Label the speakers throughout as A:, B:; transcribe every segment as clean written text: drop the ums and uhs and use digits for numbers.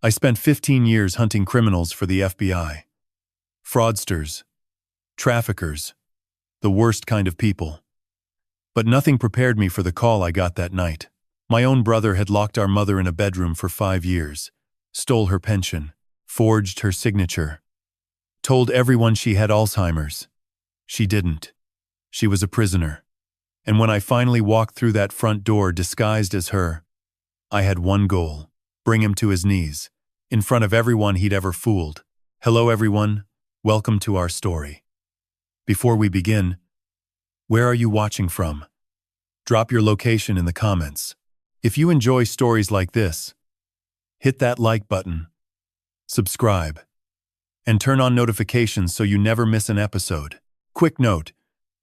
A: I spent 15 years hunting criminals for the FBI. Fraudsters, traffickers, the worst kind of people. But nothing prepared me for the call I got that night. My own brother had locked our mother in a bedroom for 5 years, stole her pension, forged her signature, told everyone she had Alzheimer's. She didn't. She was a prisoner. And when I finally walked through that front door disguised as her, I had one goal: bring him to his knees, in front of everyone he'd ever fooled. Hello everyone, welcome to our story. Before we begin, where are you watching from? Drop your location in the comments. If you enjoy stories like this, hit that like button, subscribe, and turn on notifications so you never miss an episode. Quick note: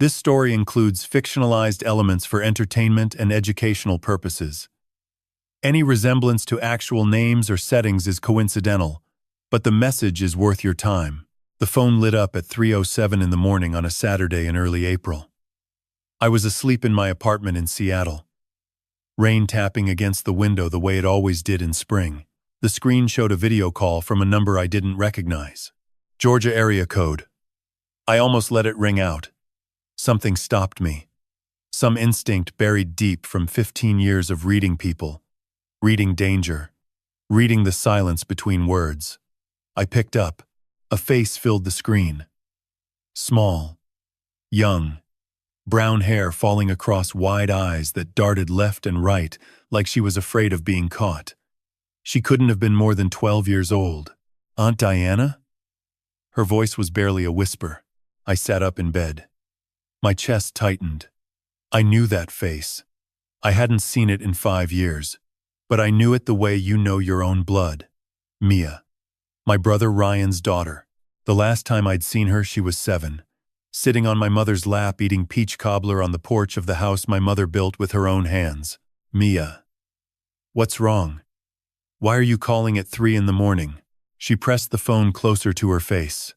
A: this story includes fictionalized elements for entertainment and educational purposes. Any resemblance to actual names or settings is coincidental, but the message is worth your time. The phone lit up at 3:07 in the morning on a Saturday in early April. I was asleep in my apartment in Seattle. Rain tapping against the window the way it always did in spring. The screen showed a video call from a number I didn't recognize. Georgia area code. I almost let it ring out. Something stopped me. Some instinct buried deep from 15 years of reading people, reading danger, reading the silence between words. I picked up. A face filled the screen. Small, young, brown hair falling across wide eyes that darted left and right like she was afraid of being caught. She couldn't have been more than 12 years old. Aunt Diana? Her voice was barely a whisper. I sat up in bed. My chest tightened. I knew that face. I hadn't seen it in 5 years, but I knew it the way you know your own blood. Mia. My brother Ryan's daughter. The last time I'd seen her, she was 7, sitting on my mother's lap eating peach cobbler on the porch of the house my mother built with her own hands. Mia. What's wrong? Why are you calling at 3 in the morning? She pressed the phone closer to her face.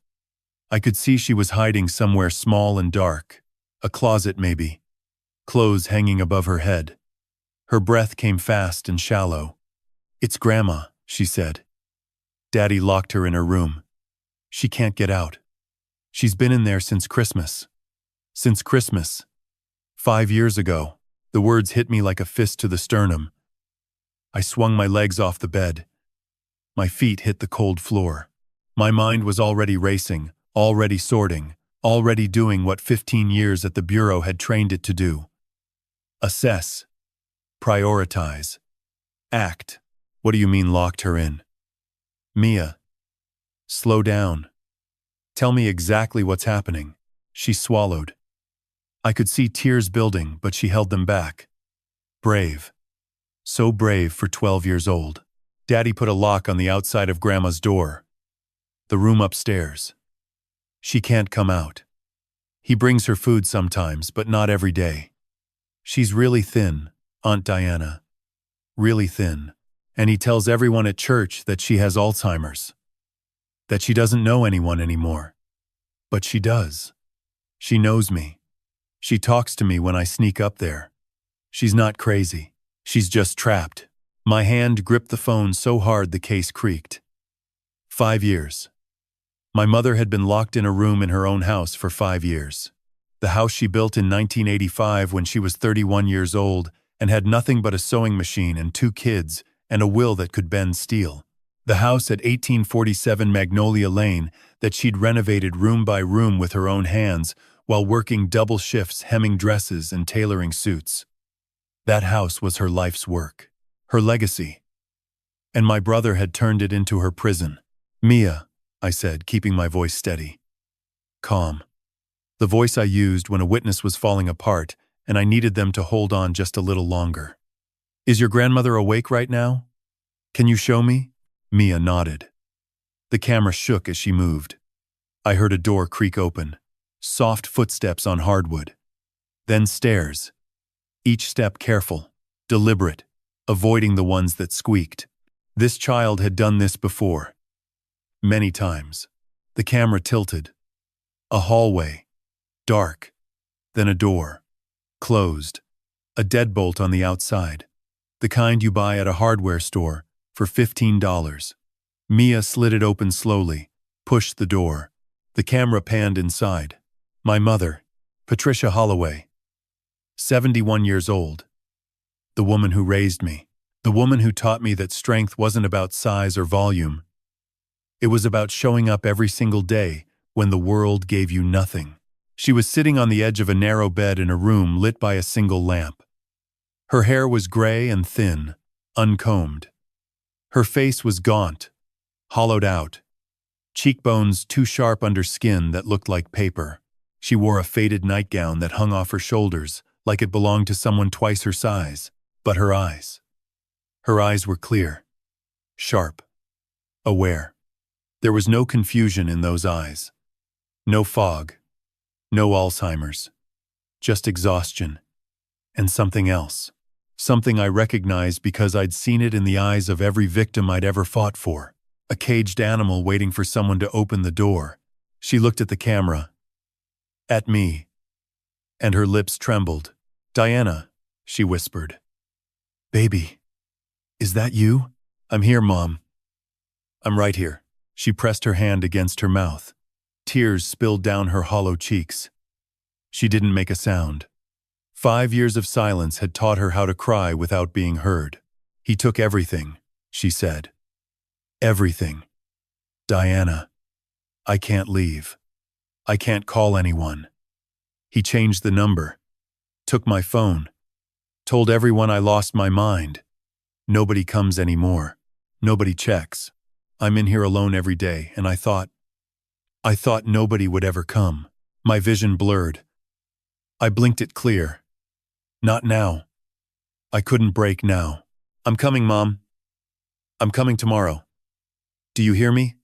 A: I could see she was hiding somewhere small and dark. A closet, maybe. Clothes hanging above her head. Her breath came fast and shallow. It's Grandma, she said. Daddy locked her in her room. She can't get out. She's been in there since Christmas. Since Christmas. 5 years ago. The words hit me like a fist to the sternum. I swung my legs off the bed. My feet hit the cold floor. My mind was already racing, already sorting, already doing what 15 years at the Bureau had trained it to do. Assess. Prioritize. Act. What do you mean locked her in? Mia. Slow down. Tell me exactly what's happening. She swallowed. I could see tears building, but she held them back. Brave. So brave for 12 years old. Daddy put a lock on the outside of Grandma's door. The room upstairs. She can't come out. He brings her food sometimes, but not every day. She's really thin, Aunt Diana. Really thin. And he tells everyone at church that she has Alzheimer's. That she doesn't know anyone anymore. But she does. She knows me. She talks to me when I sneak up there. She's not crazy. She's just trapped. My hand gripped the phone so hard the case creaked. 5 years. My mother had been locked in a room in her own house for 5 years. The house she built in 1985 when she was 31 years old and had nothing but a sewing machine and 2 kids and a will that could bend steel. The house at 1847 Magnolia Lane that she'd renovated room by room with her own hands while working double shifts hemming dresses and tailoring suits. That house was her life's work, her legacy. And my brother had turned it into her prison. Mia, I said, keeping my voice steady. Calm. The voice I used when a witness was falling apart and I needed them to hold on just a little longer. Is your grandmother awake right now? Can you show me? Mia nodded. The camera shook as she moved. I heard a door creak open. Soft footsteps on hardwood. Then stairs. Each step careful, deliberate, avoiding the ones that squeaked. This child had done this before. Many times. The camera tilted. A hallway. Dark. Then a door. Closed. A deadbolt on the outside. The kind you buy at a hardware store for $15. Mia slid it open slowly, pushed the door. The camera panned inside. My mother, Patricia Holloway, 71 years old. The woman who raised me. The woman who taught me that strength wasn't about size or volume. It was about showing up every single day when the world gave you nothing. She was sitting on the edge of a narrow bed in a room lit by a single lamp. Her hair was gray and thin, uncombed. Her face was gaunt, hollowed out, cheekbones too sharp under skin that looked like paper. She wore a faded nightgown that hung off her shoulders like it belonged to someone twice her size. But her eyes were clear, sharp, aware. There was no confusion in those eyes. No fog, no Alzheimer's, just exhaustion. And something else. Something I recognized because I'd seen it in the eyes of every victim I'd ever fought for. A caged animal waiting for someone to open the door. She looked at the camera. At me. And her lips trembled. "Diana," she whispered. "Baby, is that you?" "I'm here, Mom. I'm right here." She pressed her hand against her mouth. Tears spilled down her hollow cheeks. She didn't make a sound. 5 years of silence had taught her how to cry without being heard. "He took everything," she said. "Everything. Diana, I can't leave. I can't call anyone. He changed the number, took my phone, told everyone I lost my mind. Nobody comes anymore. Nobody checks. I'm in here alone every day, and I thought nobody would ever come." My vision blurred. I blinked it clear. "Not now. I couldn't break now. I'm coming, Mom. I'm coming tomorrow. Do you hear me?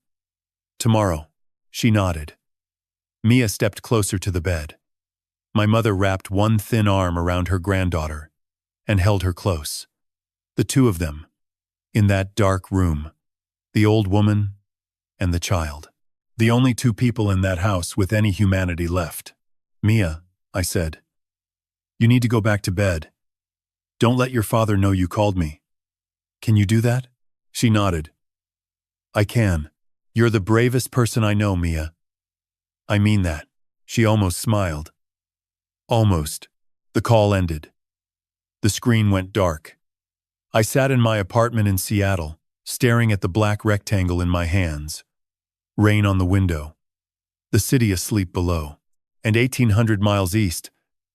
A: Tomorrow." She nodded. Mia stepped closer to the bed. My mother wrapped one thin arm around her granddaughter and held her close. The two of them, in that dark room, the old woman and the child. The only two people in that house with any humanity left. "Mia," I said, "you need to go back to bed. Don't let your father know you called me. Can you do that?" She nodded. "I can. You're the bravest person I know, Mia." "I mean that." She almost smiled. Almost. The call ended. The screen went dark. I sat in my apartment in Seattle, staring at the black rectangle in my hands. Rain on the window. The city asleep below. And 1,800 miles east,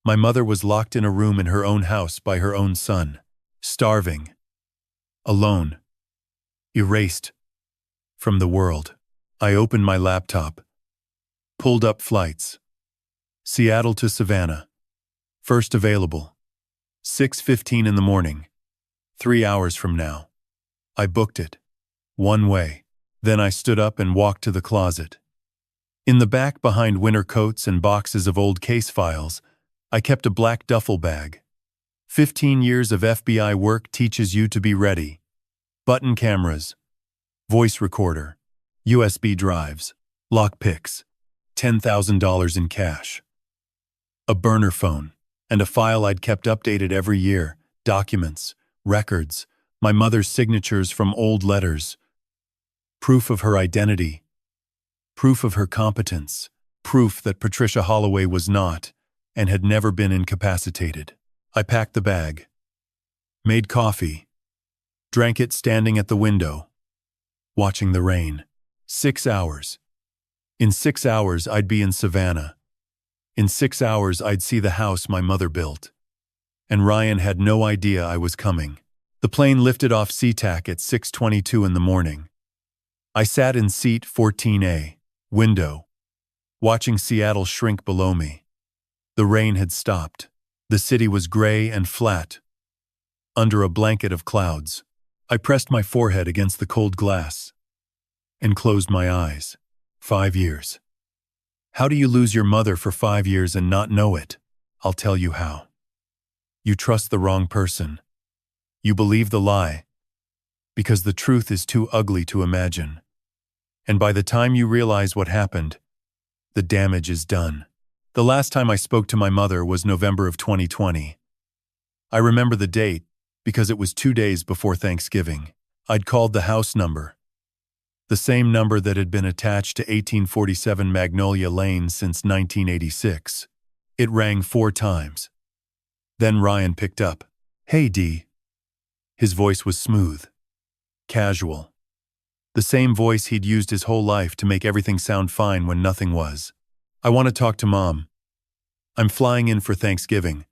A: my mother was locked in a room in her own house by her own son. Starving. Alone. Erased. From the world. I opened my laptop. Pulled up flights. Seattle to Savannah. First available. 6:15 in the morning. 3 hours from now. I booked it. One way. Then I stood up and walked to the closet. In the back, behind winter coats and boxes of old case files, I kept a black duffel bag. 15 years of FBI work teaches you to be ready. Button cameras. Voice recorder. USB drives. Lockpicks. $10,000 in cash. A burner phone. And a file I'd kept updated every year. Documents. Records. My mother's signatures from old letters. Proof of her identity. Proof of her competence. Proof that Patricia Holloway was not, and had never been incapacitated. I packed the bag. Made coffee. Drank it standing at the window. Watching the rain. 6 hours. In 6 hours, I'd be in Savannah. In 6 hours, I'd see the house my mother built. And Ryan had no idea I was coming. The plane lifted off SeaTac at 6:22 in the morning. I sat in seat 14A, window, watching Seattle shrink below me. The rain had stopped. The city was gray and flat, under a blanket of clouds. I pressed my forehead against the cold glass and closed my eyes. 5 years. How do you lose your mother for 5 years and not know it? I'll tell you how. You trust the wrong person. You believe the lie, because the truth is too ugly to imagine. And by the time you realize what happened, the damage is done. The last time I spoke to my mother was November of 2020. I remember the date because it was 2 days before Thanksgiving. I'd called the house number. The same number that had been attached to 1847 Magnolia Lane since 1986. It rang 4 times. Then Ryan picked up. "Hey, Dee." His voice was smooth, casual. The same voice he'd used his whole life to make everything sound fine when nothing was. "I want to talk to Mom. I'm flying in for Thanksgiving.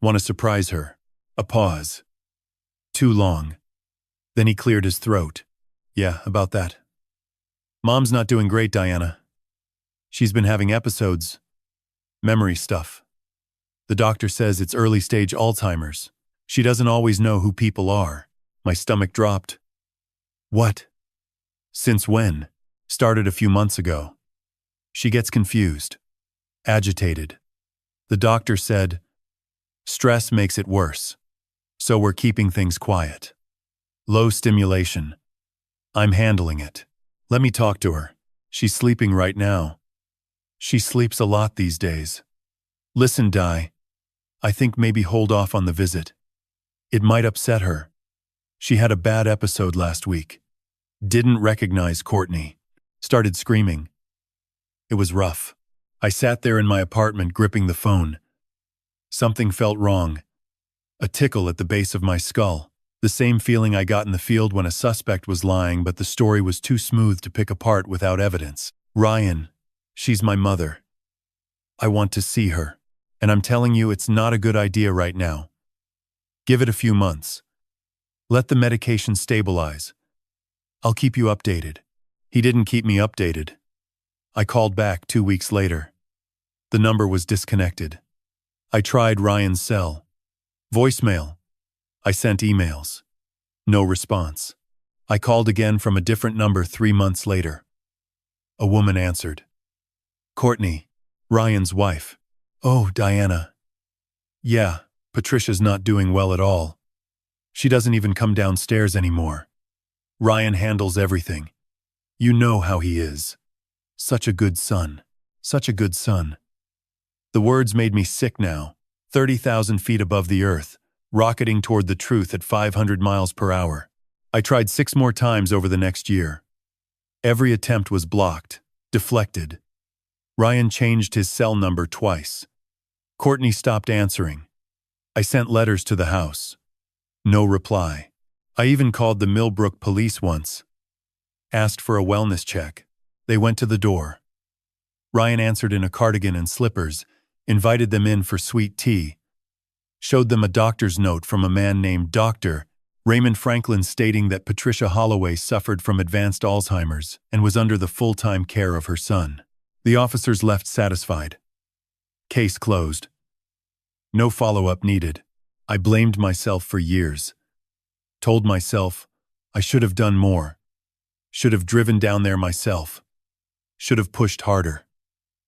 A: Want to surprise her." A pause. Too long. Then he cleared his throat. "Yeah, about that. Mom's not doing great, Diana. She's been having episodes. Memory stuff. The doctor says it's early-stage Alzheimer's. She doesn't always know who people are." My stomach dropped. "What? Since when?" "Started a few months ago. She gets confused, agitated. The doctor said, stress makes it worse. So we're keeping things quiet. Low stimulation. I'm handling it. Let me talk to her. She's sleeping right now. She sleeps a lot these days. Listen, Di. I think maybe hold off on the visit. It might upset her. She had a bad episode last week. Didn't recognize Courtney. Started screaming. It was rough. I sat there in my apartment gripping the phone. Something felt wrong. A tickle at the base of my skull. The same feeling I got in the field when a suspect was lying, but the story was too smooth to pick apart without evidence. "Ryan, she's my mother. I want to see her. And I'm telling you, it's not a good idea right now. Give it a few months. Let the medication stabilize. I'll keep you updated." He didn't keep me updated. I called back 2 weeks later. The number was disconnected. I tried Ryan's cell. Voicemail. I sent emails. No response. I called again from a different number 3 months later. A woman answered. "Courtney, Ryan's wife." "Oh, Diana." "Yeah, Patricia's not doing well at all. She doesn't even come downstairs anymore. Ryan handles everything. You know how he is. Such a good son. Such a good son." The words made me sick now. 30,000 feet above the earth, rocketing toward the truth at 500 miles per hour. I tried 6 more times over the next year. Every attempt was blocked, deflected. Ryan changed his cell number twice. Courtney stopped answering. I sent letters to the house. No reply. I even called the Millbrook police once. Asked for a wellness check. They went to the door. Ryan answered in a cardigan and slippers, invited them in for sweet tea. Showed them a doctor's note from a man named Dr. Raymond Franklin stating that Patricia Holloway suffered from advanced Alzheimer's and was under the full-time care of her son. The officers left satisfied. Case closed. No follow-up needed. I blamed myself for years. Told myself I should have done more. Should have driven down there myself. Should have pushed harder.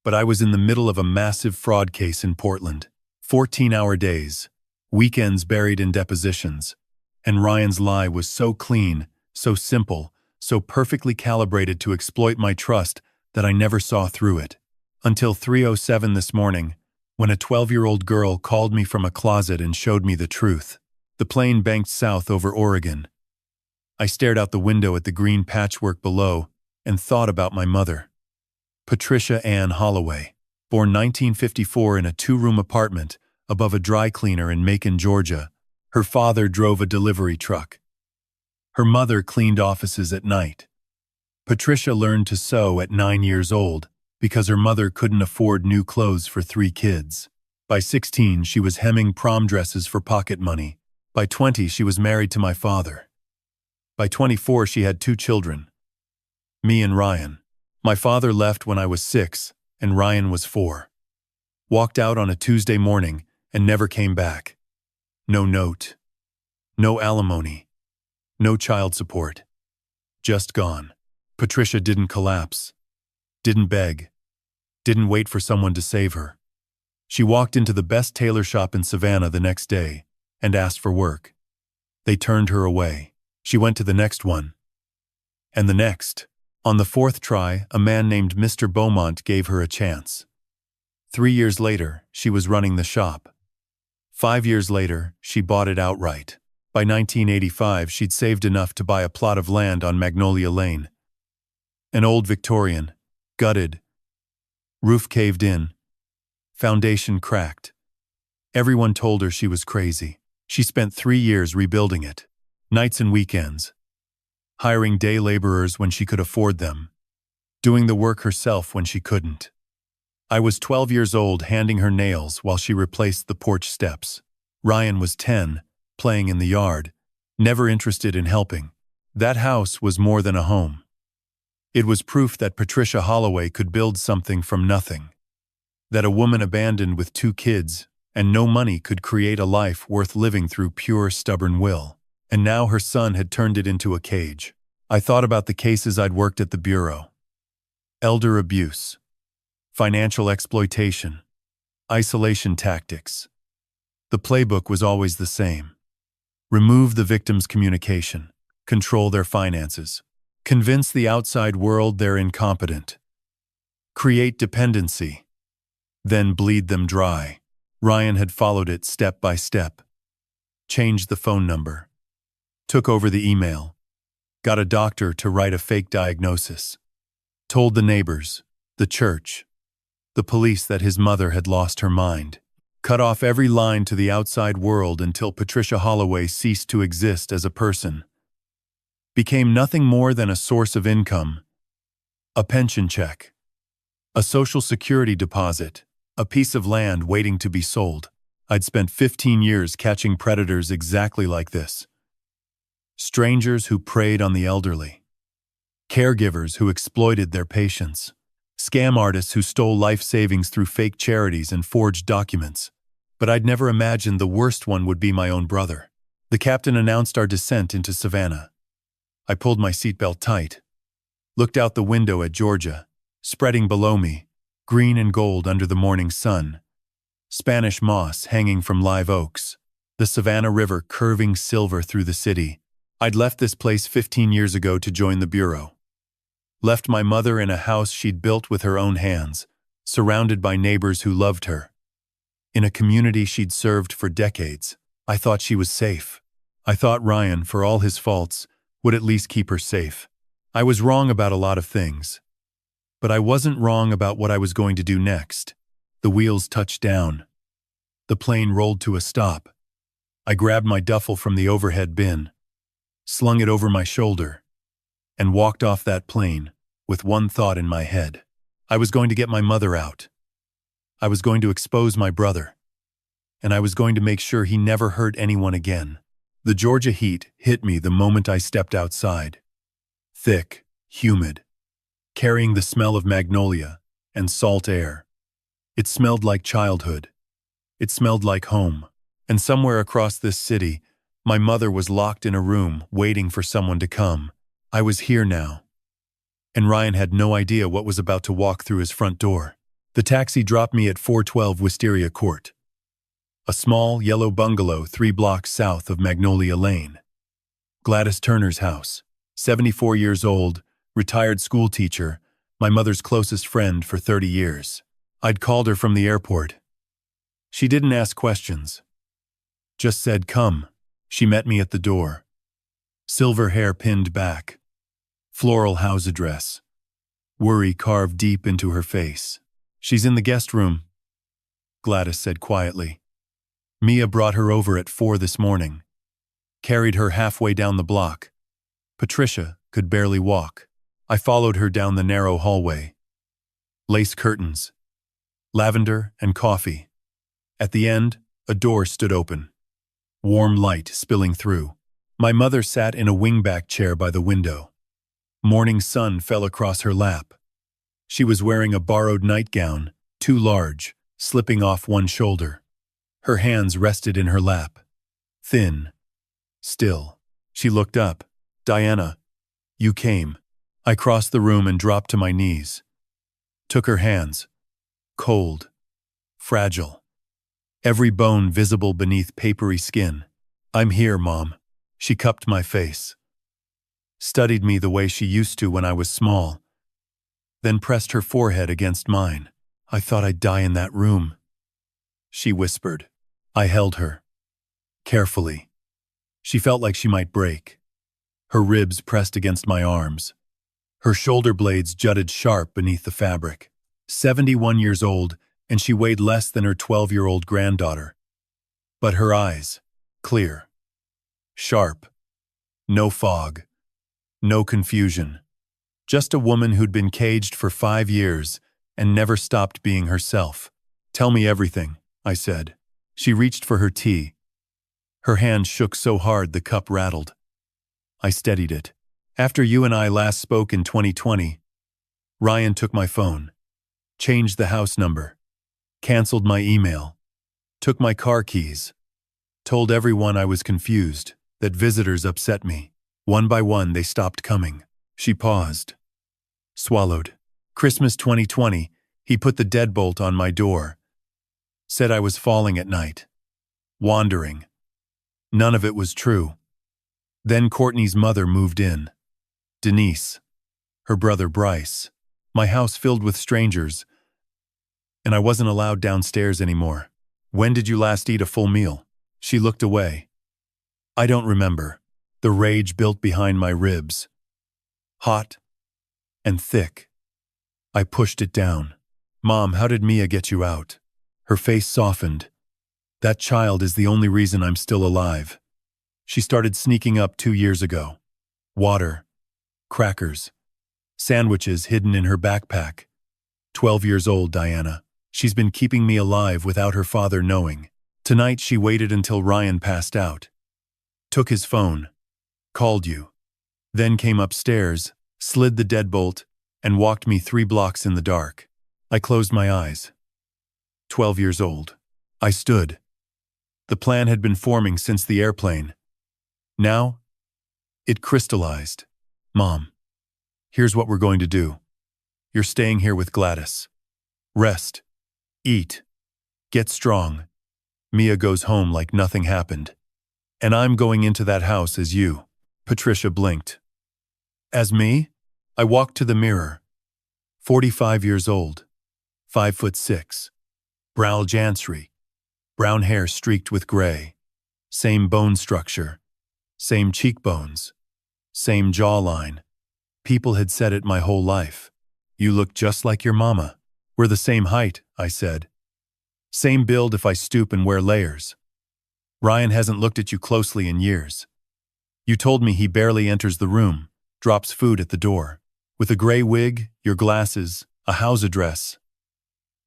A: But I was in the middle of a massive fraud case in Portland. 14-hour days, weekends buried in depositions. And Ryan's lie was so clean, so simple, so perfectly calibrated to exploit my trust that I never saw through it. Until 3:07 this morning, when a 12-year-old girl called me from a closet and showed me the truth. The plane banked south over Oregon. I stared out the window at the green patchwork below and thought about my mother. Patricia Ann Holloway, born 1954 in a 2-room apartment above a dry cleaner in Macon, Georgia. Her father drove a delivery truck. Her mother cleaned offices at night. Patricia learned to sew at 9 years old because her mother couldn't afford new clothes for 3 kids. By 16, she was hemming prom dresses for pocket money. By 20, she was married to my father. By 24, she had 2 children, me and Ryan. My father left when I was 6, and Ryan was 4. Walked out on a Tuesday morning and never came back. No note. No alimony. No child support. Just gone. Patricia didn't collapse. Didn't beg. Didn't wait for someone to save her. She walked into the best tailor shop in Savannah the next day and asked for work. They turned her away. She went to the next one. And the next. On the 4th try, a man named Mr. Beaumont gave her a chance. 3 years later, she was running the shop. 5 years later, she bought it outright. By 1985, she'd saved enough to buy a plot of land on Magnolia Lane. An old Victorian, gutted, roof caved in, foundation cracked. Everyone told her she was crazy. She spent 3 years rebuilding it, nights and weekends, hiring day laborers when she could afford them, doing the work herself when she couldn't. I was 12 years old handing her nails while she replaced the porch steps. Ryan was 10, playing in the yard, never interested in helping. That house was more than a home. It was proof that Patricia Holloway could build something from nothing, that a woman abandoned with 2 kids and no money could create a life worth living through pure, stubborn will. And now her son had turned it into a cage. I thought about the cases I'd worked at the bureau. Elder abuse, financial exploitation, isolation tactics. The playbook was always the same. Remove the victim's communication, control their finances, convince the outside world they're incompetent, create dependency, then bleed them dry. Ryan had followed it step by step. Changed the phone number, took over the email, got a doctor to write a fake diagnosis, told the neighbors, the church, the police that his mother had lost her mind, cut off every line to the outside world until Patricia Holloway ceased to exist as a person, became nothing more than a source of income, a pension check, a social security deposit, a piece of land waiting to be sold. I'd spent 15 years catching predators exactly like this. Strangers who preyed on the elderly, caregivers who exploited their patients, scam artists who stole life savings through fake charities and forged documents. But I'd never imagined the worst one would be my own brother. The captain announced our descent into Savannah. I pulled my seatbelt tight, looked out the window at Georgia, spreading below me, green and gold under the morning sun, Spanish moss hanging from live oaks, the Savannah River curving silver through the city. I'd left this place 15 years ago to join the bureau. Left my mother in a house she'd built with her own hands, surrounded by neighbors who loved her. In a community she'd served for decades. I thought she was safe. I thought Ryan, for all his faults, would at least keep her safe. I was wrong about a lot of things. But I wasn't wrong about what I was going to do next. The wheels touched down. The plane rolled to a stop. I grabbed my duffel from the overhead bin, slung it over my shoulder, and walked off that plane with one thought in my head. I was going to get my mother out. I was going to expose my brother. And I was going to make sure he never hurt anyone again. The Georgia heat hit me the moment I stepped outside. Thick, humid, carrying the smell of magnolia and salt air. It smelled like childhood. It smelled like home. And somewhere across this city, my mother was locked in a room waiting for someone to come. I was here now. And Ryan had no idea what was about to walk through his front door. The taxi dropped me at 412 Wisteria Court, a small, yellow bungalow 3 blocks south of Magnolia Lane. Gladys Turner's house, 74 years old, retired school teacher, my mother's closest friend for 30 years. I'd called her from the airport. She didn't ask questions. Just said, "Come." She met me at the door. Silver hair pinned back. Floral house address. Worry carved deep into her face. "She's in the guest room," Gladys said quietly. "Mia brought her over at 4 this morning. Carried her halfway down the block. Patricia could barely walk. I followed her down the narrow hallway. Lace curtains. Lavender and coffee. At the end, a door stood open. Warm light spilling through. My mother sat in a wingback chair by the window. Morning sun fell across her lap. She was wearing a borrowed nightgown, too large, slipping off one shoulder. Her hands rested in her lap. Thin. Still. She looked up. "Diana, you came." I crossed the room and dropped to my knees. Took her hands. Cold. Fragile. Every bone visible beneath papery skin. "I'm here, Mom." She cupped my face. Studied me the way she used to when I was small. Then pressed her forehead against mine. "I thought I'd die in that room," she whispered. I held her. Carefully. She felt like she might break. Her ribs pressed against my arms. Her shoulder blades jutted sharp beneath the fabric. 71 years old, and she weighed less than her 12-year-old granddaughter. But her eyes, clear, sharp, no fog, no confusion. Just a woman who'd been caged for 5 years and never stopped being herself. "Tell me everything," I said. She reached for her tea. Her hand shook so hard the cup rattled. I steadied it. "After you and I last spoke in 2020, Ryan took my phone, changed the house number, canceled my email, took my car keys, told everyone I was confused, that visitors upset me. One by one they stopped coming." She paused, swallowed. "Christmas 2020, he put the deadbolt on my door. Said I was falling at night. Wandering. None of it was true. Then Courtney's mother moved in. Denise. Her brother Bryce. My house filled with strangers. And I wasn't allowed downstairs anymore. When did you last eat a full meal?" She looked away. "I don't remember." The rage built behind my ribs. Hot and thick. I pushed it down. "Mom, how did Mia get you out?" Her face softened. "That child is the only reason I'm still alive. She started sneaking up 2 years ago. Water, crackers, sandwiches hidden in her backpack. 12 years old, Diana. She's been keeping me alive without her father knowing. Tonight she waited until Ryan passed out. Took his phone. Called you. Then came upstairs, slid the deadbolt, and walked me 3 blocks in the dark." I closed my eyes. 12 years old. I stood. The plan had been forming since the airplane. Now, it crystallized. "Mom, here's what we're going to do. You're staying here with Gladys. Rest. Eat. Get strong. Mia goes home like nothing happened. And I'm going into that house as you." Patricia blinked. "As me?" I walked to the mirror. 45 years old. 5'6". Brow Jansry. Brown hair streaked with gray. Same bone structure. Same cheekbones. Same jawline. People had said it my whole life. "You look just like your mama." "We're the same height," I said. "Same build if I stoop and wear layers. Ryan hasn't looked at you closely in years. You told me he barely enters the room, drops food at the door. With a gray wig, your glasses, a house address.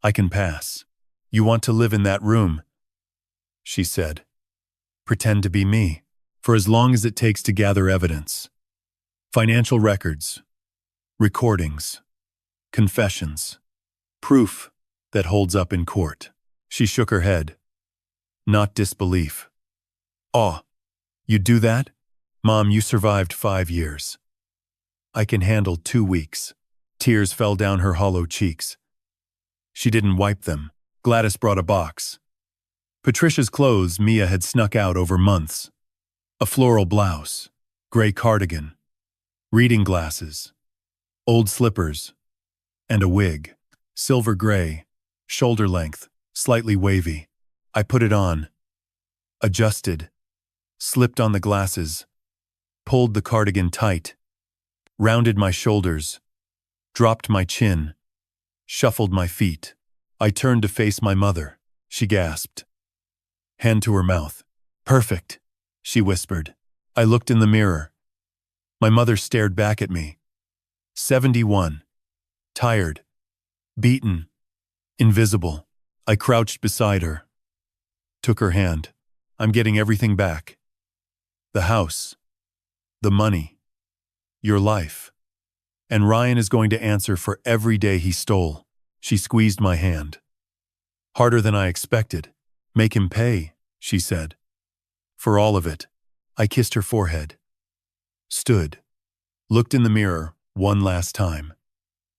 A: I can pass. You want to live in that room," she said. "Pretend to be me, for as long as it takes to gather evidence. Financial records, recordings, confessions, proof that holds up in court." She shook her head. Not disbelief. "Oh, you'd do that? Mom, you survived 5 years. I can handle 2 weeks." Tears fell down her hollow cheeks. She didn't wipe them. Gladys brought a box. Patricia's clothes Mia had snuck out over months. A floral blouse, gray cardigan, reading glasses, old slippers, and a wig. Silver gray, shoulder length, slightly wavy. I put it on, adjusted, slipped on the glasses, pulled the cardigan tight, rounded my shoulders, dropped my chin, shuffled my feet. I turned to face my mother. She gasped. Hand to her mouth. "Perfect," she whispered. I looked in the mirror. My mother stared back at me. 71. Tired. Beaten. Invisible. I crouched beside her. Took her hand. "I'm getting everything back. The house. The money. Your life. And Ryan is going to answer for every day he stole." She squeezed my hand. "Harder than I expected. Make him pay," she said. "For all of it." I kissed her forehead. Stood. Looked in the mirror one last time.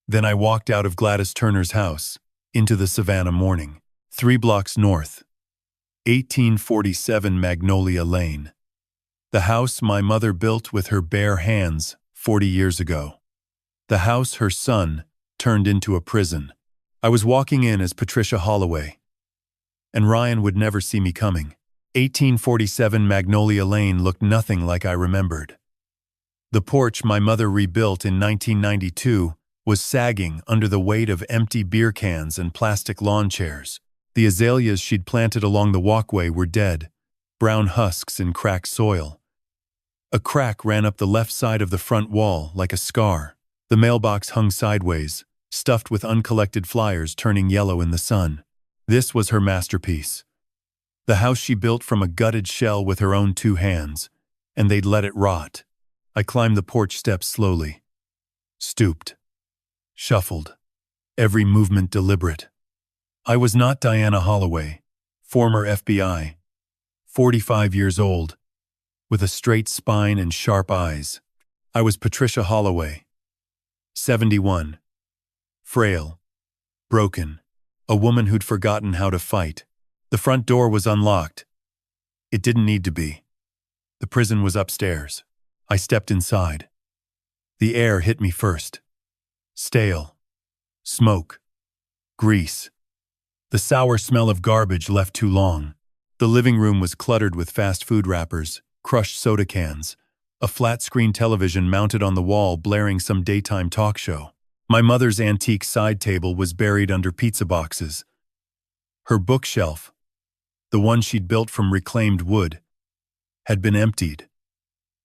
A: Then I walked out of Gladys Turner's house, into the Savannah morning. 3 blocks north. 1847 Magnolia Lane. The house my mother built with her bare hands 40 years ago. The house her son turned into a prison. I was walking in as Patricia Holloway. And Ryan would never see me coming. 1847 Magnolia Lane looked nothing like I remembered. The porch my mother rebuilt in 1992 was sagging under the weight of empty beer cans and plastic lawn chairs. The azaleas she'd planted along the walkway were dead, brown husks in cracked soil. A crack ran up the left side of the front wall like a scar. The mailbox hung sideways, stuffed with uncollected flyers turning yellow in the sun. This was her masterpiece. The house she built from a gutted shell with her own 2 hands, and they'd let it rot. I climbed the porch steps slowly. Stooped. Shuffled. Every movement deliberate. I was not Diana Holloway, former FBI, 45 years old, with a straight spine and sharp eyes. I was Patricia Holloway, 71, frail, broken, a woman who'd forgotten how to fight. The front door was unlocked. It didn't need to be. The prison was upstairs. I stepped inside. The air hit me first. Stale. Smoke. Grease. The sour smell of garbage left too long. The living room was cluttered with fast food wrappers, crushed soda cans, a flat-screen television mounted on the wall blaring some daytime talk show. My mother's antique side table was buried under pizza boxes. Her bookshelf, the one she'd built from reclaimed wood, had been emptied,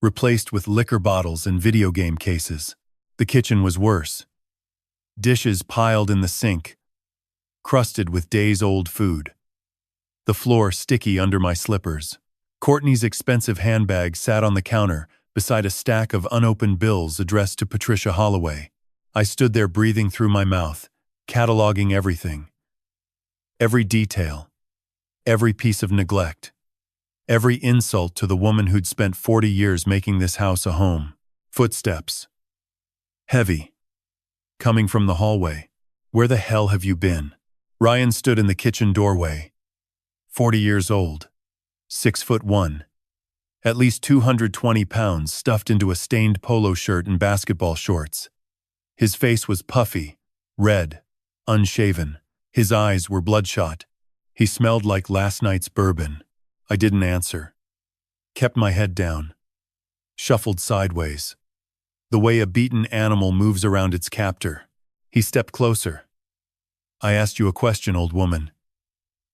A: replaced with liquor bottles and video game cases. The kitchen was worse. Dishes piled in the sink, crusted with days-old food. The floor sticky under my slippers. Courtney's expensive handbag sat on the counter beside a stack of unopened bills addressed to Patricia Holloway. I stood there breathing through my mouth, cataloging everything. Every detail. Every piece of neglect. Every insult to the woman who'd spent 40 years making this house a home. Footsteps. Heavy. Coming from the hallway. Where the hell have you been? Ryan stood in the kitchen doorway. 40 years old. 6'1". At least 220 pounds stuffed into a stained polo shirt and basketball shorts. His face was puffy, red, unshaven. His eyes were bloodshot. He smelled like last night's bourbon. I didn't answer. Kept my head down. Shuffled sideways. The way a beaten animal moves around its captor. He stepped closer. I asked you a question, old woman.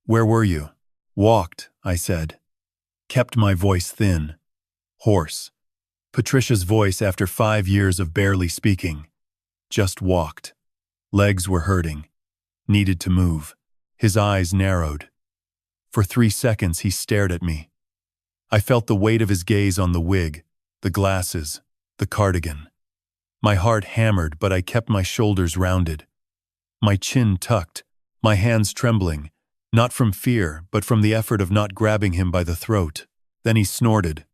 A: Where were you? Walked, I said. Kept my voice thin. Hoarse. Patricia's voice after 5 years of barely speaking. Just walked. Legs were hurting. Needed to move. His eyes narrowed. For 3 seconds he stared at me. I felt the weight of his gaze on the wig, the glasses, the cardigan. My heart hammered, but I kept my shoulders rounded. My chin tucked, my hands trembling, not from fear, but from the effort of not grabbing him by the throat. Then he snorted.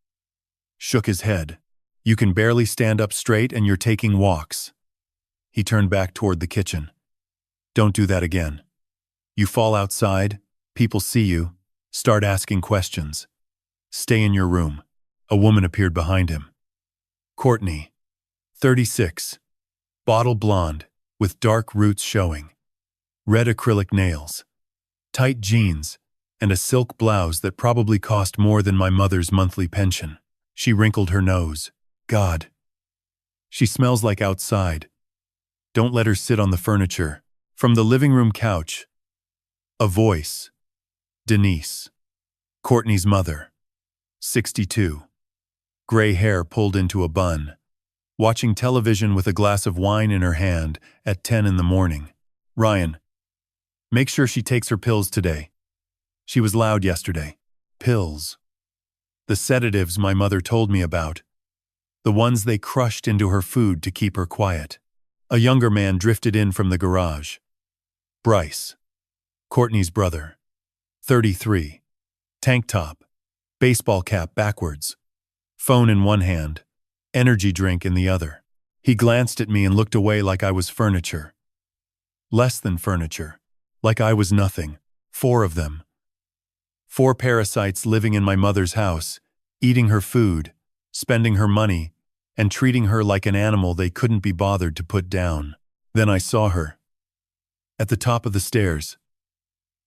A: Shook his head. You can barely stand up straight and you're taking walks. He turned back toward the kitchen. Don't do that again. You fall outside, people see you, start asking questions. Stay in your room. A woman appeared behind him. Courtney, 36, bottle blonde, with dark roots showing. Red acrylic nails. Tight jeans, and a silk blouse that probably cost more than my mother's monthly pension. She wrinkled her nose. God. She smells like outside. Don't let her sit on the furniture. From the living room couch. A voice. Denise. Courtney's mother. 62. Gray hair pulled into a bun. Watching television with a glass of wine in her hand at 10 in the morning. Ryan. Make sure she takes her pills today. She was loud yesterday. Pills. The sedatives my mother told me about. The ones they crushed into her food to keep her quiet. A younger man drifted in from the garage. Bryce. Courtney's brother. 33. Tank top. Baseball cap backwards. Phone in one hand. Energy drink in the other. He glanced at me and looked away like I was furniture. Less than furniture. Like I was nothing. 4 of them. 4 parasites living in my mother's house, eating her food, spending her money, and treating her like an animal they couldn't be bothered to put down. Then I saw her. At the top of the stairs.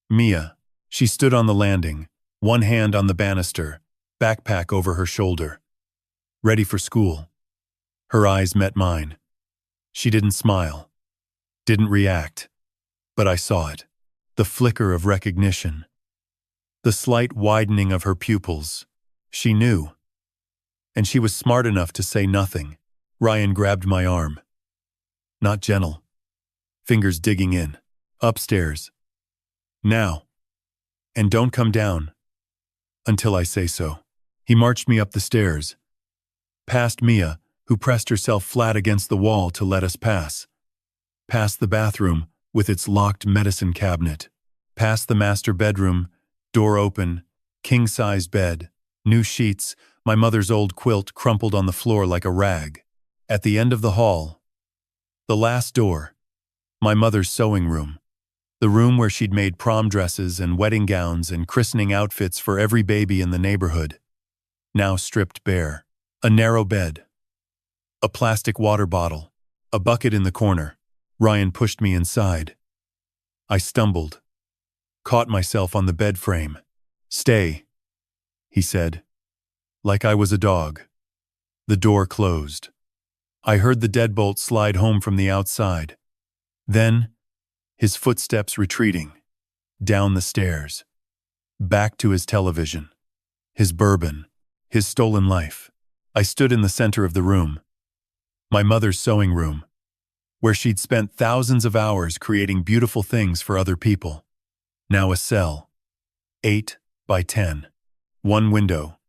A: Mia. She stood on the landing, one hand on the banister, backpack over her shoulder. Ready for school. Her eyes met mine. She didn't smile, didn't react, but I saw it. The flicker of recognition, the slight widening of her pupils. She knew. And she was smart enough to say nothing. Ryan grabbed my arm. Not gentle. Fingers digging in. Upstairs. Now. And don't come down. Until I say so. He marched me up the stairs. Past Mia, who pressed herself flat against the wall to let us pass. Past the bathroom, with its locked medicine cabinet. Past the master bedroom, door open, king-sized bed, new sheets, my mother's old quilt crumpled on the floor like a rag. At the end of the hall, the last door, my mother's sewing room. The room where she'd made prom dresses and wedding gowns and christening outfits for every baby in the neighborhood. Now stripped bare. A narrow bed. A plastic water bottle. A bucket in the corner. Ryan pushed me inside. I stumbled. Caught myself on the bed frame. Stay, he said. Like I was a dog. The door closed. I heard the deadbolt slide home from the outside. Then, his footsteps retreating. Down the stairs. Back to his television. His bourbon. His stolen life. I stood in the center of the room. My mother's sewing room. Where she'd spent thousands of hours creating beautiful things for other people. Now a cell. 8 by 10. One window.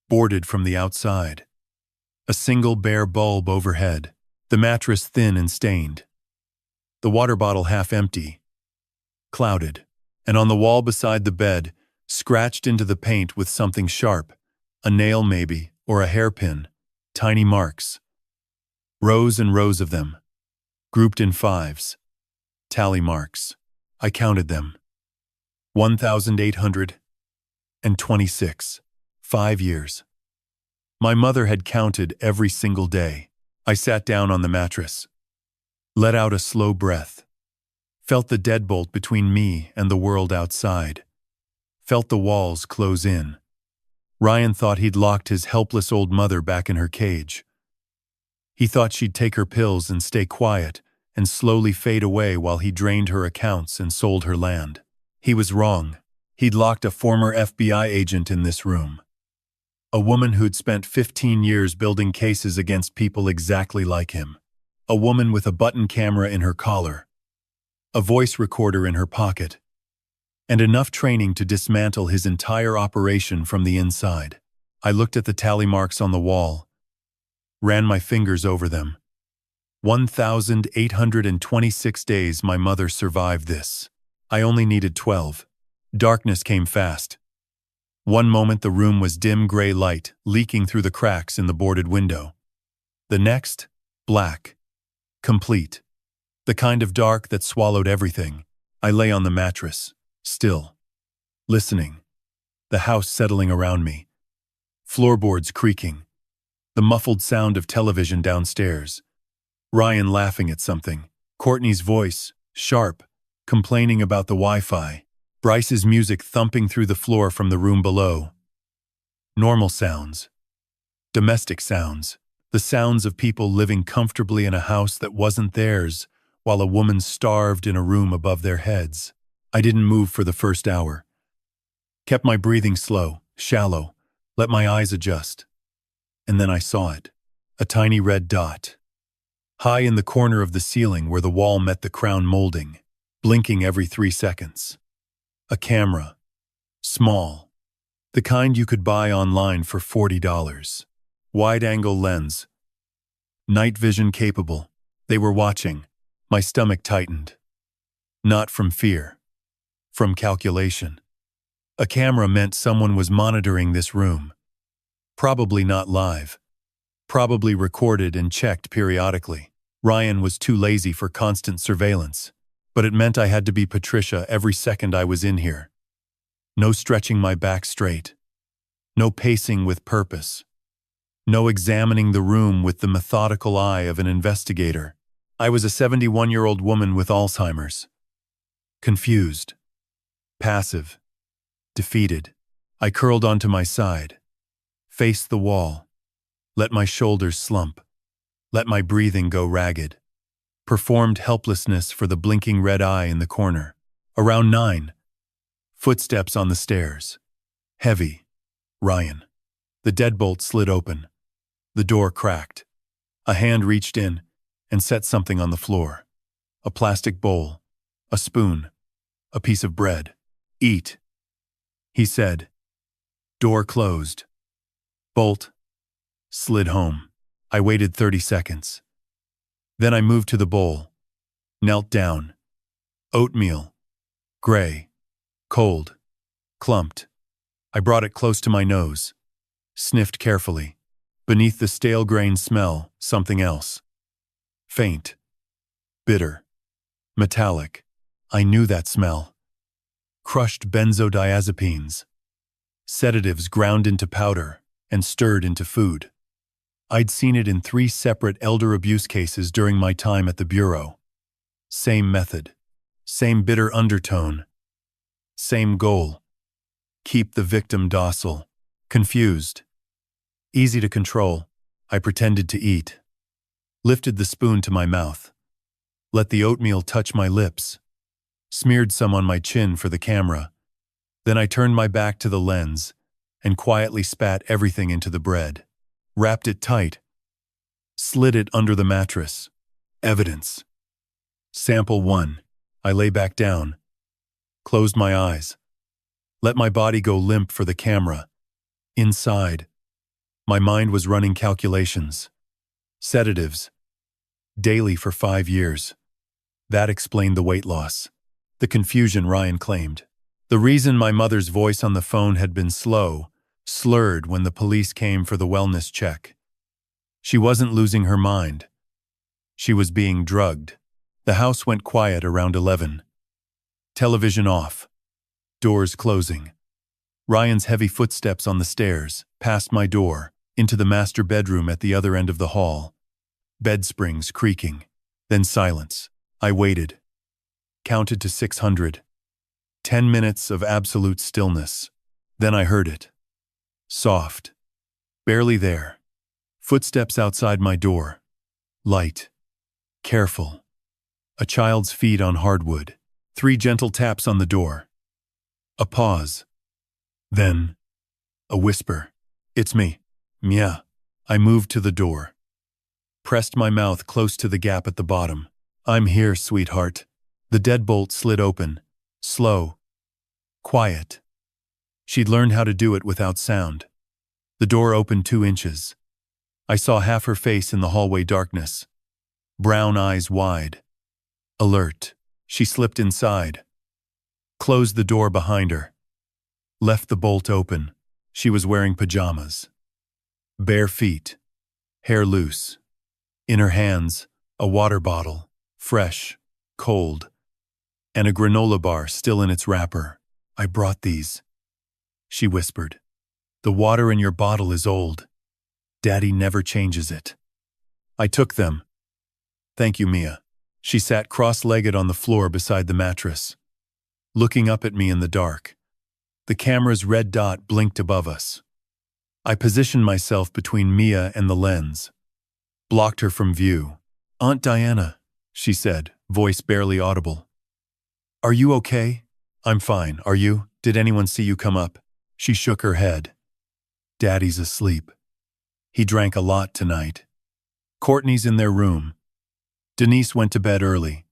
A: Boarded from the outside. A single bare bulb overhead. The mattress thin and stained. The water bottle half empty. Clouded. And on the wall beside the bed, scratched into the paint with something sharp. A nail maybe, or a hairpin. Tiny marks. Rows and rows of them. Grouped in fives. Tally marks. I counted them. 1,826. 5 years. My mother had counted every single day. I sat down on the mattress. Let out a slow breath. Felt the deadbolt between me and the world outside. Felt the walls close in. Ryan thought he'd locked his helpless old mother back in her cage. He thought she'd take her pills and stay quiet and slowly fade away while he drained her accounts and sold her land. He was wrong. He'd locked a former FBI agent in this room. A woman who'd spent 15 years building cases against people exactly like him. A woman with a button camera in her collar. A voice recorder in her pocket. And enough training to dismantle his entire operation from the inside. I looked at the tally marks on the wall. Ran my fingers over them. 1,826 days my mother survived this. I only needed 12. Darkness came fast. One moment the room was dim gray light leaking through the cracks in the boarded window. The next, black. Complete. The kind of dark that swallowed everything. I lay on the mattress, still. Listening. The house settling around me. Floorboards creaking. The muffled sound of television downstairs. Ryan laughing at something. Courtney's voice, sharp, complaining about the Wi-Fi. Bryce's music thumping through the floor from the room below. Normal sounds. Domestic sounds. The sounds of people living comfortably in a house that wasn't theirs, while a woman starved in a room above their heads. I didn't move for the first hour. Kept my breathing slow, shallow, let my eyes adjust. And then I saw it. A tiny red dot. High in the corner of the ceiling where the wall met the crown molding, blinking every 3 seconds. A camera. Small. The kind you could buy online for $40. Wide-angle lens. Night vision capable. They were watching. My stomach tightened. Not from fear. From calculation. A camera meant someone was monitoring this room. Probably not live. Probably recorded and checked periodically. Ryan was too lazy for constant surveillance. But it meant I had to be Patricia every second I was in here. No stretching my back straight. No pacing with purpose. No examining the room with the methodical eye of an investigator. I was a 71-year-old woman with Alzheimer's. Confused. Passive. Defeated. I curled onto my side. Faced the wall. Let my shoulders slump. Let my breathing go ragged. Performed helplessness for the blinking red eye in the corner. Around 9. Footsteps on the stairs. Heavy. Ryan. The deadbolt slid open. The door cracked. A hand reached in and set something on the floor. A plastic bowl. A spoon. A piece of bread. Eat, he said. Door closed. Bolt. Slid home. I waited 30 seconds. Then I moved to the bowl. Knelt down. Oatmeal. Gray. Cold. Clumped. I brought it close to my nose. Sniffed carefully. Beneath the stale grain smell, something else. Faint. Bitter. Metallic. I knew that smell. Crushed benzodiazepines. Sedatives ground into powder and stirred into food. I'd seen it in 3 separate elder abuse cases during my time at the Bureau. Same method. Same bitter undertone. Same goal. Keep the victim docile. Confused. Easy to control. I pretended to eat. Lifted the spoon to my mouth. Let the oatmeal touch my lips. Smeared some on my chin for the camera. Then I turned my back to the lens and quietly spat everything into the bread. Wrapped it tight. Slid it under the mattress. Evidence. Sample 1. I lay back down. Closed my eyes. Let my body go limp for the camera. Inside. My mind was running calculations. Sedatives. Daily for 5 years. That explained the weight loss. The confusion, Ryan claimed. The reason my mother's voice on the phone had been slow, slurred when the police came for the wellness check. She wasn't losing her mind. She was being drugged. The house went quiet around 11. Television off. Doors closing. Ryan's heavy footsteps on the stairs, past my door, into the master bedroom at the other end of the hall. Bed springs creaking. Then silence. I waited. Counted to 600. 10 minutes of absolute stillness. Then I heard it. Soft. Barely there. Footsteps outside my door. Light. Careful. A child's feet on hardwood. 3 gentle taps on the door. A pause. Then, a whisper. It's me. Mia. I moved to the door. Pressed my mouth close to the gap at the bottom. I'm here, sweetheart. The deadbolt slid open. Slow. Quiet. She'd learned how to do it without sound. The door opened 2 inches. I saw half her face in the hallway darkness. Brown eyes wide. Alert. She slipped inside. Closed the door behind her. Left the bolt open. She was wearing pajamas. Bare feet. Hair loose. In her hands, a water bottle. Fresh. Cold. And a granola bar still in its wrapper. I brought these. She whispered. The water in your bottle is old. Daddy never changes it. I took them. Thank you, Mia. She sat cross-legged on the floor beside the mattress, looking up at me in the dark. The camera's red dot blinked above us. I positioned myself between Mia and the lens, blocked her from view. Aunt Diana, she said, voice barely audible. Are you okay? I'm fine, are you? Did anyone see you come up? She shook her head. Daddy's asleep. He drank a lot tonight. Courtney's in their room. Denise went to bed early.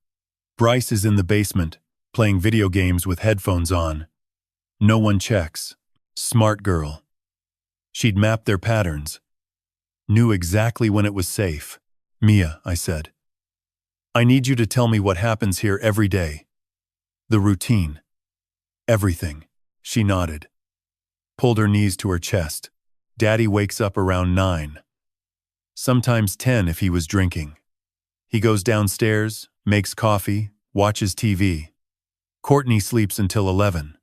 A: Bryce is in the basement, playing video games with headphones on. No one checks. Smart girl. She'd mapped their patterns. Knew exactly when it was safe. Mia, I said. I need you to tell me what happens here every day. The routine. Everything. She nodded. Pulled her knees to her chest. Daddy wakes up around 9. Sometimes 10 if he was drinking. He goes downstairs, makes coffee, watches TV. Courtney sleeps until 11.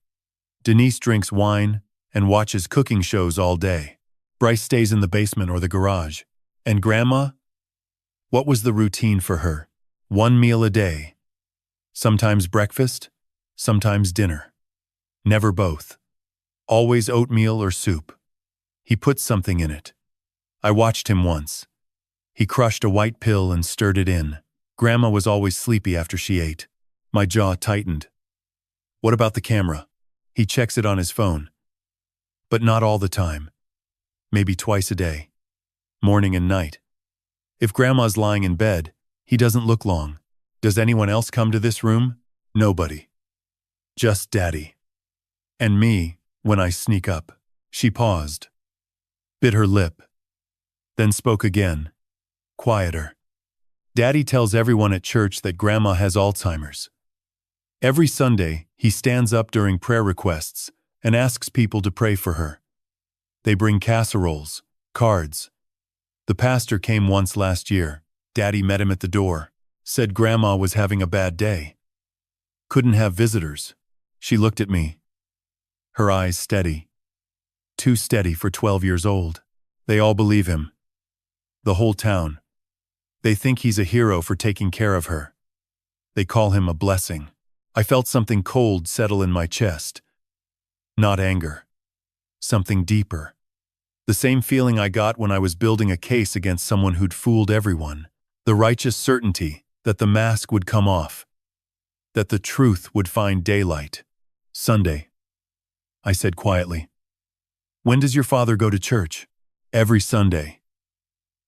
A: Denise drinks wine and watches cooking shows all day. Bryce stays in the basement or the garage. And Grandma? What was the routine for her? 1 meal a day. Sometimes breakfast, sometimes dinner. Never both. Always oatmeal or soup. He put something in it. I watched him once. He crushed a white pill and stirred it in. Grandma was always sleepy after she ate. My jaw tightened. What about the camera? He checks it on his phone. But not all the time. Maybe twice a day. Morning and night. If Grandma's lying in bed, he doesn't look long. Does anyone else come to this room? Nobody. Just Daddy. And me, when I sneak up. She paused. Bit her lip. Then spoke again. Quieter. Daddy tells everyone at church that Grandma has Alzheimer's. Every Sunday, he stands up during prayer requests and asks people to pray for her. They bring casseroles, cards. The pastor came once last year. Daddy met him at the door, said Grandma was having a bad day. Couldn't have visitors. She looked at me. Her eyes steady. Too steady for 12 years old. They all believe him. The whole town. They think he's a hero for taking care of her. They call him a blessing. I felt something cold settle in my chest. Not anger. Something deeper. The same feeling I got when I was building a case against someone who'd fooled everyone. The righteous certainty that the mask would come off. That the truth would find daylight. Sunday. I said quietly. When does your father go to church? Every Sunday.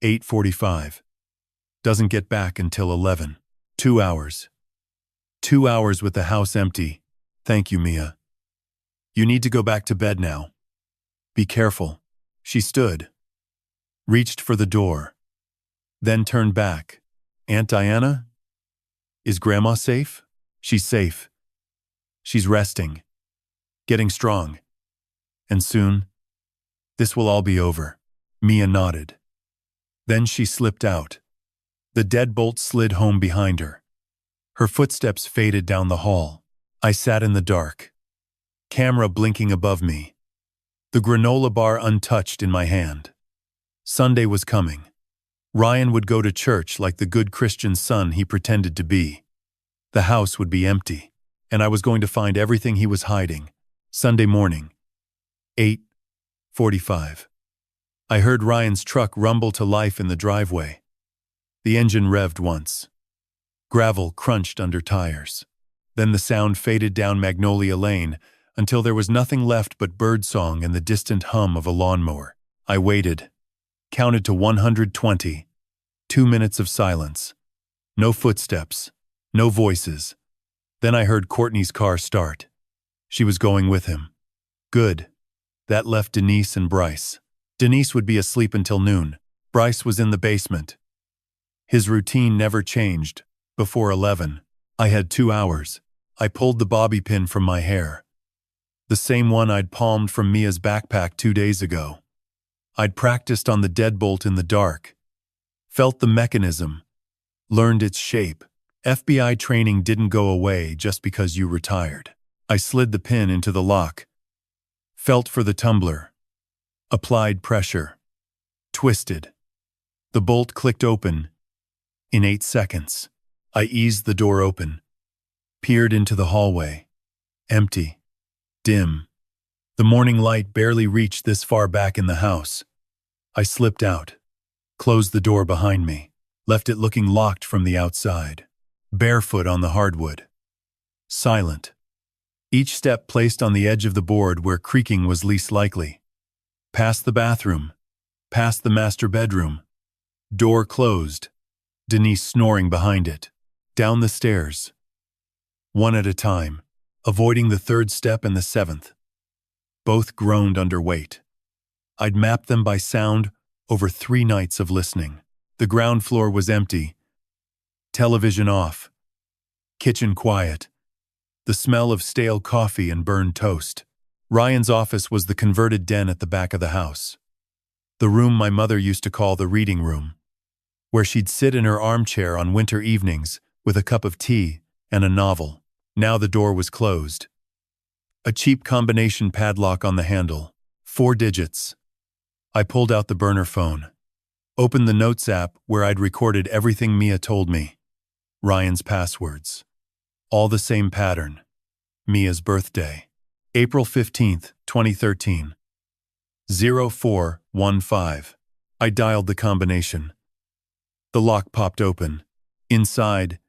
A: 8:45. Doesn't get back until 11. 2 hours. 2 hours with the house empty. Thank you, Mia. You need to go back to bed now. Be careful. She stood. Reached for the door. Then turned back. Aunt Diana? Is Grandma safe? She's safe. She's resting. Getting strong. And soon, this will all be over. Mia nodded. Then she slipped out. The deadbolt slid home behind her. Her footsteps faded down the hall. I sat in the dark. Camera blinking above me. The granola bar untouched in my hand. Sunday was coming. Ryan would go to church like the good Christian son he pretended to be. The house would be empty, and I was going to find everything he was hiding. Sunday morning. 8:45. I heard Ryan's truck rumble to life in the driveway. The engine revved once. Gravel crunched under tires. Then the sound faded down Magnolia Lane until there was nothing left but birdsong and the distant hum of a lawnmower. I waited. Counted to 120. 2 minutes of silence. No footsteps. No voices. Then I heard Courtney's car start. She was going with him. Good. That left Denise and Bryce. Denise would be asleep until noon. Bryce was in the basement. His routine never changed. Before 11, I had 2 hours. I pulled the bobby pin from my hair. The same one I'd palmed from Mia's backpack 2 days ago. I'd practiced on the deadbolt in the dark. Felt the mechanism. Learned its shape. FBI training didn't go away just because you retired. I slid the pin into the lock. Felt for the tumbler. Applied pressure. Twisted. The bolt clicked open. In 8 seconds, I eased the door open. Peered into the hallway. Empty. Dim. The morning light barely reached this far back in the house. I slipped out. Closed the door behind me. Left it looking locked from the outside. Barefoot on the hardwood. Silent. Each step placed on the edge of the board where creaking was least likely. Past the bathroom. Past the master bedroom. Door closed. Denise snoring behind it. Down the stairs. One at a time, avoiding the third step and the seventh. Both groaned under weight. I'd mapped them by sound over 3 nights of listening. The ground floor was empty. Television off. Kitchen quiet. The smell of stale coffee and burned toast. Ryan's office was the converted den at the back of the house. The room my mother used to call the reading room, where she'd sit in her armchair on winter evenings with a cup of tea and a novel. Now the door was closed. A cheap combination padlock on the handle. 4 digits. I pulled out the burner phone. Opened the Notes app where I'd recorded everything Mia told me. Ryan's passwords. All the same pattern. Mia's birthday. April 15th, 2013. 0415. I dialed the combination. The lock popped open. Inside,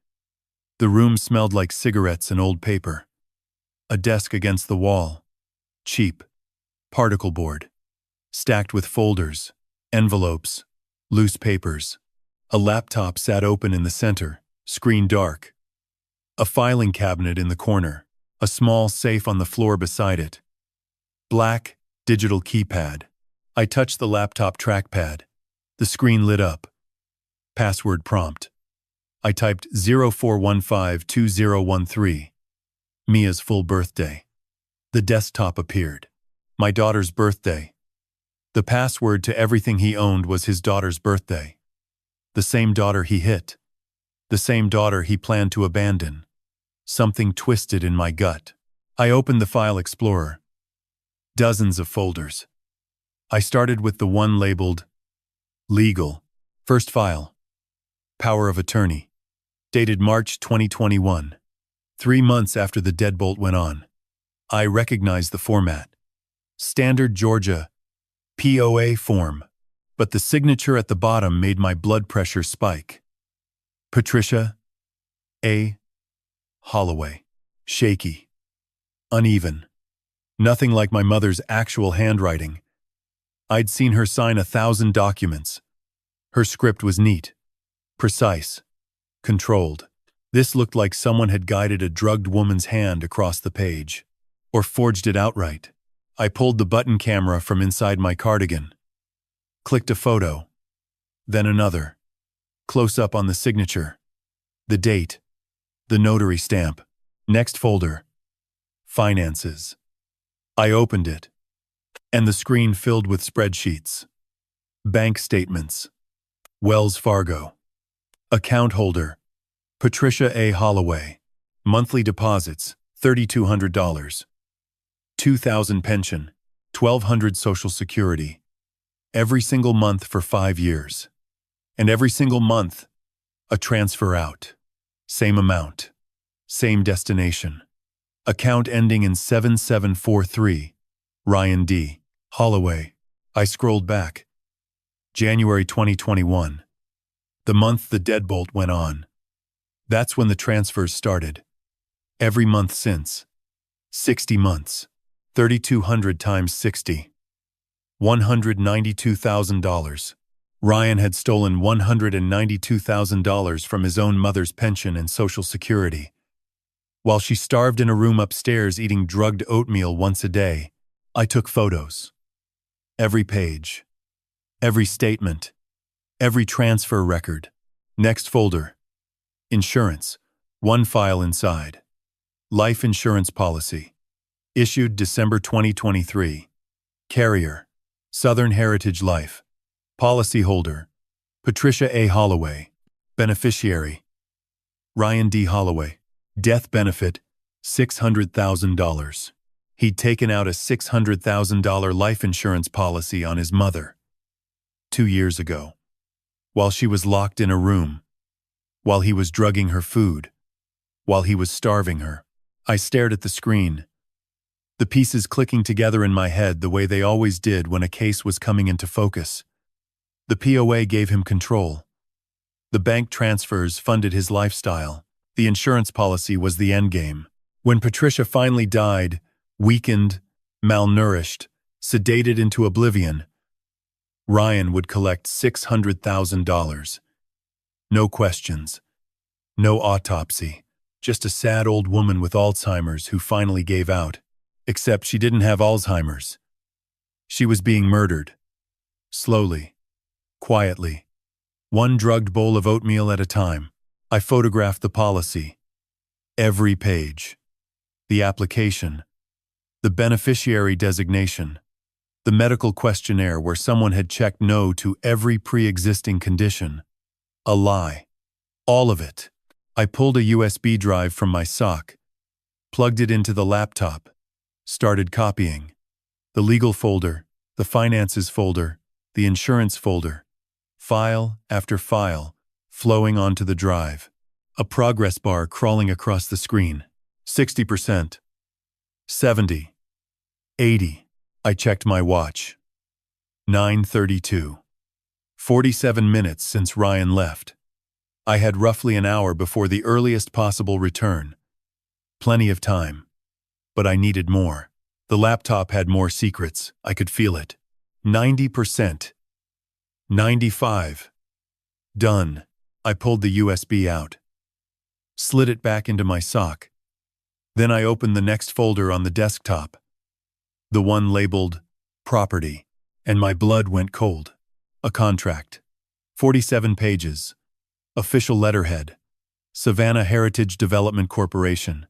A: the room smelled like cigarettes and old paper. A desk against the wall. Cheap. Particle board. Stacked with folders, envelopes, loose papers. A laptop sat open in the center, screen dark. A filing cabinet in the corner. A small safe on the floor beside it. Black, digital keypad. I touched the laptop trackpad. The screen lit up. Password prompt. I typed 04152013. Mia's full birthday. The desktop appeared. My daughter's birthday. The password to everything he owned was his daughter's birthday. The same daughter he hit. The same daughter he planned to abandon. Something twisted in my gut. I opened the file explorer. Dozens of folders. I started with the one labeled Legal. First file. Power of attorney. Dated March 2021. 3 months after the deadbolt went on. I recognized the format. Standard Georgia POA form. But the signature at the bottom made my blood pressure spike. Patricia A. Holloway. Shaky. Uneven. Nothing like my mother's actual handwriting. I'd seen her sign 1,000 documents. Her script was neat. Precise. Controlled. This looked like someone had guided a drugged woman's hand across the page. Or forged it outright. I pulled the button camera from inside my cardigan. Clicked a photo. Then another. Close up on the signature. The date. The notary stamp. Next folder. Finances. I opened it. And the screen filled with spreadsheets. Bank statements. Wells Fargo. Account holder. Patricia A. Holloway. Monthly deposits, $3,200. $2,000 pension, $1,200 Social Security. Every single month for 5 years. And every single month, a transfer out. Same amount. Same destination. Account ending in 7743. Ryan D. Holloway. I scrolled back. January 2021. The month the deadbolt went on. That's when the transfers started. Every month since. 60 months. 3,200 times 60. $192,000. Ryan had stolen $192,000 from his own mother's pension and Social Security. While she starved in a room upstairs eating drugged oatmeal once a day, I took photos. Every page. Every statement. Every transfer record. Next folder. Insurance. One file inside. Life insurance policy. Issued December 2023. Carrier. Southern Heritage Life. Policyholder. Patricia A. Holloway. Beneficiary. Ryan D. Holloway. Death benefit, $600,000. He'd taken out a $600,000 life insurance policy on his mother 2 years ago, while she was locked in a room, while he was drugging her food, while he was starving her. I stared at the screen, the pieces clicking together in my head the way they always did when a case was coming into focus. The POA gave him control. The bank transfers funded his lifestyle. The insurance policy was the endgame. When Patricia finally died, weakened, malnourished, sedated into oblivion, Ryan would collect $600,000. No questions. No autopsy. Just a sad old woman with Alzheimer's who finally gave out. Except she didn't have Alzheimer's. She was being murdered. Slowly. Quietly. One drugged bowl of oatmeal at a time. I photographed the policy. Every page. The application. The beneficiary designation. The medical questionnaire where someone had checked no to every pre-existing condition. A lie. All of it. I pulled a USB drive from my sock, plugged it into the laptop, started copying. The legal folder, the finances folder, the insurance folder. File after file, flowing onto the drive. A progress bar crawling across the screen. 60%. 70. 80. I checked my watch. 9:32. 47 minutes since Ryan left. I had roughly an hour before the earliest possible return. Plenty of time. But I needed more. The laptop had more secrets. I could feel it. 90%. 95. Done. I pulled the USB out. Slid it back into my sock. Then I opened the next folder on the desktop. The one labeled Property. And my blood went cold. A contract. 47 pages. Official letterhead. Savannah Heritage Development Corporation.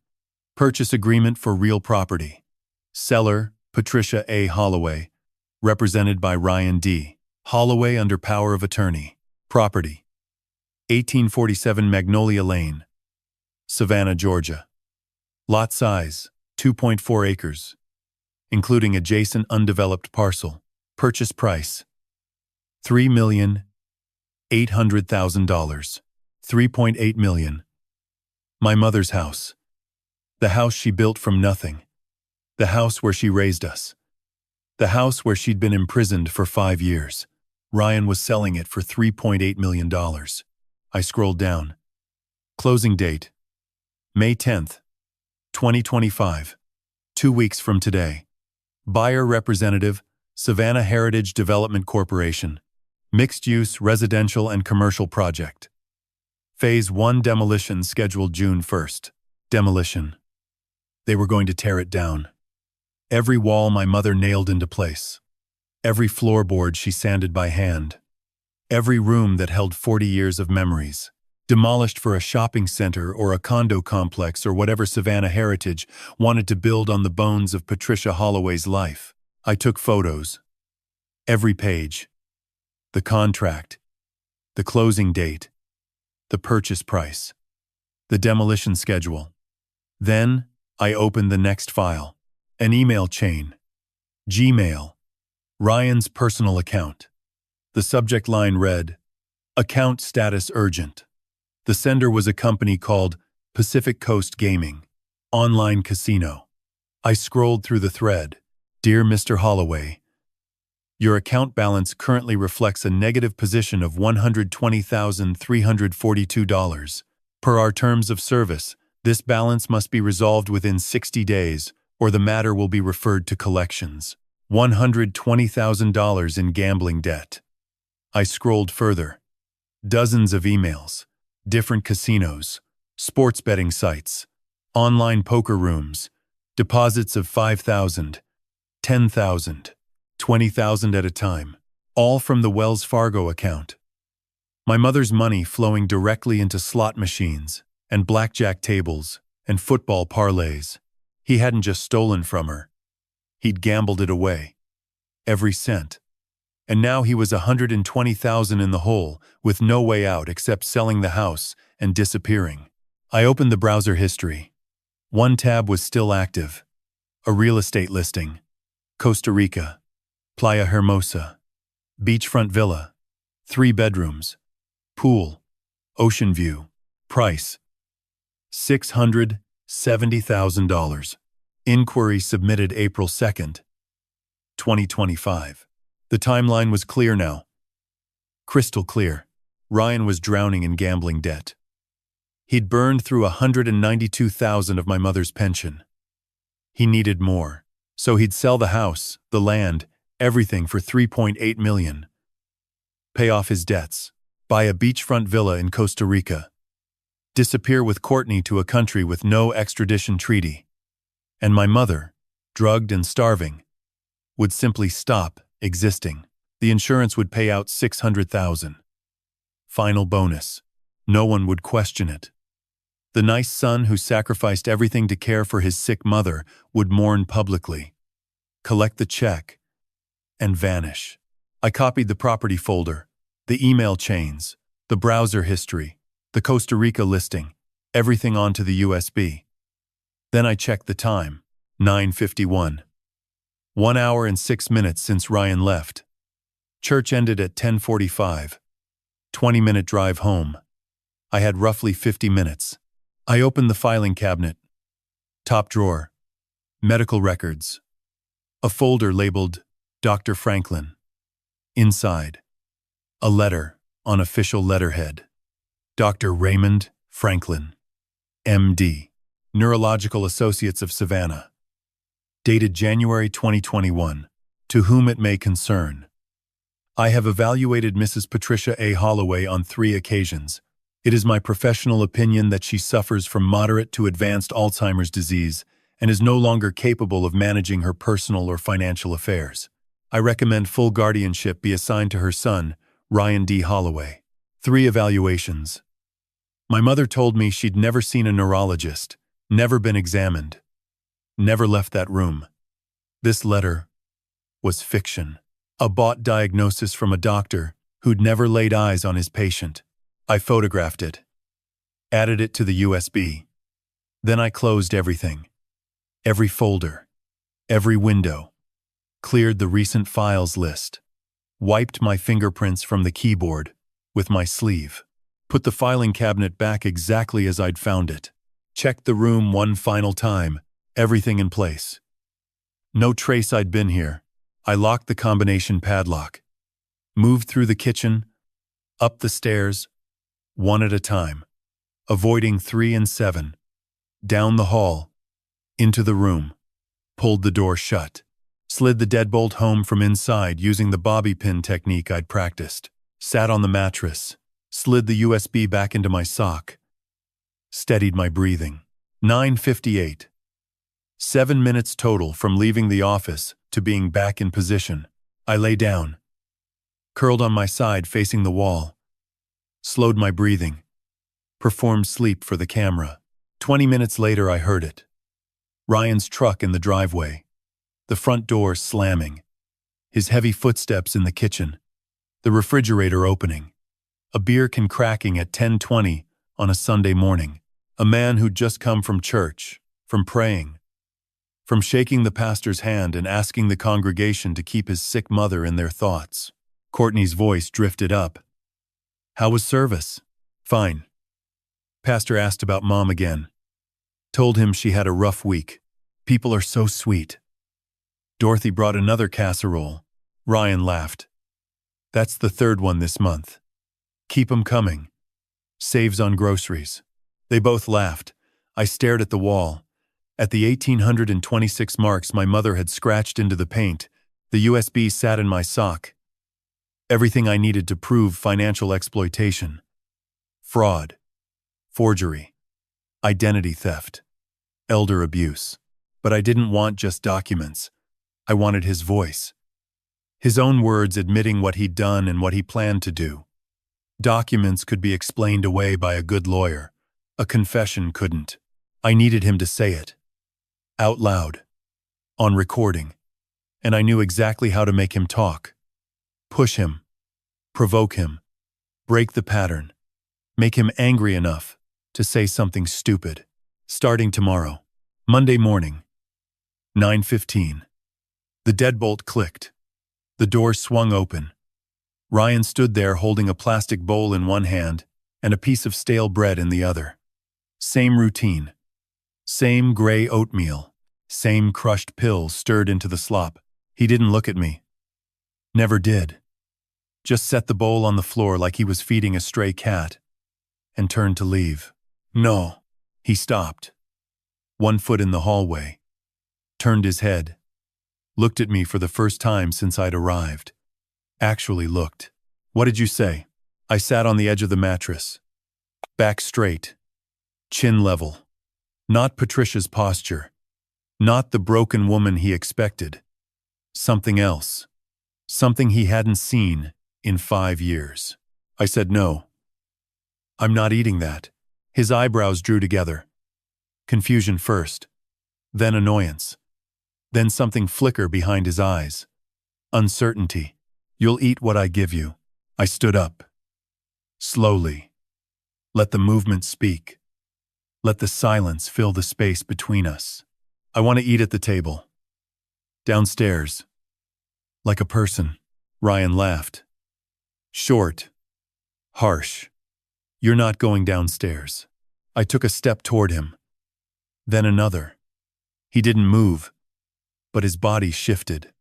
A: Purchase agreement for real property. Seller, Patricia A. Holloway. Represented by Ryan D. Holloway under power of attorney. Property. 1847 Magnolia Lane. Savannah, Georgia. Lot size, 2.4 acres. Including adjacent undeveloped parcel. Purchase price, $3,800,000. 3.8 million. My mother's house. The house she built from nothing. The house where she raised us. The house where she'd been imprisoned for 5 years. Ryan was selling it for $3.8 million. I scrolled down. Closing date, May 10th, 2025. 2 weeks from today. Buyer representative, Savannah Heritage Development Corporation. Mixed-use residential and commercial project. Phase 1 demolition scheduled June 1st. Demolition. They were going to tear it down. Every wall my mother nailed into place. Every floorboard she sanded by hand. Every room that held 40 years of memories. Demolished for a shopping center or a condo complex or whatever Savannah Heritage wanted to build on the bones of Patricia Holloway's life. I took photos. Every page. The contract. The closing date. The purchase price. The demolition schedule. Then, I opened the next file. An email chain. Gmail. Ryan's personal account. The subject line read, Account status urgent. The sender was a company called Pacific Coast Gaming, online casino. I scrolled through the thread. Dear Mr. Holloway, your account balance currently reflects a negative position of $120,342. Per our terms of service, this balance must be resolved within 60 days, or the matter will be referred to collections. $120,000 in gambling debt. I scrolled further. Dozens of emails. Different casinos, sports betting sites, online poker rooms, deposits of $5,000, $10,000, $20,000 at a time, all from the Wells Fargo account. My mother's money flowing directly into slot machines and blackjack tables and football parlays. He hadn't just stolen from her. He'd gambled it away. Every cent. And now he was $120,000 in the hole, with no way out except selling the house and disappearing. I opened the browser history. One tab was still active. A real estate listing. Costa Rica. Playa Hermosa. Beachfront villa. 3 bedrooms. Pool. Ocean view. Price, $670,000. Inquiry submitted April 2nd, 2025. The timeline was clear now. Crystal clear. Ryan was drowning in gambling debt. He'd burned through $192,000 of my mother's pension. He needed more, so he'd sell the house, the land, everything for $3.8 million. Pay off his debts, buy a beachfront villa in Costa Rica, disappear with Courtney to a country with no extradition treaty. And my mother, drugged and starving, would simply stop existing. The insurance would pay out $600,000. Final bonus. No one would question it. The nice son who sacrificed everything to care for his sick mother would mourn publicly, collect the check, and vanish. I copied the property folder, the email chains, the browser history, the Costa Rica listing, everything onto the USB. Then I checked the time, 9:51. 1 hour and 6 minutes since Ryan left. Church ended at 10:45. 20-minute drive home. I had roughly 50 minutes. I opened the filing cabinet. Top drawer. Medical records. A folder labeled Dr. Franklin. Inside. A letter on official letterhead. Dr. Raymond Franklin, M.D., Neurological Associates of Savannah. Dated January 2021. To whom it may concern. I have evaluated Mrs. Patricia A. Holloway on 3 occasions. It is my professional opinion that she suffers from moderate to advanced Alzheimer's disease and is no longer capable of managing her personal or financial affairs. I recommend full guardianship be assigned to her son, Ryan D. Holloway. 3 evaluations. My mother told me she'd never seen a neurologist, never been examined, never left that room. This letter was fiction. A bought diagnosis from a doctor who'd never laid eyes on his patient. I photographed it, added it to the USB. Then I closed everything. Every folder, every window, cleared the recent files list, wiped my fingerprints from the keyboard with my sleeve, put the filing cabinet back exactly as I'd found it, checked the room one final time, everything in place. No trace I'd been here. I locked the combination padlock, moved through the kitchen, up the stairs, one at a time, avoiding 3 and 7, down the hall, into the room, pulled the door shut, slid the deadbolt home from inside using the bobby pin technique I'd practiced, sat on the mattress, slid the USB back into my sock, steadied my breathing. 9:58. 7 minutes total from leaving the office to being back in position. I lay down, curled on my side facing the wall, slowed my breathing, performed sleep for the camera. 20 minutes later I heard it. Ryan's truck in the driveway, the front door slamming, his heavy footsteps in the kitchen, the refrigerator opening, a beer can cracking at 10:20 on a Sunday morning, a man who'd just come from church, from praying, from shaking the pastor's hand and asking the congregation to keep his sick mother in their thoughts. Courtney's voice drifted up. How was service? Fine. Pastor asked about Mom again. Told him she had a rough week. People are so sweet. Dorothy brought another casserole. Ryan laughed. That's the 3rd one this month. Keep 'em coming. Saves on groceries. They both laughed. I stared at the wall. At the 1,826 marks my mother had scratched into the paint, the USB sat in my sock. Everything I needed to prove financial exploitation. Fraud. Forgery. Identity theft. Elder abuse. But I didn't want just documents. I wanted his voice. His own words admitting what he'd done and what he planned to do. Documents could be explained away by a good lawyer. A confession couldn't. I needed him to say it. Out loud. On recording. And I knew exactly how to make him talk. Push him. Provoke him. Break the pattern. Make him angry enough to say something stupid. Starting tomorrow. Monday morning. 9:15. The deadbolt clicked. The door swung open. Ryan stood there holding a plastic bowl in one hand and a piece of stale bread in the other. Same routine. Same gray oatmeal. Same crushed pills stirred into the slop. He didn't look at me. Never did. Just set the bowl on the floor like he was feeding a stray cat and turned to leave. No. He stopped. 1 foot in the hallway. Turned his head. Looked at me for the first time since I'd arrived. Actually looked. What did you say? I sat on the edge of the mattress. Back straight. Chin level. Not Patricia's posture. Not the broken woman he expected. Something else. Something he hadn't seen in 5 years. I said no. I'm not eating that. His eyebrows drew together. Confusion first. Then annoyance. Then something flicker behind his eyes. Uncertainty. You'll eat what I give you. I stood up. Slowly. Let the movement speak. Let the silence fill the space between us. I want to eat at the table. Downstairs. Like a person. Ryan laughed. Short. Harsh. You're not going downstairs. I took a step toward him. Then another. He didn't move, but his body shifted.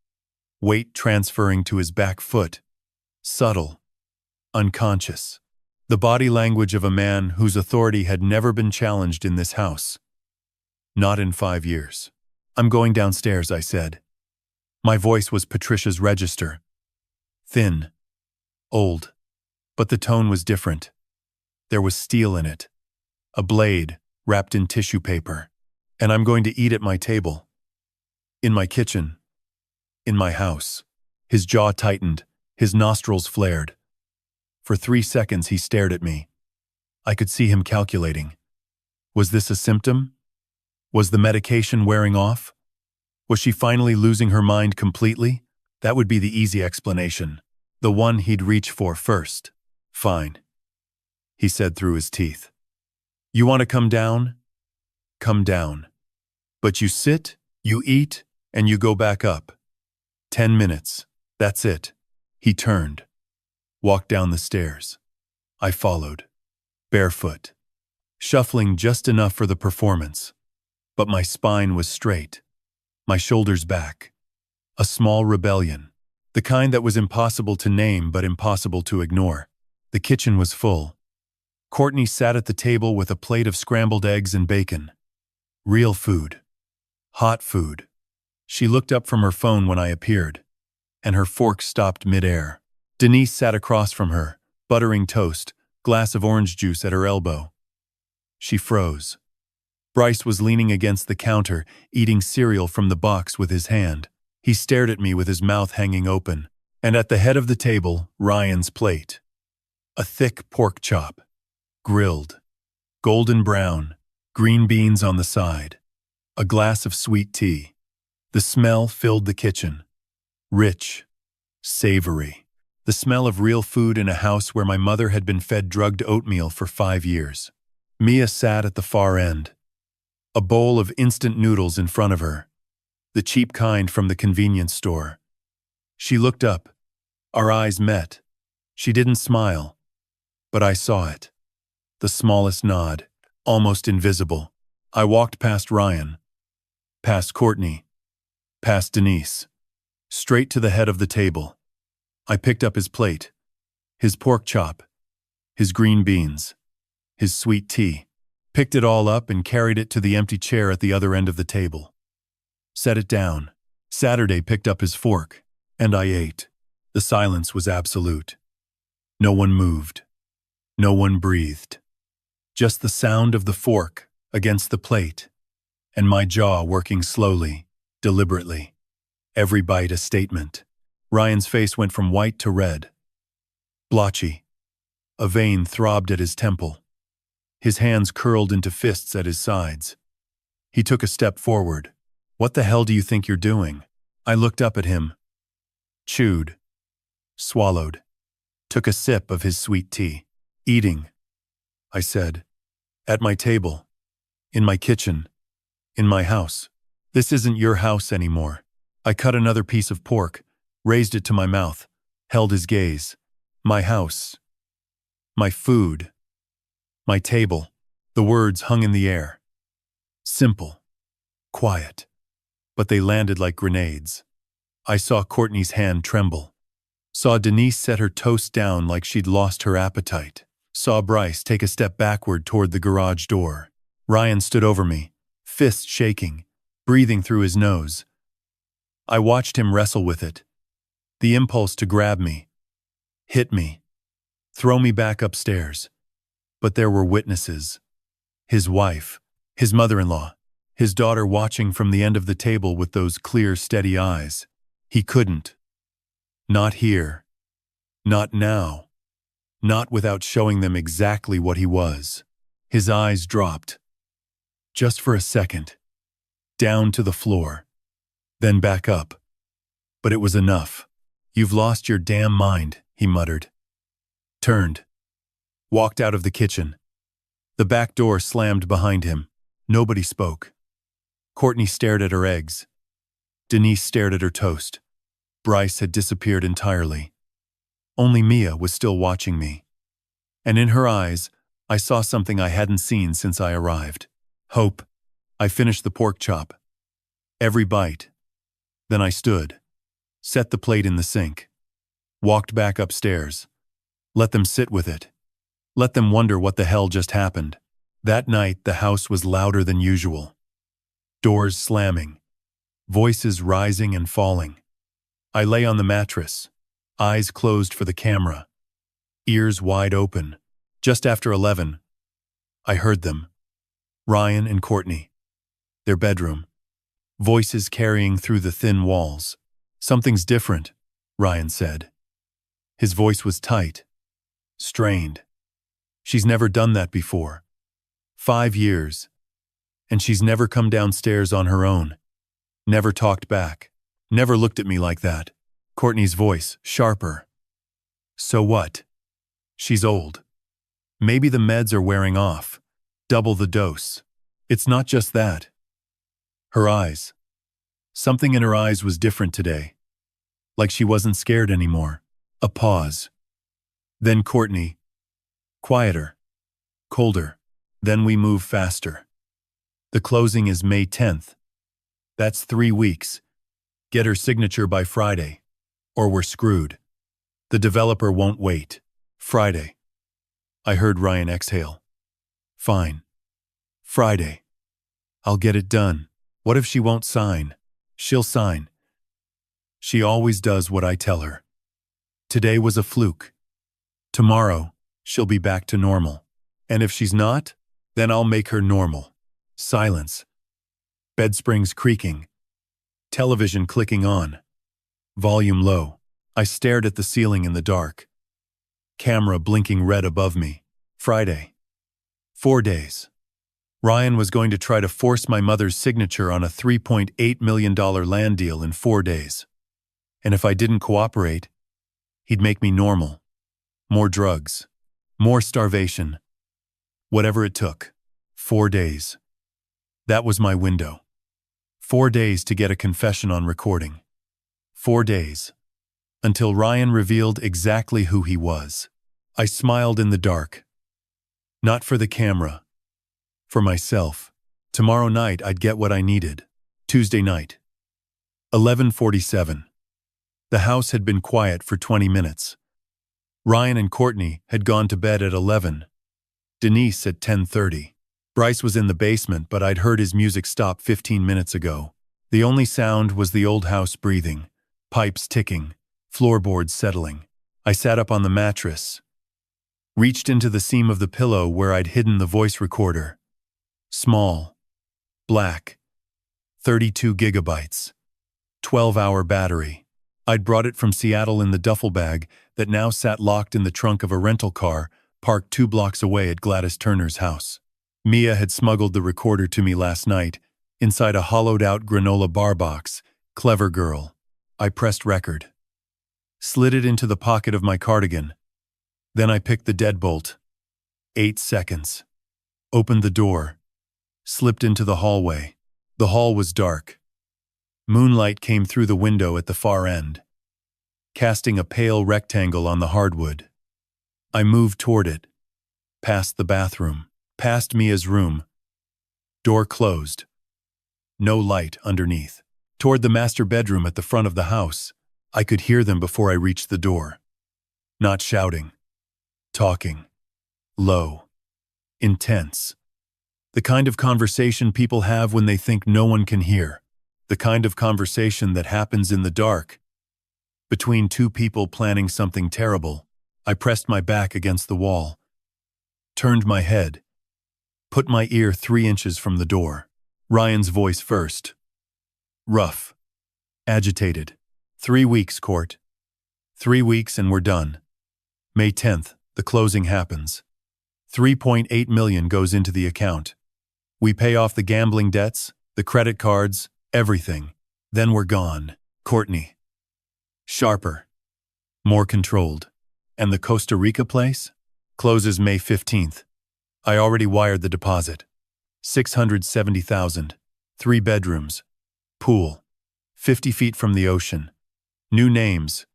A: Weight transferring to his back foot. Subtle. Unconscious. The body language of a man whose authority had never been challenged in this house. Not in 5 years. I'm going downstairs, I said. My voice was Patricia's register. Thin. Old. But the tone was different. There was steel in it. A blade, wrapped in tissue paper. And I'm going to eat at my table. In my kitchen. In my house. His jaw tightened. His nostrils flared. For 3 seconds he stared at me. I could see him calculating. Was this a symptom? Was the medication wearing off? Was she finally losing her mind completely? That would be the easy explanation. The one he'd reach for first. Fine, he said through his teeth. You want to come down? Come down. But you sit, you eat, and you go back up. 10 minutes. That's it. He turned. Walked down the stairs. I followed. Barefoot. Shuffling just enough for the performance. But my spine was straight. My shoulders back. A small rebellion. The kind that was impossible to name but impossible to ignore. The kitchen was full. Courtney sat at the table with a plate of scrambled eggs and bacon. Real food. Hot food. She looked up from her phone when I appeared, and her fork stopped midair. Denise sat across from her, buttering toast, glass of orange juice at her elbow. She froze. Bryce was leaning against the counter, eating cereal from the box with his hand. He stared at me with his mouth hanging open, and at the head of the table, Ryan's plate. A thick pork chop. Grilled. Golden brown. Green beans on the side. A glass of sweet tea. The smell filled the kitchen. Rich. Savory. The smell of real food in a house where my mother had been fed drugged oatmeal for 5 years. Mia sat at the far end. A bowl of instant noodles in front of her. The cheap kind from the convenience store. She looked up. Our eyes met. She didn't smile. But I saw it. The smallest nod, almost invisible. I walked past Ryan. Past Courtney. Past Denise. Straight to the head of the table. I picked up his plate. His pork chop. His green beans. His sweet tea. Picked it all up and carried it to the empty chair at the other end of the table. Set it down. Saturday picked up his fork, and I ate. The silence was absolute. No one moved. No one breathed. Just the sound of the fork against the plate, and my jaw working slowly, deliberately. Every bite a statement. Ryan's face went from white to red. Blotchy. A vein throbbed at his temple. His hands curled into fists at his sides. He took a step forward. What the hell do you think you're doing? I looked up at him. Chewed. Swallowed. Took a sip of his sweet tea. Eating, I said. At my table. In my kitchen. In my house. This isn't your house anymore. I cut another piece of pork, raised it to my mouth, held his gaze. My house. My food. My table. The words hung in the air. Simple. Quiet. But they landed like grenades. I saw Courtney's hand tremble. Saw Denise set her toast down like she'd lost her appetite. Saw Bryce take a step backward toward the garage door. Ryan stood over me, fists shaking, breathing through his nose. I watched him wrestle with it. The impulse to grab me. Hit me. Throw me back upstairs. But there were witnesses. His wife, his mother-in-law, his daughter watching from the end of the table with those clear, steady eyes. He couldn't. Not here. Not now. Not without showing them exactly what he was. His eyes dropped. Just for a second. Down to the floor. Then back up. But it was enough. You've lost your damn mind, he muttered. Turned. Walked out of the kitchen. The back door slammed behind him. Nobody spoke. Courtney stared at her eggs. Denise stared at her toast. Bryce had disappeared entirely. Only Mia was still watching me. And in her eyes, I saw something I hadn't seen since I arrived. Hope. I finished the pork chop. Every bite. Then I stood. Set the plate in the sink. Walked back upstairs. Let them sit with it. Let them wonder what the hell just happened. That night, the house was louder than usual. Doors slamming. Voices rising and falling. I lay on the mattress, eyes closed for the camera, ears wide open. Just after 11, I heard them. Ryan and Courtney. Their bedroom. Voices carrying through the thin walls. "Something's different," Ryan said. His voice was tight, strained. "She's never done that before. 5 years. And she's never come downstairs on her own. Never talked back. Never looked at me like that." Courtney's voice, sharper. "So what? She's old. Maybe the meds are wearing off. Double the dose. It's not just that." Her eyes. Something in her eyes was different today. Like she wasn't scared anymore. A pause. Then Courtney. Quieter. Colder. Then we move faster. "The closing is May 10th. That's 3 weeks. Get her signature by Friday. Or we're screwed. The developer won't wait. Friday." I heard Ryan exhale. "Fine. Friday. I'll get it done. What if she won't sign? She'll sign. She always does what I tell her. Today was a fluke. Tomorrow, she'll be back to normal. And if she's not, then I'll make her normal." Silence. Bed springs creaking. Television clicking on. Volume low. I stared at the ceiling in the dark. Camera blinking red above me. Friday. 4 days. Ryan was going to try to force my mother's signature on a $3.8 million land deal in 4 days. And if I didn't cooperate, he'd make me normal. More drugs. More starvation. Whatever it took. 4 days. That was my window. 4 days to get a confession on recording. 4 days. Until Ryan revealed exactly who he was. I smiled in the dark. Not for the camera. For myself. Tomorrow night I'd get what I needed. Tuesday night. 11:47. The house had been quiet for 20 minutes. Ryan and Courtney had gone to bed at 11. Denise at 10:30. Bryce was in the basement, but I'd heard his music stop 15 minutes ago. The only sound was the old house breathing, pipes ticking, floorboards settling. I sat up on the mattress, reached into the seam of the pillow where I'd hidden the voice recorder. Small, black, 32 gigabytes, 12-hour battery. I'd brought it from Seattle in the duffel bag that now sat locked in the trunk of a rental car parked 2 blocks away at Gladys Turner's house. Mia had smuggled the recorder to me last night, inside a hollowed-out granola bar box. Clever girl. I pressed record. Slid it into the pocket of my cardigan. Then I picked the deadbolt. 8 seconds. Opened the door. Slipped into the hallway. The hall was dark. Moonlight came through the window at the far end, casting a pale rectangle on the hardwood. I moved toward it, past the bathroom, past Mia's room. Door closed. No light underneath. Toward the master bedroom at the front of the house. I could hear them before I reached the door. Not shouting. Talking. Low. Intense. The kind of conversation people have when they think no one can hear. The kind of conversation that happens in the dark. Between 2 people planning something terrible. I pressed my back against the wall. Turned my head. Put my ear 3 inches from the door. Ryan's voice first. Rough. Agitated. 3 weeks, Court. 3 weeks and we're done. May 10th, the closing happens. $3.8 million goes into the account. We pay off the gambling debts, the credit cards, everything. Then we're gone. Courtney. Sharper. More controlled. And the Costa Rica place? Closes May 15th. I already wired the deposit. $670,000. 3 bedrooms. Pool. 50 feet from the ocean. New names.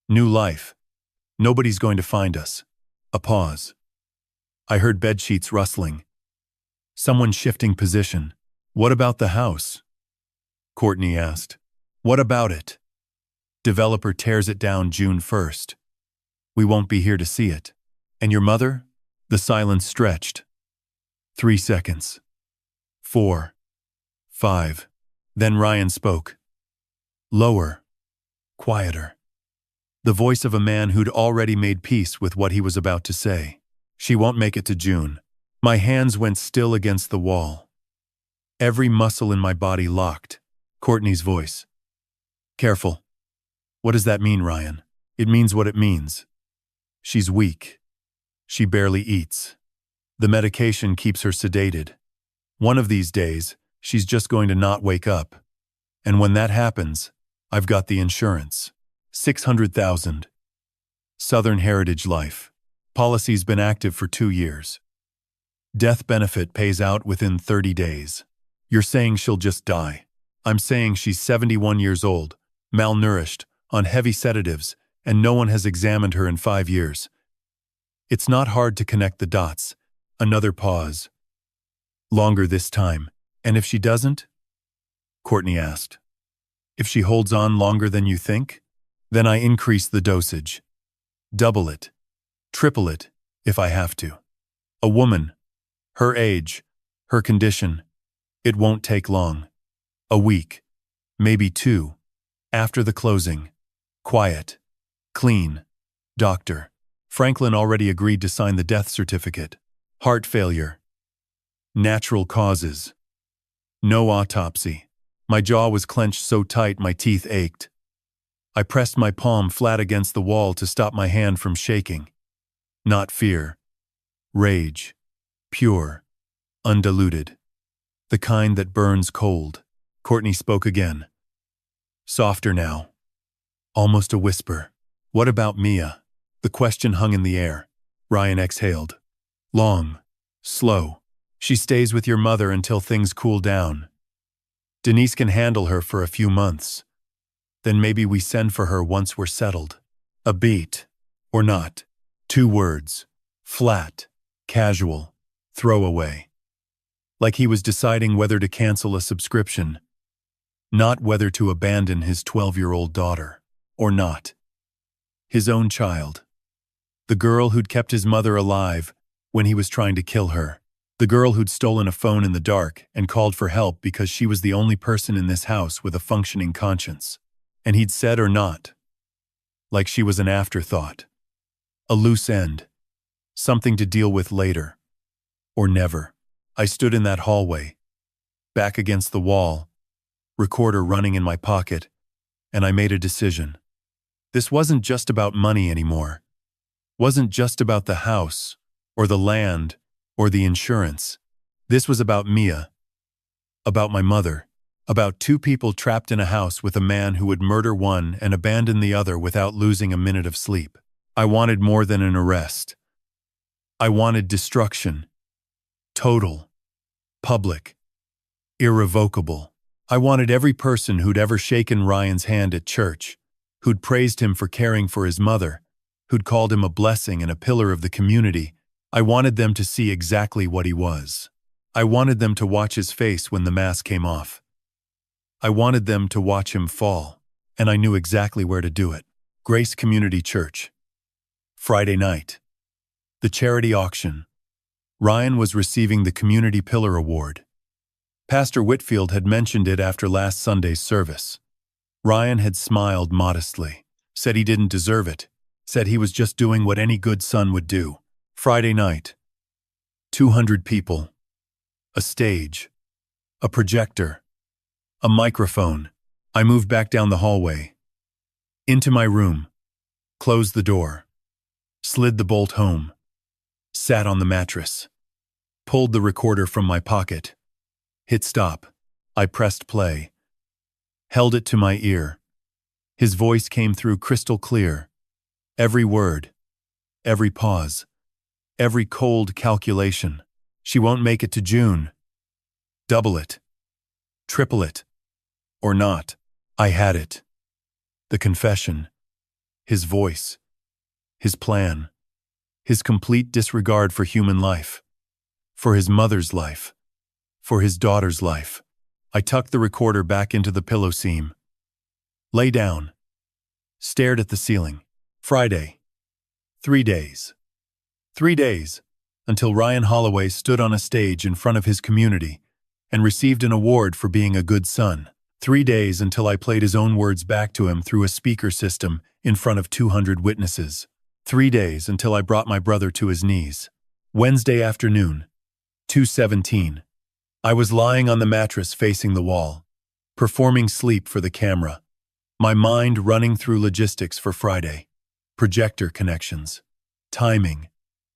A: New life. Nobody's going to find us. A pause. I heard bedsheets rustling. Someone shifting position. What about the house? Courtney asked. What about it? Developer tears it down June 1st. We won't be here to see it. And your mother? The silence stretched. 3 seconds. 4. 5. Then Ryan spoke. Lower. Quieter. The voice of a man who'd already made peace with what he was about to say. She won't make it to June. My hands went still against the wall. Every muscle in my body locked. Courtney's voice. Careful. What does that mean, Ryan? It means what it means. She's weak. She barely eats. The medication keeps her sedated. One of these days, she's just going to not wake up. And when that happens, I've got the insurance. $600,000. Southern Heritage Life. Policy's been active for 2 years. Death benefit pays out within 30 days. You're saying she'll just die. I'm saying she's 71 years old, malnourished, on heavy sedatives, and no one has examined her in 5 years. It's not hard to connect the dots. Another pause. Longer this time. And if she doesn't? Courtney asked. If she holds on longer than you think? Then I increase the dosage. Double it. Triple it, if I have to. A woman. Her age. Her condition. It won't take long. A week. Maybe 2. After the closing. Quiet. Clean. Doctor. Franklin already agreed to sign the death certificate. Heart failure. Natural causes. No autopsy. My jaw was clenched so tight my teeth ached. I pressed my palm flat against the wall to stop my hand from shaking. Not fear. Rage. Pure. Undiluted. The kind that burns cold. Courtney spoke again. Softer now. Almost a whisper. What about Mia? The question hung in the air. Ryan exhaled. Long. Slow. She stays with your mother until things cool down. Denise can handle her for a few months. Then maybe we send for her once we're settled. A beat. Or not. 2 words. Flat. Casual. Throwaway. Like he was deciding whether to cancel a subscription. Not whether to abandon his 12-year-old daughter. Or not. His own child. The girl who'd kept his mother alive when he was trying to kill her. The girl who'd stolen a phone in the dark and called for help because she was the only person in this house with a functioning conscience. And he'd said or not. Like she was an afterthought. A loose end. Something to deal with later. Or never. I stood in that hallway. Back against the wall. Recorder running in my pocket. And I made a decision. This wasn't just about money anymore. Wasn't just about the house, or the land, or the insurance. This was about Mia. About my mother. About 2 people trapped in a house with a man who would murder one and abandon the other without losing a minute of sleep. I wanted more than an arrest. I wanted destruction. Total. Public. Irrevocable. I wanted every person who'd ever shaken Ryan's hand at church, who'd praised him for caring for his mother, who'd called him a blessing and a pillar of the community. I wanted them to see exactly what he was. I wanted them to watch his face when the mask came off. I wanted them to watch him fall, and I knew exactly where to do it. Grace Community Church. Friday night. The charity auction. Ryan was receiving the Community Pillar Award. Pastor Whitfield had mentioned it after last Sunday's service. Ryan had smiled modestly, said he didn't deserve it, said he was just doing what any good son would do. Friday night. 200 people. A stage. A projector. A microphone. I moved back down the hallway. Into my room. Closed the door. Slid the bolt home. Sat on the mattress. Pulled the recorder from my pocket. Hit stop. I pressed play. Held it to my ear. His voice came through crystal clear. Every word. Every pause. Every cold calculation. She won't make it to June. Double it. Triple it. Or not. I had it. The confession. His voice. His plan. His complete disregard for human life. For his mother's life. For his daughter's life. I tucked the recorder back into the pillow seam. Lay down. Stared at the ceiling. Friday. 3 days. 3 days. until Ryan Holloway stood on a stage in front of his community and received an award for being a good son. 3 days until I played his own words back to him through a speaker system in front of 200 witnesses. 3 days until I brought my brother to his knees. Wednesday afternoon, 2:17. I was lying on the mattress facing the wall, performing sleep for the camera, my mind running through logistics for Friday, projector connections, timing,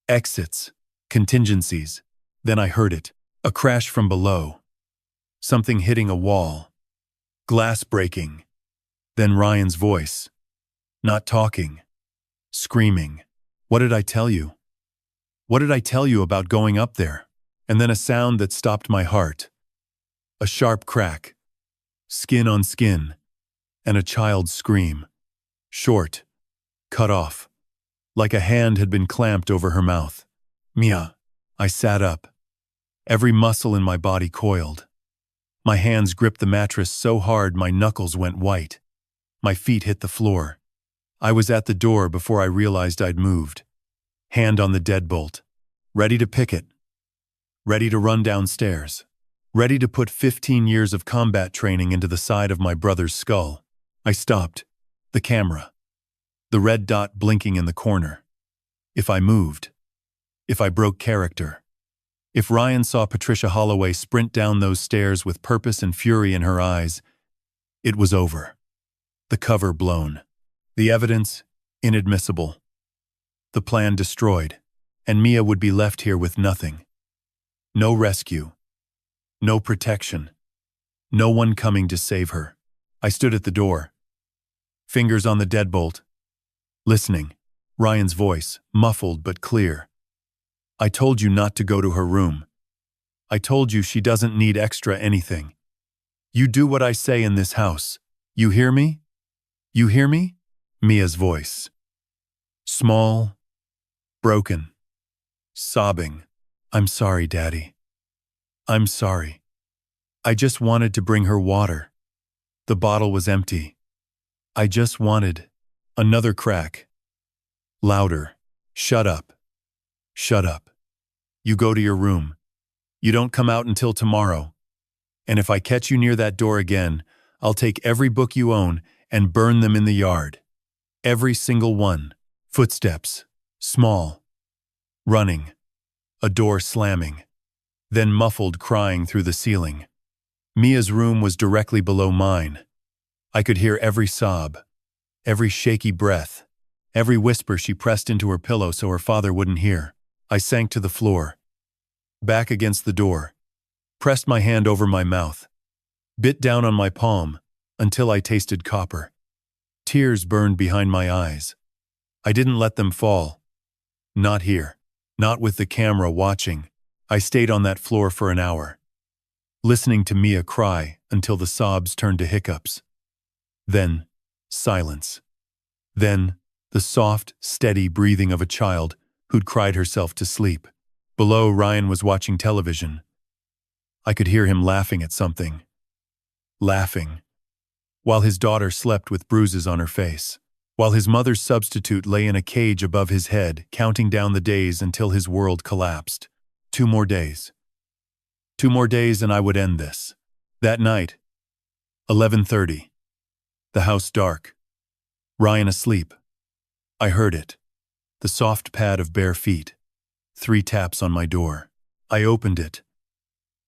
A: exits, contingencies. Then I heard it, a crash from below, something hitting a wall, glass breaking, then Ryan's voice, not talking, screaming. What did I tell you? What did I tell you about going up there? And then a sound that stopped my heart, a sharp crack, skin on skin, and a child's scream, short, cut off, like a hand had been clamped over her mouth. Mia. I sat up. Every muscle in my body coiled. My hands gripped the mattress so hard my knuckles went white. My feet hit the floor. I was at the door before I realized I'd moved. Hand on the deadbolt. Ready to pick it. Ready to run downstairs. Ready to put 15 years of combat training into the side of my brother's skull. I stopped. The camera. The red dot blinking in the corner. If I moved. If I broke character. If Ryan saw Patricia Holloway sprint down those stairs with purpose and fury in her eyes, it was over. The cover blown. The evidence inadmissible. The plan destroyed, and Mia would be left here with nothing. No rescue. No protection. No one coming to save her. I stood at the door. Fingers on the deadbolt. Listening. Ryan's voice, muffled but clear. I told you not to go to her room. I told you she doesn't need extra anything. You do what I say in this house. You hear me? You hear me? Mia's voice. Small, broken, sobbing. I'm sorry, Daddy. I'm sorry. I just wanted to bring her water. The bottle was empty. I just wanted another crack. Louder. Shut up. Shut up. You go to your room. You don't come out until tomorrow. And if I catch you near that door again, I'll take every book you own and burn them in the yard. Every single one. Footsteps. Small. Running. A door slamming. Then muffled crying through the ceiling. Mia's room was directly below mine. I could hear every sob, every shaky breath, every whisper she pressed into her pillow so her father wouldn't hear. I sank to the floor, back against the door, pressed my hand over my mouth, bit down on my palm until I tasted copper. Tears burned behind my eyes. I didn't let them fall. Not here. Not with the camera watching. I stayed on that floor for an hour, listening to Mia cry until the sobs turned to hiccups. Then, silence. Then, the soft, steady breathing of a child who'd cried herself to sleep. Below, Ryan was watching television. I could hear him laughing at something. Laughing. While his daughter slept with bruises on her face. While his mother's substitute lay in a cage above his head, counting down the days until his world collapsed. 2 more days. 2 more days and I would end this. That night, 11:30. The house dark. Ryan asleep. I heard it. The soft pad of bare feet. 3 taps on my door. I opened it.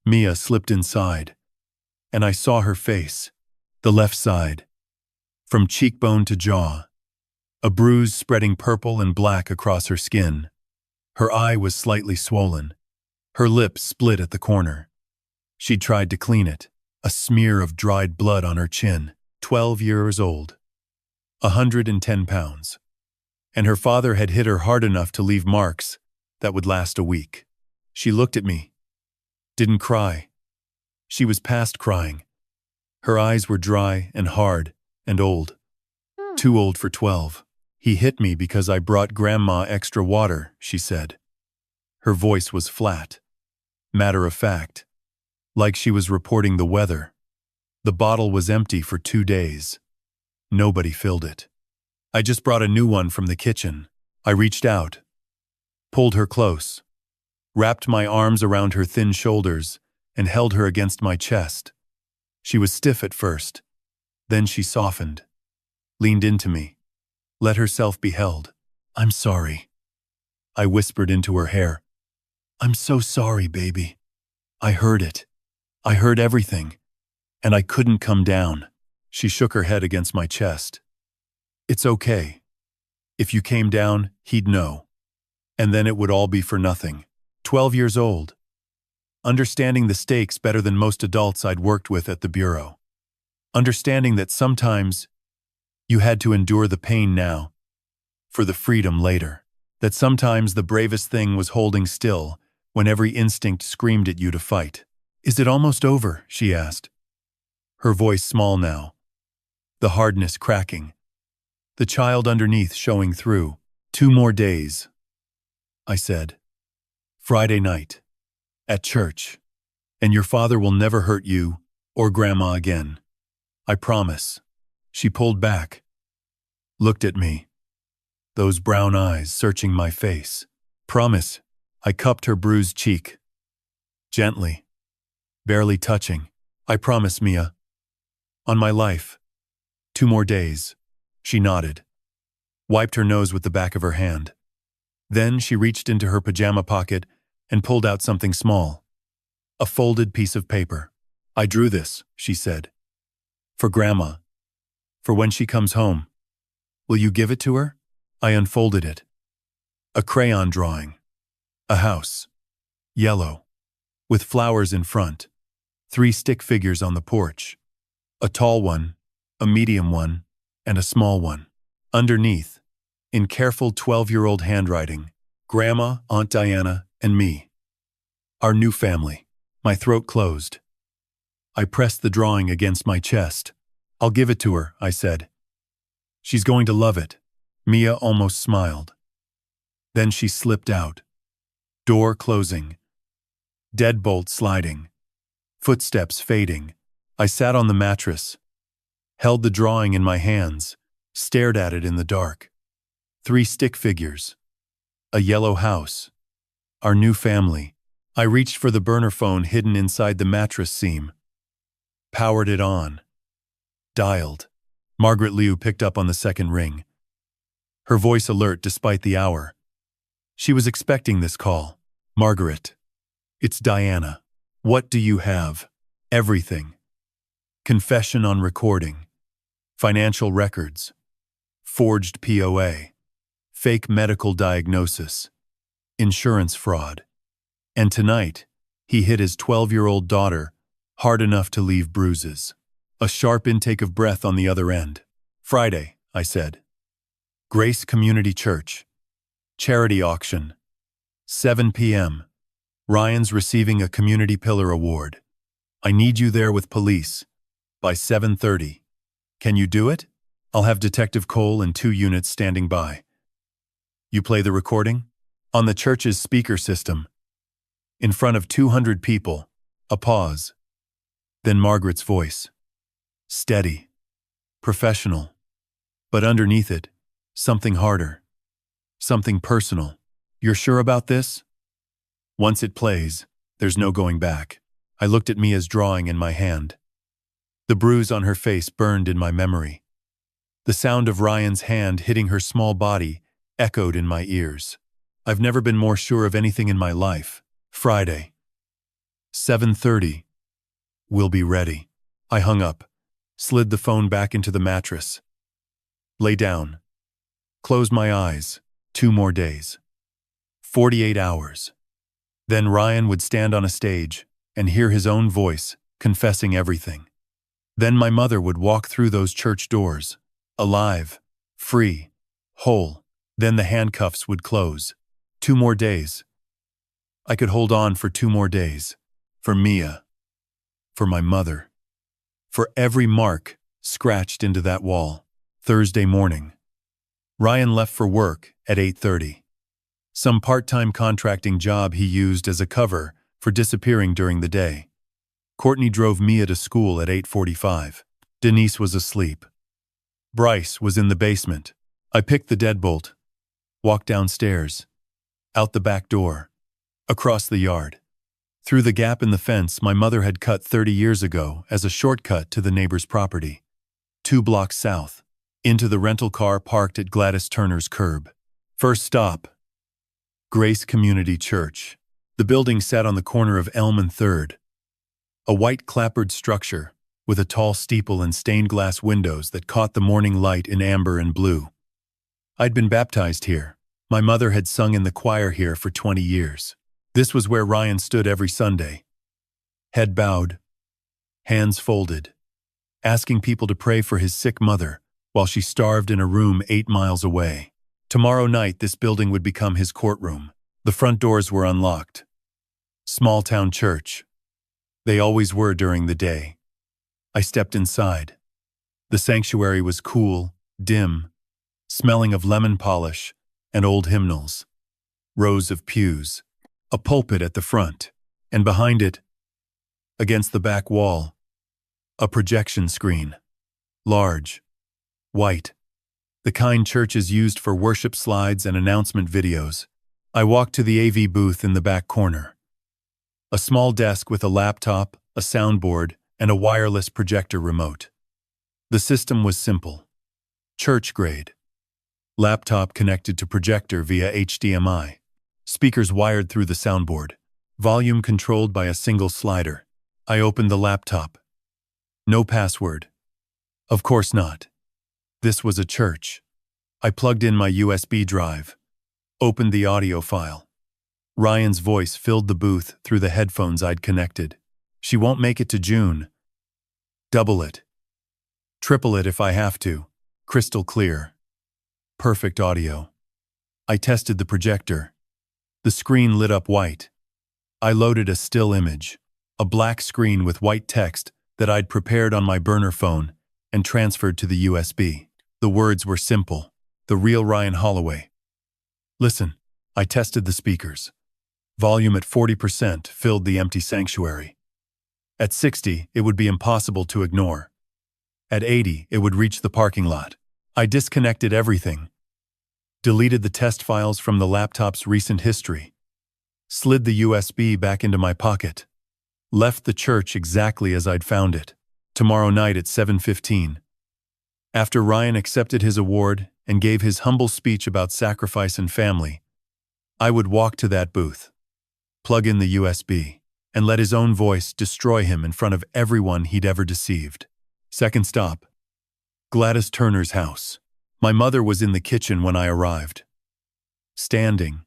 A: Mia slipped inside. And I saw her face. The left side. From cheekbone to jaw. A bruise spreading purple and black across her skin. Her eye was slightly swollen. Her lip split at the corner. She tried to clean it. A smear of dried blood on her chin. 12 years old. 110 pounds. And her father had hit her hard enough to leave marks that would last a week. She looked at me. Didn't cry. She was past crying. Her eyes were dry and hard and old. Too old for 12. He hit me because I brought Grandma extra water, she said. Her voice was flat. Matter of fact. Like she was reporting the weather. The bottle was empty for 2 days. Nobody filled it. I just brought a new one from the kitchen. I reached out. Pulled her close. wrapped my arms around her thin shoulders, and held her against my chest. She was stiff at first. Then she softened, leaned into me, let herself be held. "I'm sorry," I whispered into her hair. "I'm so sorry, baby. I heard it. I heard everything, and I couldn't come down." She shook her head against my chest. "It's okay. If you came down, he'd know. And then it would all be for nothing." 12 years old. Understanding the stakes better than most adults I'd worked with at the bureau. Understanding that sometimes you had to endure the pain now for the freedom later. That sometimes the bravest thing was holding still when every instinct screamed at you to fight. "Is it almost over?" she asked. Her voice small now, the hardness cracking, the child underneath showing through. "2 more days," I said. "Friday night, at church, and your father will never hurt you or Grandma again. I promise." She pulled back, looked at me, those brown eyes searching my face. "Promise." I cupped her bruised cheek, gently, barely touching. "I promise, Mia. On my life. 2 more days." She nodded, wiped her nose with the back of her hand. Then she reached into her pajama pocket and pulled out something small. A folded piece of paper. "I drew this," she said. "For Grandma. For when she comes home. Will you give it to her?" I unfolded it. A crayon drawing. A house. Yellow. With flowers in front. 3 stick figures on the porch. A tall one, a medium one, and a small one. Underneath, in careful 12-year-old handwriting, Grandma, Aunt Diana, and me. Our new family. My throat closed. I pressed the drawing against my chest. "I'll give it to her," I said. "She's going to love it." Mia almost smiled. Then she slipped out. Door closing. Deadbolt sliding. Footsteps fading. I sat on the mattress, held the drawing in my hands, stared at it in the dark. 3 stick figures. A yellow house. Our new family. I reached for the burner phone hidden inside the mattress seam. Powered it on. Dialed. Margaret Liu picked up on the second ring. Her voice alert despite the hour. She was expecting this call. "Margaret. It's Diana. What do you have?" "Everything. Confession on recording. Financial records. Forged POA. Fake medical diagnosis. Insurance fraud. And tonight, he hit his 12-year-old daughter hard enough to leave bruises." A sharp intake of breath on the other end. "Friday," I said. "Grace Community Church. Charity auction. 7 p.m. Ryan's receiving a Community Pillar Award. I need you there with police by 7:30. Can you do it? I'll have Detective Cole and 2 units standing by." "You play the recording?" "On the church's speaker system. In front of 200 people." A pause. Then Margaret's voice. Steady. Professional. But underneath it, something harder. Something personal. "You're sure about this?" "Once it plays, there's no going back." I looked at Mia's drawing in my hand. The bruise on her face burned in my memory. The sound of Ryan's hand hitting her small body echoed in my ears. I've never been more sure of anything in my life. Friday. 7:30. We'll be ready. I hung up, slid the phone back into the mattress. Lay down. Closed my eyes. 2 more days. 48 hours. Then Ryan would stand on a stage and hear his own voice confessing everything. Then my mother would walk through those church doors, alive, free, whole. Then the handcuffs would close. 2 more days. I could hold on for 2 more days. For Mia. For my mother. For every mark scratched into that wall. Thursday morning. Ryan left for work at 8:30. Some part-time contracting job he used as a cover for disappearing during the day. Courtney drove Mia to school at 8:45. Denise was asleep. Bryce was in the basement. I picked the deadbolt, walked downstairs, out the back door. Across the yard. Through the gap in the fence my mother had cut 30 years ago as a shortcut to the neighbor's property. 2 blocks south. Into the rental car parked at Gladys Turner's curb. First stop. Grace Community Church. The building sat on the corner of Elm and 3rd. A white clapboard structure, with a tall steeple and stained glass windows that caught the morning light in amber and blue. I'd been baptized here. My mother had sung in the choir here for 20 years. This was where Ryan stood every Sunday. Head bowed, hands folded, asking people to pray for his sick mother while she starved in a room 8 miles away. Tomorrow night this building would become his courtroom. The front doors were unlocked. Small town church. They always were during the day. I stepped inside. The sanctuary was cool, dim, smelling of lemon polish and old hymnals. Rows of pews. A pulpit at the front, and behind it, against the back wall, a projection screen. Large, white, the kind churches used for worship slides and announcement videos. I walked to the AV booth in the back corner. A small desk with a laptop, a soundboard, and a wireless projector remote. The system was simple. Church grade. Laptop connected to projector via HDMI. Speakers wired through the soundboard. Volume controlled by a single slider. I opened the laptop. No password. Of course not. This was a church. I plugged in my USB drive. Opened the audio file. Ryan's voice filled the booth through the headphones I'd connected. She won't make it to June. Double it. Triple it if I have to. Crystal clear. Perfect audio. I tested the projector. The screen lit up white. I loaded a still image, a black screen with white text that I'd prepared on my burner phone and transferred to the USB. The words were simple. The real Ryan Holloway. Listen, I tested the speakers. Volume at 40% filled the empty sanctuary. At 60, it would be impossible to ignore. At 80, it would reach the parking lot. I disconnected everything. Deleted the test files from the laptop's recent history. Slid the USB back into my pocket. Left the church exactly as I'd found it. Tomorrow night at 7:15. After Ryan accepted his award and gave his humble speech about sacrifice and family, I would walk to that booth, plug in the USB, and let his own voice destroy him in front of everyone he'd ever deceived. Second stop. Gladys Turner's house. My mother was in the kitchen when I arrived. Standing.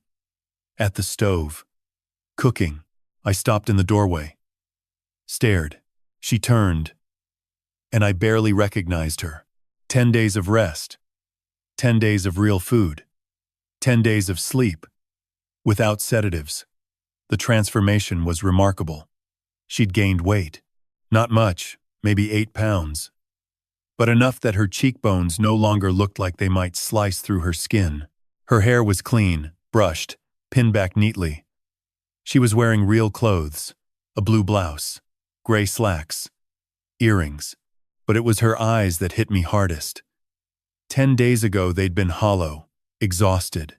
A: At the stove. Cooking. I stopped in the doorway. Stared. She turned. And I barely recognized her. 10 days of rest. 10 days of real food. 10 days of sleep. Without sedatives. The transformation was remarkable. She'd gained weight. Not much, maybe 8 pounds. But enough that her cheekbones no longer looked like they might slice through her skin. Her hair was clean, brushed, pinned back neatly. She was wearing real clothes, a blue blouse, gray slacks, earrings. But it was her eyes that hit me hardest. 10 days ago they'd been hollow, exhausted.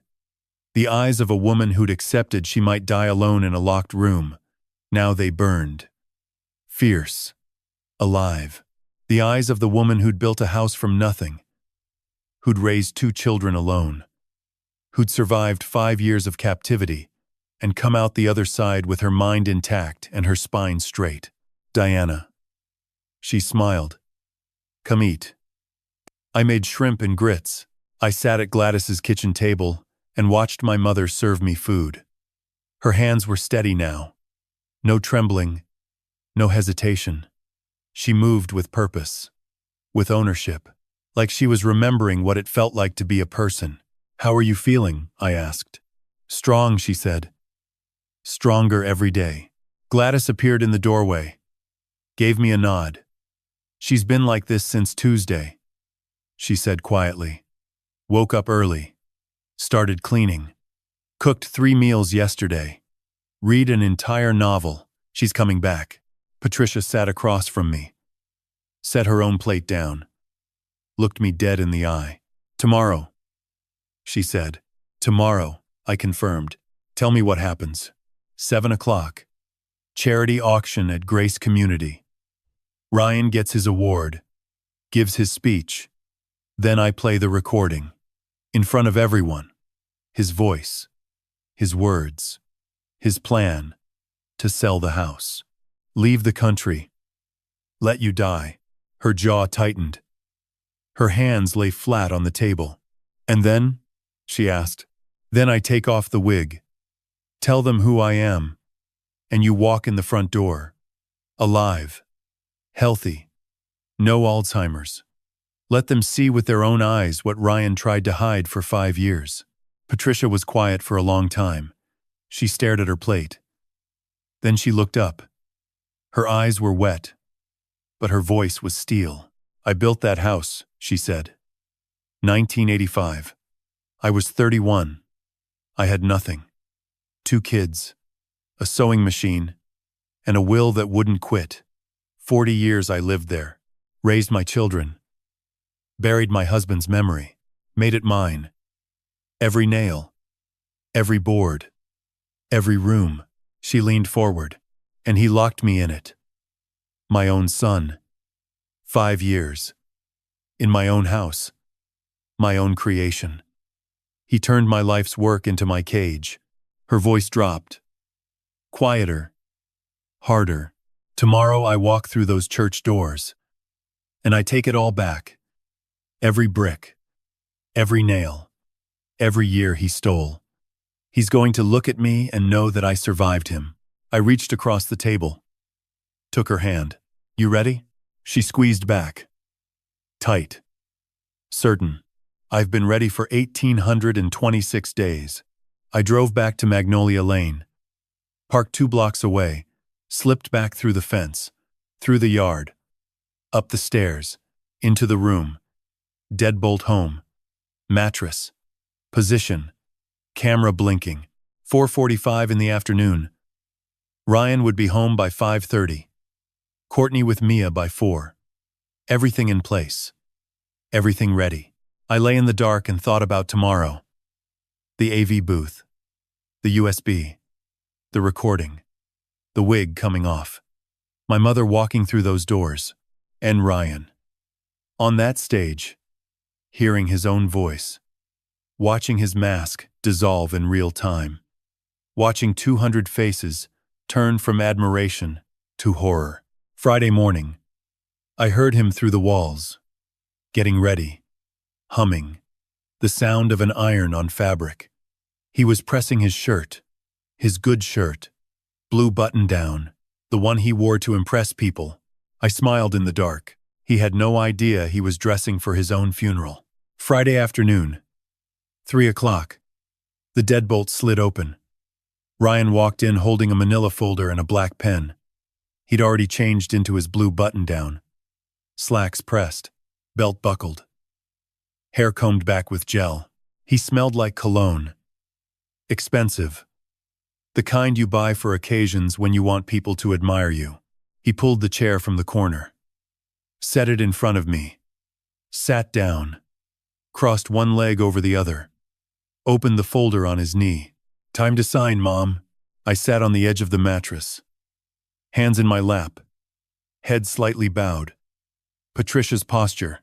A: The eyes of a woman who'd accepted she might die alone in a locked room. Now they burned. Fierce. Alive. The eyes of the woman who'd built a house from nothing, who'd raised 2 children alone, who'd survived 5 years of captivity and come out the other side with her mind intact and her spine straight. Diana. She smiled. Come eat. I made shrimp and grits. I sat at Gladys's kitchen table and watched my mother serve me food. Her hands were steady now. No trembling, no hesitation. She moved with purpose, with ownership, like she was remembering what it felt like to be a person. How are you feeling? I asked. Strong, she said. Stronger every day. Gladys appeared in the doorway, gave me a nod. She's been like this since Tuesday, she said quietly. Woke up early, started cleaning, cooked 3 meals yesterday, read an entire novel. She's coming back. Patricia sat across from me, set her own plate down, looked me dead in the eye. Tomorrow, she said. Tomorrow, I confirmed. Tell me what happens. 7 o'clock. Charity auction at Grace Community. Ryan gets his award, gives his speech. Then I play the recording. In front of everyone. His voice. His words. His plan. To sell the house. Leave the country. Let you die. Her jaw tightened. Her hands lay flat on the table. And then? She asked. Then I take off the wig. Tell them who I am. And you walk in the front door. Alive. Healthy. No Alzheimer's. Let them see with their own eyes what Ryan tried to hide for 5 years. Patricia was quiet for a long time. She stared at her plate. Then she looked up. Her eyes were wet, but her voice was steel. I built that house, she said. 1985. I was 31. I had nothing. 2 kids, a sewing machine, and a will that wouldn't quit. 40 years I lived there, raised my children, buried my husband's memory, made it mine. Every nail, every board, every room. She leaned forward, and he locked me in it. My own son. 5 years. In my own house. My own creation. He turned my life's work into my cage. Her voice dropped. Quieter. Harder. Tomorrow I walk through those church doors. And I take it all back. Every brick. Every nail. Every year he stole. He's going to look at me and know that I survived him. I reached across the table. Took her hand. You ready? She squeezed back. Tight. Certain. I've been ready for 1,826 days. I drove back to Magnolia Lane. Parked 2 blocks away. Slipped back through the fence. Through the yard. Up the stairs. Into the room. Deadbolt home. Mattress. Position. Camera blinking. 4:45 in the afternoon. Ryan would be home by 5:30. Courtney with Mia by 4. Everything in place. Everything ready. I lay in the dark and thought about tomorrow. The AV booth. The USB. The recording. The wig coming off. My mother walking through those doors. And Ryan. On that stage. Hearing his own voice. Watching his mask dissolve in real time. Watching 200 faces turn from admiration to horror. Friday morning. I heard him through the walls. Getting ready. Humming. The sound of an iron on fabric. He was pressing his shirt. His good shirt. Blue button down. The one he wore to impress people. I smiled in the dark. He had no idea he was dressing for his own funeral. Friday afternoon. 3 o'clock. The deadbolt slid open. Ryan walked in holding a manila folder and a black pen. He'd already changed into his blue button-down. Slacks pressed. Belt buckled. Hair combed back with gel. He smelled like cologne. Expensive. The kind you buy for occasions when you want people to admire you. He pulled the chair from the corner. Set it in front of me. Sat down. Crossed one leg over the other. Opened the folder on his knee. Time to sign, Mom. I sat on the edge of the mattress. Hands in my lap. Head slightly bowed. Patricia's posture.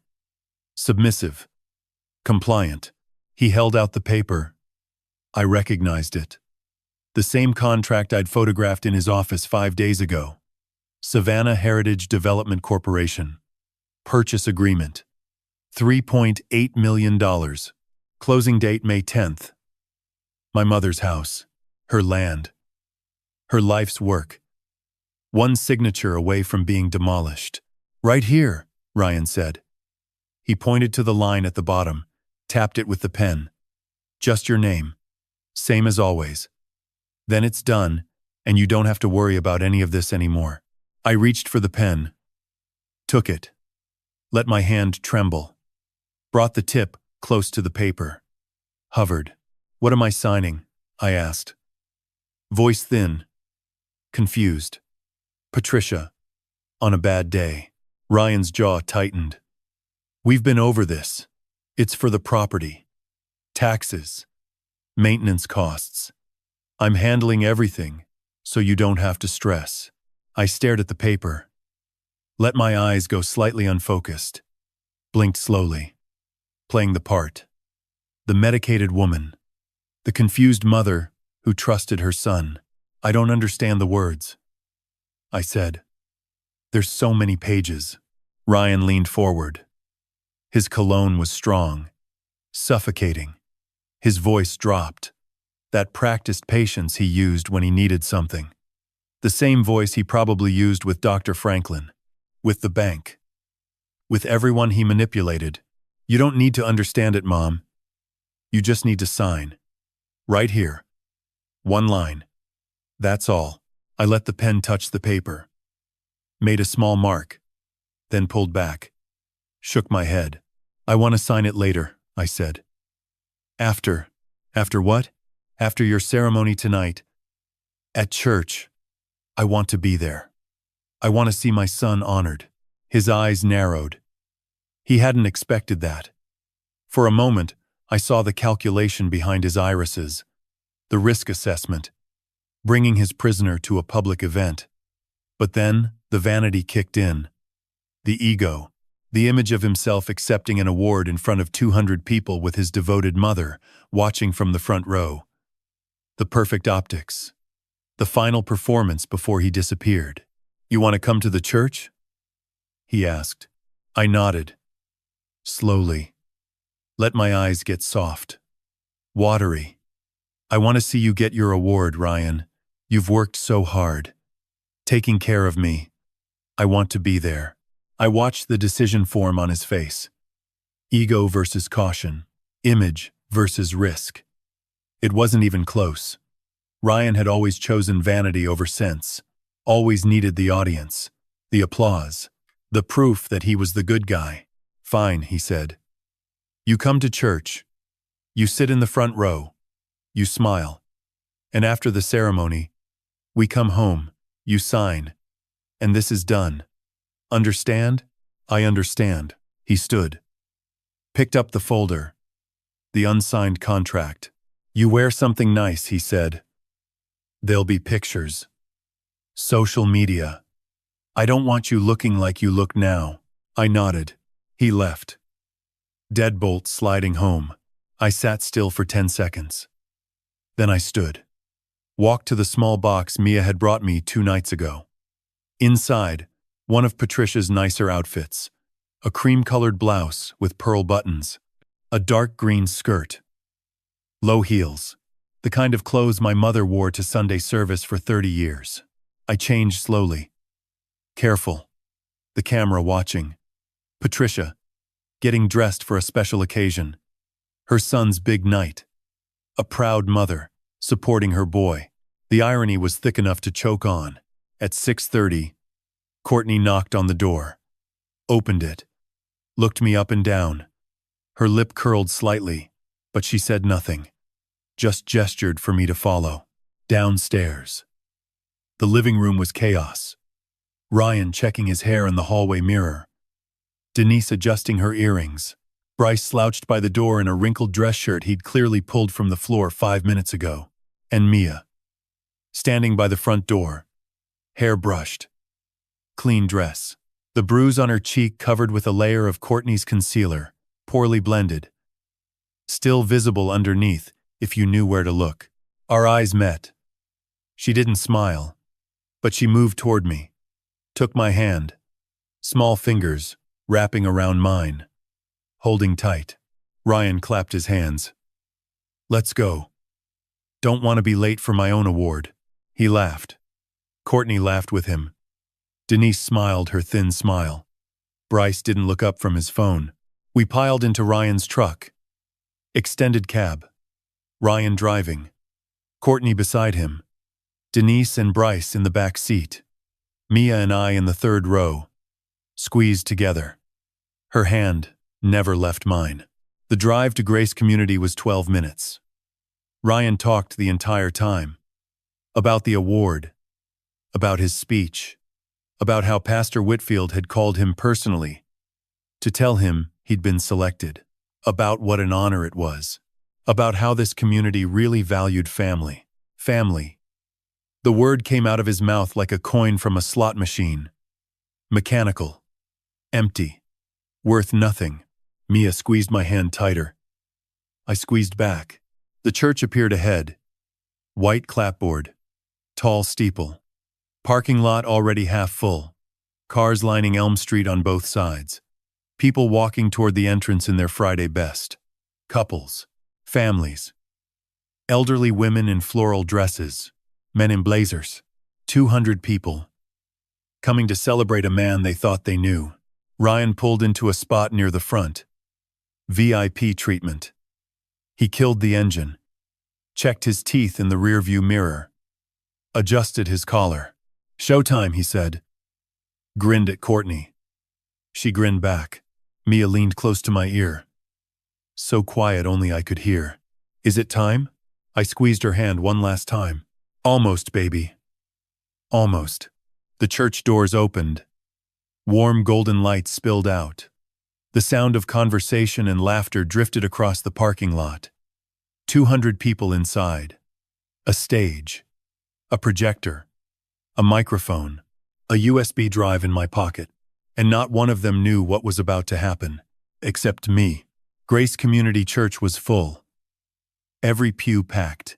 A: Submissive. Compliant. He held out the paper. I recognized it. The same contract I'd photographed in his office 5 days ago. Savannah Heritage Development Corporation. Purchase agreement. $3.8 million. Closing date May 10th. My mother's house. Her land. Her life's work. One signature away from being demolished. Right here, Ryan said. He pointed to the line at the bottom, tapped it with the pen. Just your name. Same as always. Then it's done, and you don't have to worry about any of this anymore. I reached for the pen. Took it. Let my hand tremble. Brought the tip close to the paper. Hovered. What am I signing? I asked. Voice thin. Confused. Patricia. On a bad day. Ryan's jaw tightened. We've been over this. It's for the property. Taxes. Maintenance costs. I'm handling everything. so you don't have to stress. I stared at the paper, let my eyes go slightly unfocused, blinked slowly, playing the part. The medicated woman, the confused mother who trusted her son. I don't understand the words, I said. There's so many pages. Ryan leaned forward. His cologne was strong, suffocating. His voice dropped. That practiced patience he used when he needed something. The same voice he probably used with Dr. Franklin, with the bank, with everyone he manipulated. You don't need to understand it, Mom. You just need to sign. Right here. One line. That's all. I let the pen touch the paper. Made a small mark, then pulled back. Shook my head. I want to sign it later, I said. After what? After your ceremony tonight. At church. I want to be there. I want to see my son honored. His eyes narrowed. He hadn't expected that. For a moment, I saw the calculation behind his irises, the risk assessment, bringing his prisoner to a public event. But then, the vanity kicked in. The ego, the image of himself accepting an award in front of 200 people with his devoted mother, watching from the front row. The perfect optics. The final performance before he disappeared. You want to come to the church? He asked. I nodded. Slowly. Let my eyes get soft. Watery. I want to see you get your award, Ryan. You've worked so hard. Taking care of me. I want to be there. I watched the decision form on his face. Ego versus caution. Image versus risk. It wasn't even close. Ryan had always chosen vanity over sense. Always needed the audience, the applause, the proof that he was the good guy. Fine, he said. You come to church. You sit in the front row. You smile. And after the ceremony, we come home. You sign. And this is done. Understand? I understand. He stood. Picked up the folder. The unsigned contract. You wear something nice, he said. There'll be pictures. Social media. I don't want you looking like you look now. I nodded. He left. Deadbolt sliding home. I sat still for 10 seconds. Then I stood. Walked to the small box Mia had brought me 2 nights ago. Inside, one of Patricia's nicer outfits. A cream-colored blouse with pearl buttons. A dark green skirt. Low heels. The kind of clothes my mother wore to Sunday service for 30 years. I changed slowly. Careful. The camera watching. Patricia, getting dressed for a special occasion. Her son's big night. A proud mother, supporting her boy. The irony was thick enough to choke on. At 6:30, Courtney knocked on the door. Opened it. Looked me up and down. Her lip curled slightly, but she said nothing. Just gestured for me to follow. Downstairs. The living room was chaos. Ryan checking his hair in the hallway mirror. Denise adjusting her earrings. Bryce slouched by the door in a wrinkled dress shirt he'd clearly pulled from the floor 5 minutes ago. And Mia. Standing by the front door. Hair brushed. Clean dress. The bruise on her cheek covered with a layer of Courtney's concealer, poorly blended. Still visible underneath, if you knew where to look. Our eyes met. She didn't smile, but she moved toward me. Took my hand. Small fingers, wrapping around mine. Holding tight. Ryan clapped his hands. Let's go. Don't want to be late for my own award. He laughed. Courtney laughed with him. Denise smiled her thin smile. Bryce didn't look up from his phone. We piled into Ryan's truck. Extended cab. Ryan driving. Courtney beside him. Denise and Bryce in the back seat. Mia and I in the third row. Squeezed together. Her hand never left mine. The drive to Grace Community was 12 minutes. Ryan talked the entire time. About the award. About his speech. About how Pastor Whitfield had called him personally to tell him he'd been selected. About what an honor it was. About how this community really valued family. Family. The word came out of his mouth like a coin from a slot machine. Mechanical. Empty. Worth nothing. Mia squeezed my hand tighter. I squeezed back. The church appeared ahead. White clapboard. Tall steeple. Parking lot already half full. Cars lining Elm Street on both sides. People walking toward the entrance in their Friday best. Couples. Families. Elderly women in floral dresses. Men in blazers. 200 people. Coming to celebrate a man they thought they knew. Ryan pulled into a spot near the front. VIP treatment. He killed the engine. Checked his teeth in the rearview mirror. Adjusted his collar. "Showtime," he said. Grinned at Courtney. She grinned back. Mia leaned close to my ear. So quiet only I could hear. "Is it time?" I squeezed her hand one last time. "Almost, baby." Almost. The church doors opened. Warm golden lights spilled out. The sound of conversation and laughter drifted across the parking lot. 200 people inside. A stage. A projector. A microphone. A USB drive in my pocket. And not one of them knew what was about to happen. Except me. Grace Community Church was full. Every pew packed.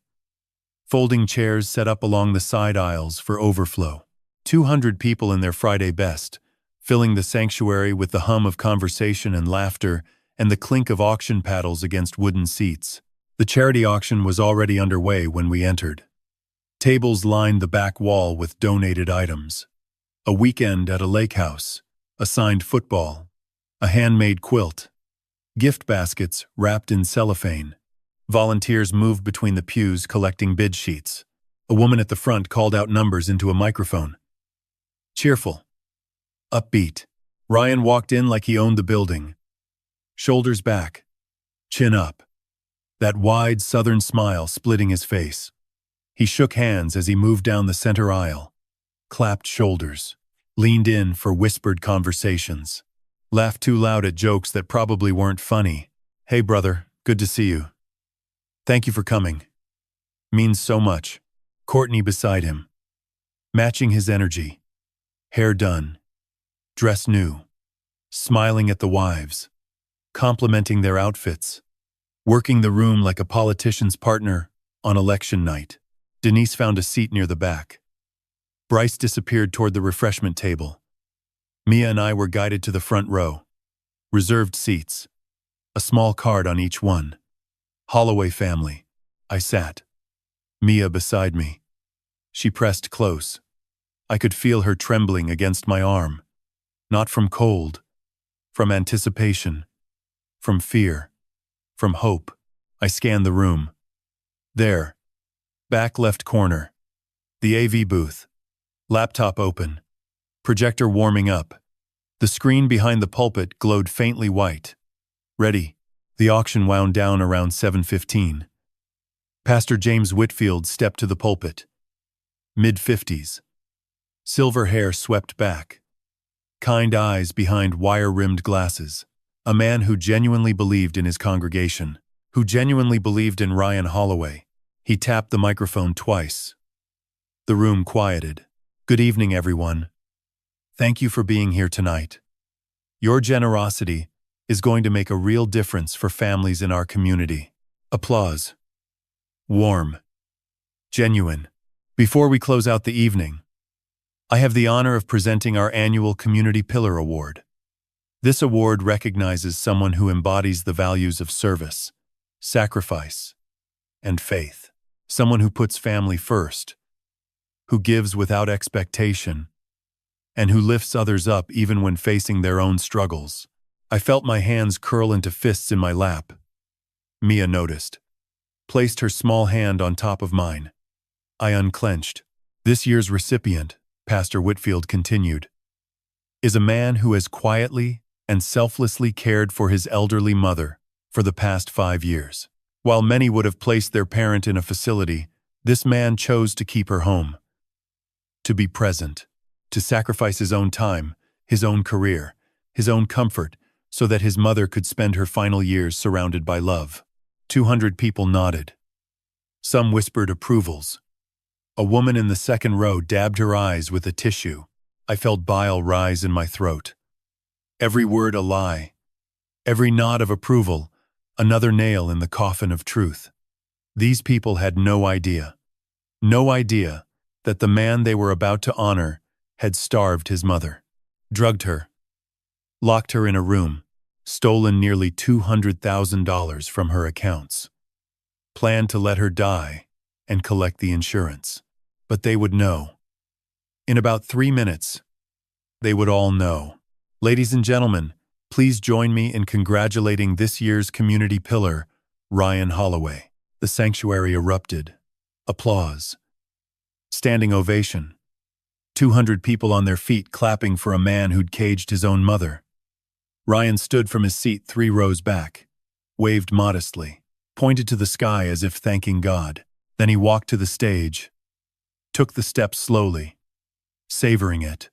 A: Folding chairs set up along the side aisles for overflow. 200 people in their Friday best, filling the sanctuary with the hum of conversation and laughter and the clink of auction paddles against wooden seats. The charity auction was already underway when we entered. Tables lined the back wall with donated items. A weekend at a lake house, a signed football, a handmade quilt, gift baskets wrapped in cellophane. Volunteers moved between the pews collecting bid sheets. A woman at the front called out numbers into a microphone. Cheerful. Upbeat. Ryan walked in like he owned the building. Shoulders back. Chin up. That wide southern smile splitting his face. He shook hands as he moved down the center aisle. Clapped shoulders. Leaned in for whispered conversations. Laughed too loud at jokes that probably weren't funny. "Hey brother, good to see you. Thank you for coming. Means so much." Courtney beside him. Matching his energy. Hair done. Dress new. Smiling at the wives. Complimenting their outfits. Working the room like a politician's partner on election night. Denise found a seat near the back. Bryce disappeared toward the refreshment table. Mia and I were guided to the front row. Reserved seats. A small card on each one. Holloway family. I sat. Mia beside me. She pressed close. I could feel her trembling against my arm. Not from cold. From anticipation. From fear. From hope. I scanned the room. There. Back left corner. The AV booth. Laptop open. Projector warming up. The screen behind the pulpit glowed faintly white. Ready. The auction wound down around 7:15. Pastor James Whitfield stepped to the pulpit. Mid-50s. Silver hair swept back. Kind eyes behind wire-rimmed glasses. A man who genuinely believed in his congregation. Who genuinely believed in Ryan Holloway. He tapped the microphone twice. The room quieted. "Good evening, everyone. Thank you for being here tonight. Your generosity is going to make a real difference for families in our community." Applause. Warm. Genuine. Before we close out the evening, I have the honor of presenting our annual Community Pillar Award. This award recognizes someone who embodies the values of service, sacrifice, and faith. Someone who puts family first, who gives without expectation, and who lifts others up even when facing their own struggles. I felt my hands curl into fists in my lap. Mia noticed. Placed her small hand on top of mine. I unclenched. This year's recipient, Pastor Whitfield continued, is a man who has quietly and selflessly cared for his elderly mother for the past 5 years. While many would have placed their parent in a facility, this man chose to keep her home. To be present, to sacrifice his own time, his own career, his own comfort, so that his mother could spend her final years surrounded by love. 200 people nodded. Some whispered approvals. A woman in the second row dabbed her eyes with a tissue. I felt bile rise in my throat. Every word a lie. Every nod of approval, another nail in the coffin of truth. These people had no idea that the man they were about to honor had starved his mother, drugged her, locked her in a room, stolen nearly $200,000 from her accounts, planned to let her die and collect the insurance. But they would know. In about 3 minutes, they would all know. Ladies and gentlemen, please join me in congratulating this year's community pillar, Ryan Holloway. The sanctuary erupted. Applause. Standing ovation. 200 people on their feet clapping for a man who'd caged his own mother. Ryan stood from his seat 3 rows back, waved modestly, pointed to the sky as if thanking God. Then he walked to the stage, took the steps slowly, savoring it,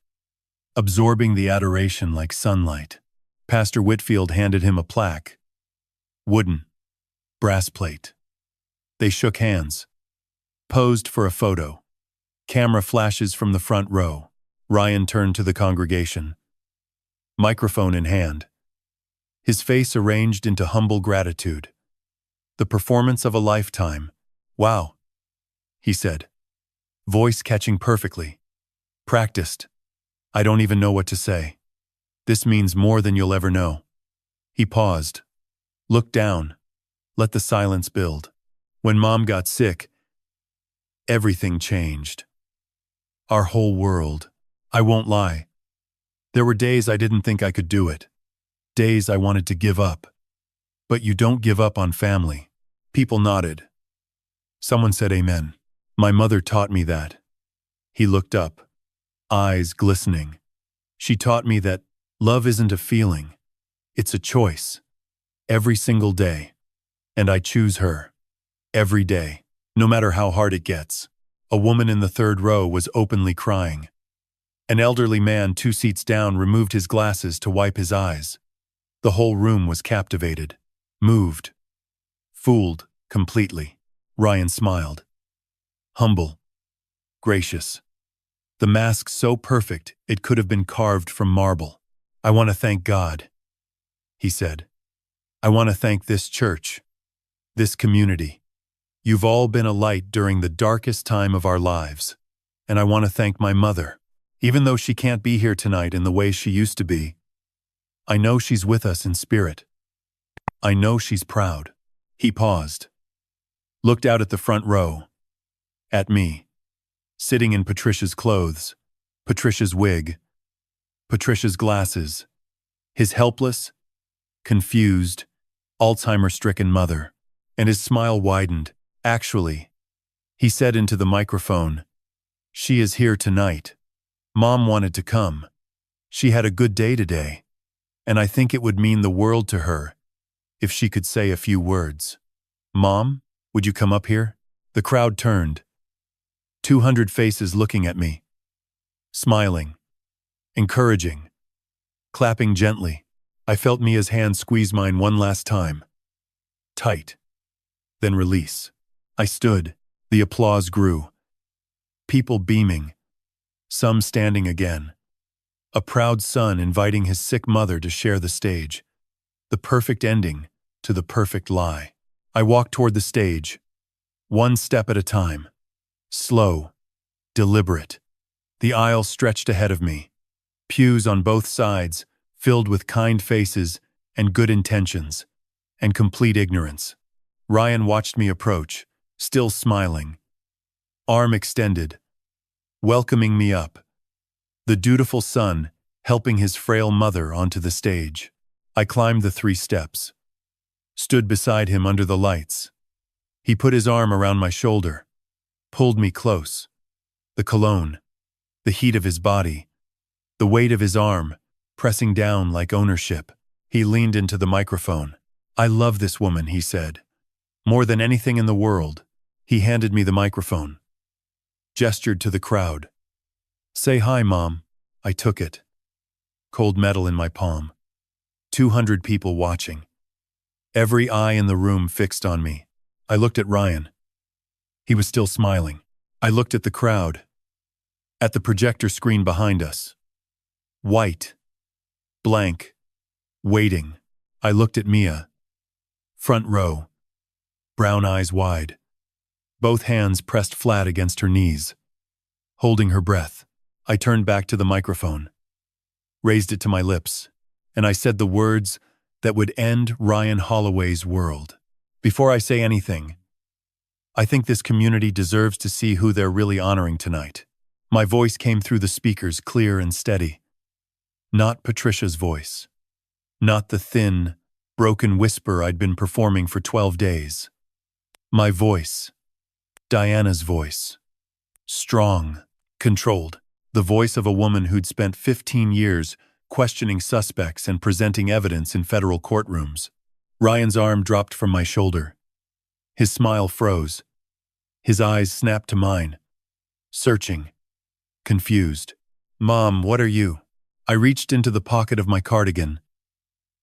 A: absorbing the adoration like sunlight. Pastor Whitfield handed him a plaque. Wooden, brass plate. They shook hands, posed for a photo. Camera flashes from the front row. Ryan turned to the congregation, microphone in hand, his face arranged into humble gratitude. The performance of a lifetime. Wow, he said, voice catching perfectly. Practiced. I don't even know what to say. This means more than you'll ever know. He paused, looked down, let the silence build. When Mom got sick, everything changed. Our whole world. I won't lie. There were days I didn't think I could do it. Days I wanted to give up. But you don't give up on family. People nodded. Someone said amen. My mother taught me that. He looked up, eyes glistening. She taught me that love isn't a feeling. It's a choice. Every single day. And I choose her. Every day. No matter how hard it gets. A woman in the third row was openly crying. An elderly man 2 seats down removed his glasses to wipe his eyes. The whole room was captivated, moved, fooled completely. Ryan smiled. Humble, gracious. The mask so perfect it could have been carved from marble. I want to thank God, he said. I want to thank this church, this community. You've all been a light during the darkest time of our lives. And I want to thank my mother. Even though she can't be here tonight in the way she used to be, I know she's with us in spirit. I know she's proud. He paused, looked out at the front row, at me, sitting in Patricia's clothes, Patricia's wig, Patricia's glasses, his helpless, confused, Alzheimer-stricken mother, and his smile widened. Actually, he said into the microphone, she is here tonight. Mom wanted to come. She had a good day today, and I think it would mean the world to her if she could say a few words. Mom, would you come up here? The crowd turned. 200 faces looking at me, smiling, encouraging, clapping gently. I felt Mia's hand squeeze mine one last time. Tight. Then release. I stood. The applause grew. People beaming. Some standing again. A proud son inviting his sick mother to share the stage. The perfect ending to the perfect lie. I walked toward the stage, one step at a time. Slow, deliberate. The aisle stretched ahead of me. Pews on both sides, filled with kind faces and good intentions, and complete ignorance. Ryan watched me approach, still smiling, arm extended, welcoming me up. The dutiful son helping his frail mother onto the stage. I climbed the 3 steps, stood beside him under the lights. He put his arm around my shoulder, pulled me close. The cologne, the heat of his body, the weight of his arm, pressing down like ownership. He leaned into the microphone. I love this woman, he said. More than anything in the world. He handed me the microphone, gestured to the crowd. Say hi, Mom. I took it. Cold metal in my palm. 200 people watching. Every eye in the room fixed on me. I looked at Ryan. He was still smiling. I looked at the crowd, at the projector screen behind us. White, blank, waiting. I looked at Mia. Front row, brown eyes wide, both hands pressed flat against her knees. Holding her breath, I turned back to the microphone, raised it to my lips, and I said the words that would end Ryan Holloway's world. Before I say anything, I think this community deserves to see who they're really honoring tonight. My voice came through the speakers clear and steady. Not Patricia's voice. Not the thin, broken whisper I'd been performing for 12 days. My voice. Diana's voice. Strong, controlled. The voice of a woman who'd spent 15 years questioning suspects and presenting evidence in federal courtrooms. Ryan's arm dropped from my shoulder. His smile froze. His eyes snapped to mine. Searching. Confused. "Mom, what are you?" I reached into the pocket of my cardigan,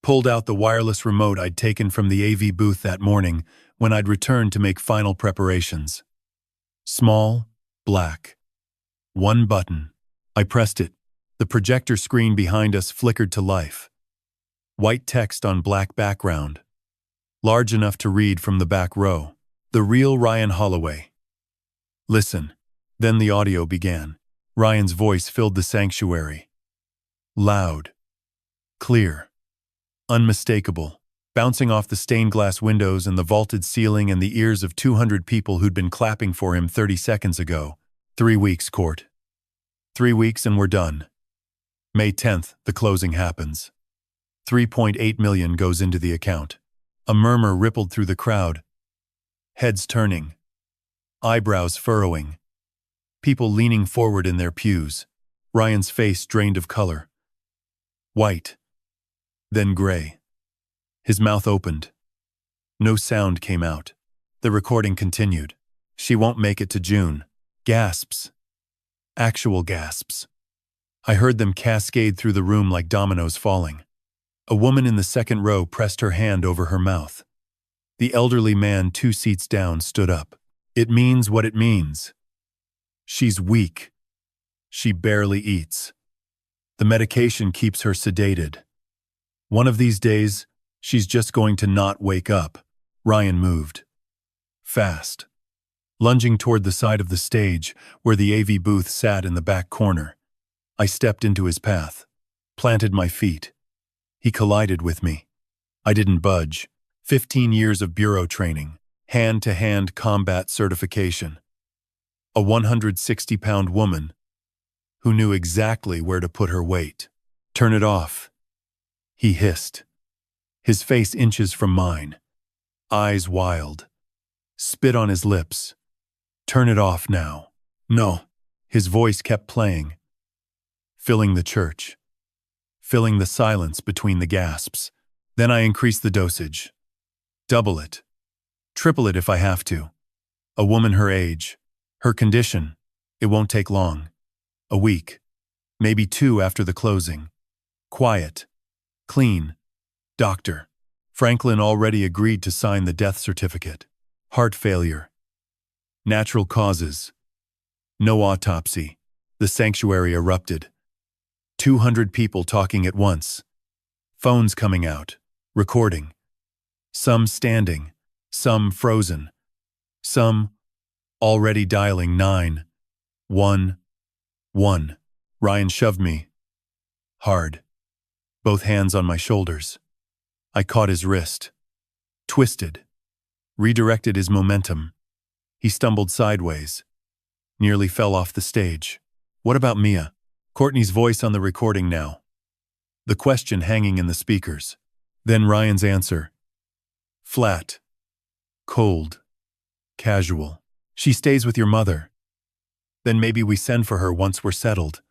A: pulled out the wireless remote I'd taken from the AV booth that morning when I'd returned to make final preparations. Small, black. One button. I pressed it. The projector screen behind us flickered to life. White text on black background. Large enough to read from the back row. The real Ryan Holloway. Listen. Then the audio began. Ryan's voice filled the sanctuary. Loud. Clear. Unmistakable. Bouncing off the stained glass windows and the vaulted ceiling and the ears of 200 people who'd been clapping for him 30 seconds ago. 3 weeks, court. 3 weeks and we're done. May 10th, the closing happens. 3.8 million goes into the account. A murmur rippled through the crowd. Heads turning. Eyebrows furrowing. People leaning forward in their pews. Ryan's face drained of color. White. Then gray. His mouth opened. No sound came out. The recording continued. She won't make it to June. Gasps. Actual gasps. I heard them cascade through the room like dominoes falling. A woman in the second row pressed her hand over her mouth. The elderly man 2 seats down stood up. It means what it means. She's weak. She barely eats. The medication keeps her sedated. One of these days, she's just going to not wake up. Ryan moved. Fast. Lunging toward the side of the stage, where the AV booth sat in the back corner. I stepped into his path. Planted my feet. He collided with me. I didn't budge. 15 years of bureau training. Hand-to-hand combat certification. A 160-pound woman who knew exactly where to put her weight. Turn it off. He hissed. His face inches from mine. Eyes wild. Spit on his lips. Turn it off now. No. His voice kept playing. Filling the church. Filling the silence between the gasps. Then I increased the dosage. Double it. Triple it if I have to. A woman her age. Her condition. It won't take long. A week. Maybe 2 after the closing. Quiet. Clean. Doctor. Franklin already agreed to sign the death certificate. Heart failure. Natural causes. No autopsy. The sanctuary erupted. 200 people talking at once. Phones coming out. Recording. Some standing. Some frozen. Some already dialing 911. Ryan shoved me. Hard. Both hands on my shoulders. I caught his wrist. Twisted. Redirected his momentum. He stumbled sideways. Nearly fell off the stage. What about Mia? Courtney's voice on the recording now. The question hanging in the speakers. Then Ryan's answer. Flat. Cold. Casual. She stays with your mother. Then maybe we send for her once we're settled.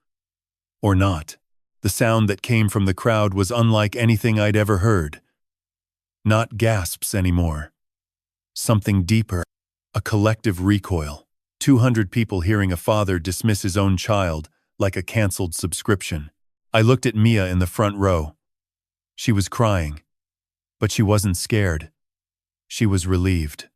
A: Or not. The sound that came from the crowd was unlike anything I'd ever heard. Not gasps anymore. Something deeper. A collective recoil. 200 people hearing a father dismiss his own child like a canceled subscription. I looked at Mia in the front row. She was crying. But she wasn't scared. She was relieved.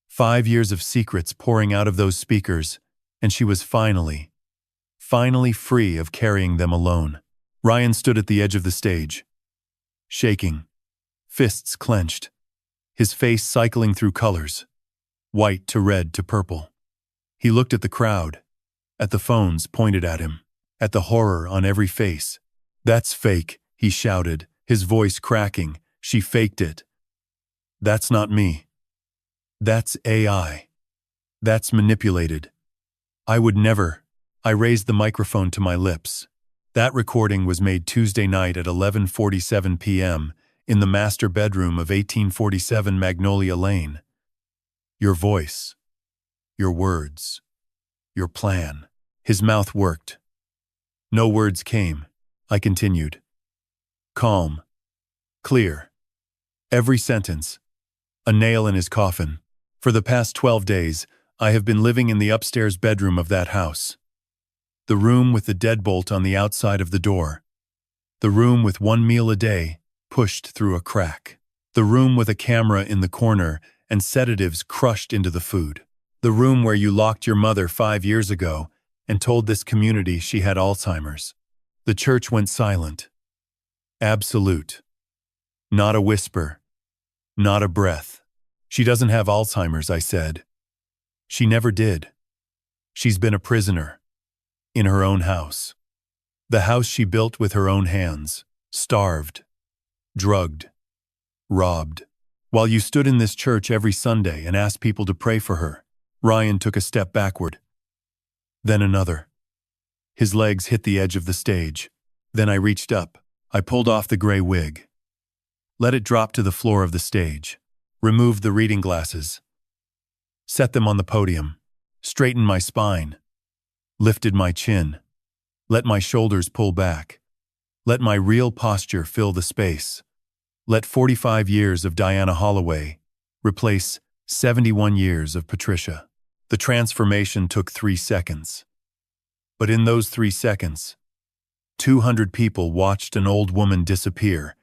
A: 5 years of secrets pouring out of those speakers, and she was finally free of carrying them alone. Ryan stood at the edge of the stage, shaking, fists clenched, his face cycling through colors, white to red to purple. He looked at the crowd, at the phones pointed at him, at the horror on every face. "That's fake," he shouted, his voice cracking. "She faked it. That's not me. That's AI. That's manipulated. I would never." I raised the microphone to my lips. That recording was made Tuesday night at 11:47 p.m. in the master bedroom of 1847 Magnolia Lane. "Your voice, your words, your plan." His mouth worked. No words came. I continued. Calm. Clear. Every sentence. A nail in his coffin. "For the past 12 days, I have been living in the upstairs bedroom of that house. The room with the deadbolt on the outside of the door. The room with one meal a day, pushed through a crack. The room with a camera in the corner and sedatives crushed into the food. The room where you locked your mother 5 years ago and told this community she had Alzheimer's." The church went silent. Absolute. Not a whisper. Not a breath. "She doesn't have Alzheimer's," I said. "She never did. She's been a prisoner. In her own house. The house she built with her own hands. Starved. Drugged. Robbed. While you stood in this church every Sunday and asked people to pray for her." Ryan took a step backward. Then another. His legs hit the edge of the stage. Then I reached up. I pulled off the gray wig. Let it drop to the floor of the stage. Removed the reading glasses. Set them on the podium. Straightened my spine. Lifted my chin. Let my shoulders pull back. Let my real posture fill the space. Let 45 years of Diana Holloway replace 71 years of Patricia. The transformation took 3 seconds. But in those 3 seconds, 200 people watched an old woman disappear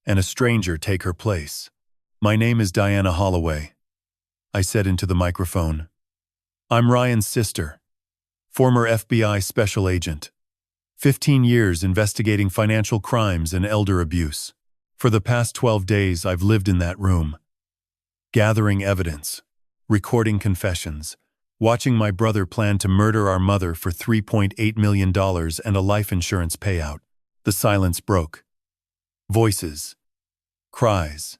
A: and a stranger take her place. "My name is Diana Holloway," I said into the microphone. "I'm Ryan's sister, former FBI special agent. 15 years investigating financial crimes and elder abuse. For the past 12 days, I've lived in that room, gathering evidence, recording confessions, watching my brother plan to murder our mother for $3.8 million and a life insurance payout." The silence broke. Voices, cries,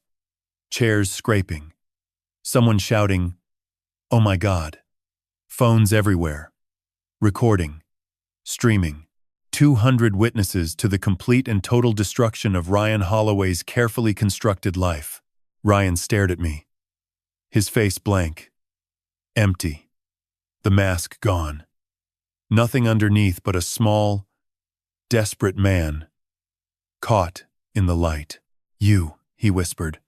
A: chairs scraping, someone shouting, "Oh my God." Phones everywhere. Recording, streaming. 200 witnesses to the complete and total destruction of Ryan Holloway's carefully constructed life. Ryan stared at me. His face blank. Empty. The mask gone. Nothing underneath but a small, desperate man. Caught in the light. "You," he whispered.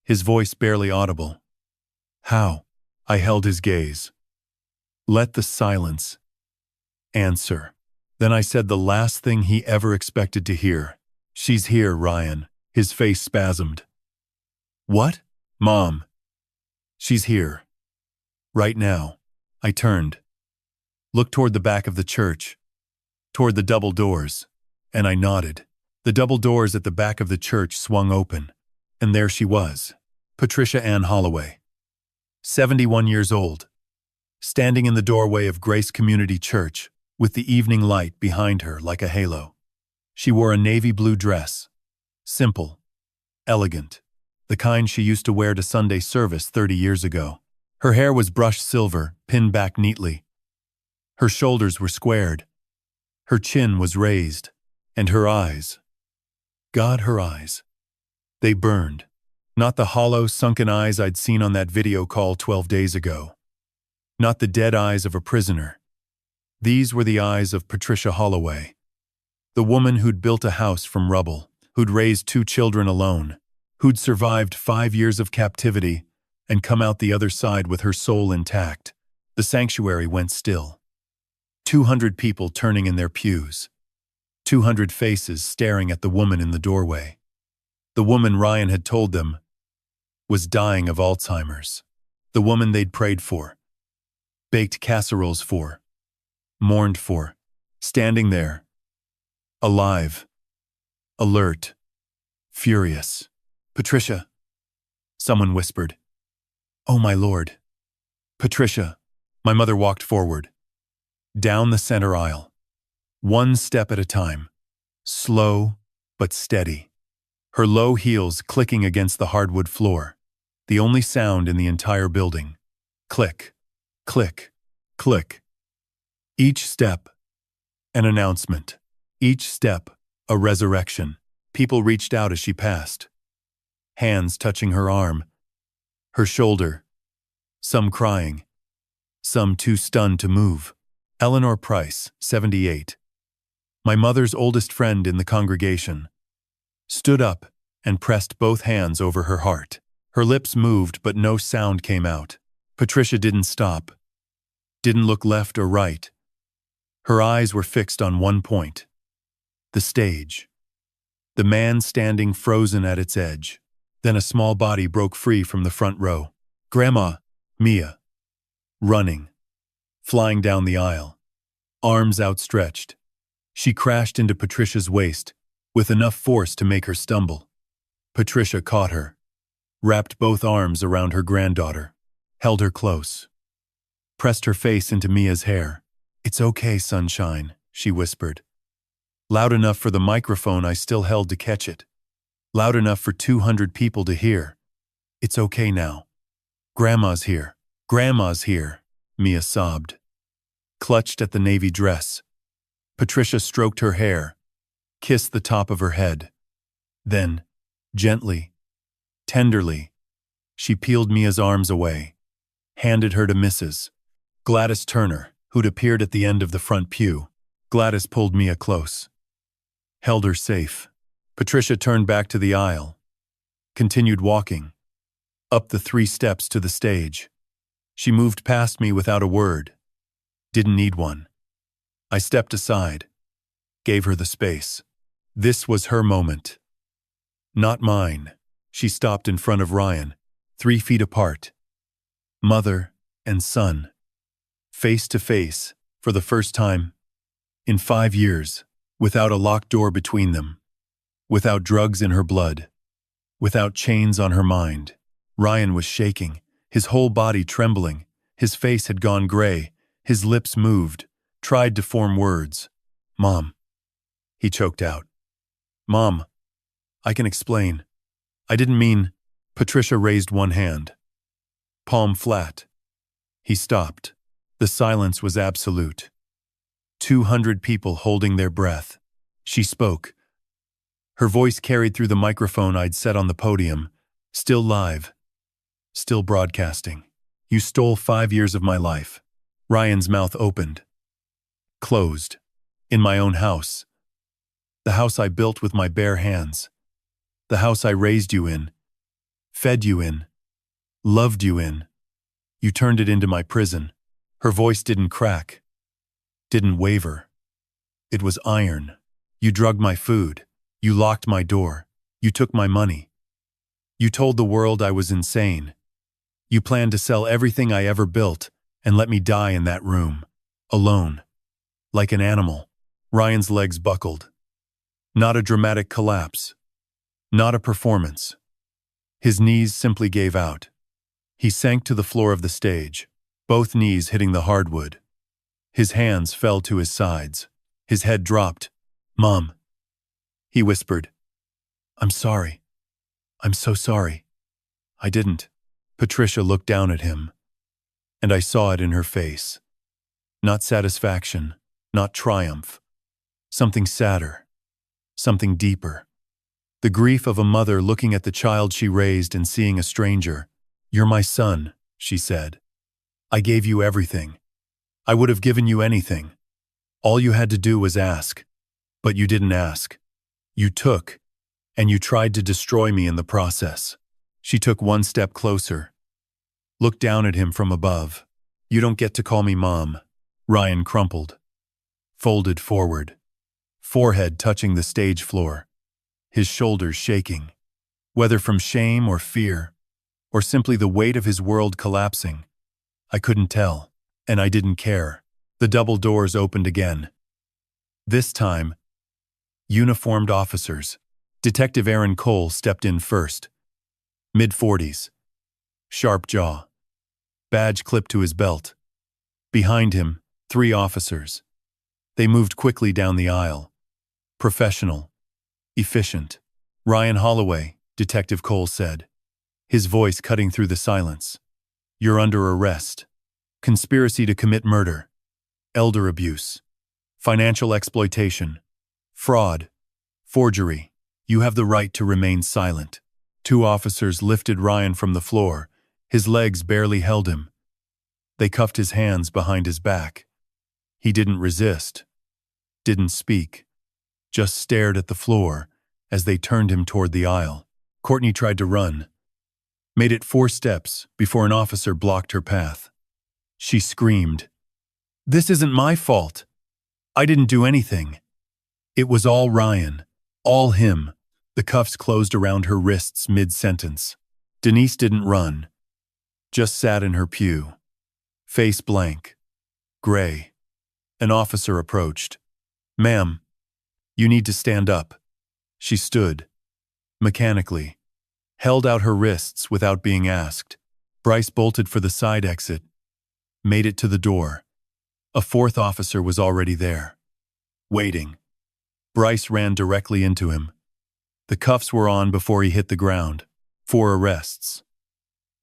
A: His voice barely audible. "How?" I held his gaze. Let the silence answer. Then I said the last thing he ever expected to hear. "She's here, Ryan." His face spasmed. "What?" "Mom. She's here. Right now." I turned. Looked toward the back of the church. Toward the double doors. And I nodded. The double doors at the back of the church swung open. And there she was. Patricia Ann Holloway. 71 years old. Standing in the doorway of Grace Community Church, with the evening light behind her like a halo. She wore a navy blue dress. Simple. Elegant. The kind she used to wear to Sunday service 30 years ago. Her hair was brushed silver, pinned back neatly. Her shoulders were squared. Her chin was raised. And her eyes. God, her eyes. They burned. Not the hollow, sunken eyes I'd seen on that video call 12 days ago. Not the dead eyes of a prisoner. These were the eyes of Patricia Holloway. The woman who'd built a house from rubble, who'd raised 2 children alone, who'd survived 5 years of captivity and come out the other side with her soul intact. The sanctuary went still. 200 people turning in their pews. 200 faces staring at the woman in the doorway. The woman Ryan had told them was dying of Alzheimer's. The woman they'd prayed for. baked casseroles for, mourned for, standing there, alive, alert, furious. "Patricia," someone whispered. "Oh, my lord." "Patricia." My mother walked forward, down the center aisle, one step at a time, slow but steady, her low heels clicking against the hardwood floor, the only sound in the entire building. Click, click, click. Each step, an announcement. Each step, a resurrection. People reached out as she passed, hands touching her arm, her shoulder, some crying, some too stunned to move. Eleanor Price, 78, my mother's oldest friend in the congregation, stood up and pressed both hands over her heart. Her lips moved, but no sound came out. Patricia didn't stop, didn't look left or right. Her eyes were fixed on one point: the stage. The man standing frozen at its edge. Then a small body broke free from the front row. Grandma, Mia, running, flying down the aisle, arms outstretched. She crashed into Patricia's waist with enough force to make her stumble. Patricia caught her, wrapped both arms around her granddaughter, held her close, pressed her face into Mia's hair. "It's okay, sunshine," she whispered. Loud enough for the microphone I still held to catch it. Loud enough for 200 people to hear. "It's okay now. Grandma's here. Grandma's here," Mia sobbed, clutched at the navy dress. Patricia stroked her hair, kissed the top of her head. Then, gently, tenderly, she peeled Mia's arms away, handed her to Mrs. Gladys Turner, who'd appeared at the end of the front pew. Gladys pulled Mia close, held her safe. Patricia turned back to the aisle, continued walking, up the 3 steps to the stage. She moved past me without a word. Didn't need one. I stepped aside, gave her the space. This was her moment. Not mine. She stopped in front of Ryan, 3 feet apart. Mother and son, face to face, for the first time in 5 years, without a locked door between them, without drugs in her blood, without chains on her mind. Ryan was shaking, his whole body trembling. His face had gone gray, his lips moved, tried to form words. "Mom," he choked out. "Mom, I can explain. I didn't mean—" Patricia raised one hand, palm flat. He stopped. The silence was absolute. 200 people holding their breath. She spoke. Her voice carried through the microphone I'd set on the podium, still live, still broadcasting. "You stole 5 years of my life." Ryan's mouth opened, closed, in my own house. The house I built with my bare hands. The house I raised you in, fed you in, loved you in. You turned it into my prison. Her voice didn't crack, didn't waver. It was iron. You drugged my food. You locked my door. You took my money. You told the world I was insane. You planned to sell everything I ever built and let me die in that room, alone, like an animal. Ryan's legs buckled. Not a dramatic collapse. Not a performance. His knees simply gave out. He sank to the floor of the stage, both knees hitting the hardwood. His hands fell to his sides. His head dropped. "Mom," he whispered. "I'm sorry. I'm so sorry. I didn't." Patricia looked down at him, and I saw it in her face. Not satisfaction, not triumph. Something sadder, something deeper. The grief of a mother looking at the child she raised and seeing a stranger. "You're my son," she said. "I gave you everything. I would have given you anything. All you had to do was ask. But you didn't ask. You took, and you tried to destroy me in the process." She took one step closer, looked down at him from above. "You don't get to call me Mom." Ryan crumpled, folded forward, forehead touching the stage floor, his shoulders shaking, whether from shame or fear, or simply the weight of his world collapsing. I couldn't tell. And I didn't care. The double doors opened again. This time, uniformed officers. Detective Aaron Cole stepped in first. Mid-40s. Sharp jaw. Badge clipped to his belt. Behind him, 3 officers. They moved quickly down the aisle. Professional. Efficient. Ryan Holloway, Detective Cole said, his voice cutting through the silence. You're under arrest. Conspiracy to commit murder. Elder abuse. Financial exploitation. Fraud. Forgery. You have the right to remain silent. 2 officers lifted Ryan from the floor. His legs barely held him. They cuffed his hands behind his back. He didn't resist. Didn't speak. Just stared at the floor as they turned him toward the aisle. Courtney tried to run. Made it 4 steps before an officer blocked her path. She screamed, "This isn't my fault. I didn't do anything." It was all Ryan. All him. The cuffs closed around her wrists mid-sentence. Denise didn't run. Just sat in her pew. Face blank. Gray. An officer approached. "Ma'am, you need to stand up." She stood. Mechanically. Held out her wrists without being asked. Bryce bolted for the side exit. Made it to the door. A 4th officer was already there. Waiting. Bryce ran directly into him. The cuffs were on before he hit the ground. 4 arrests.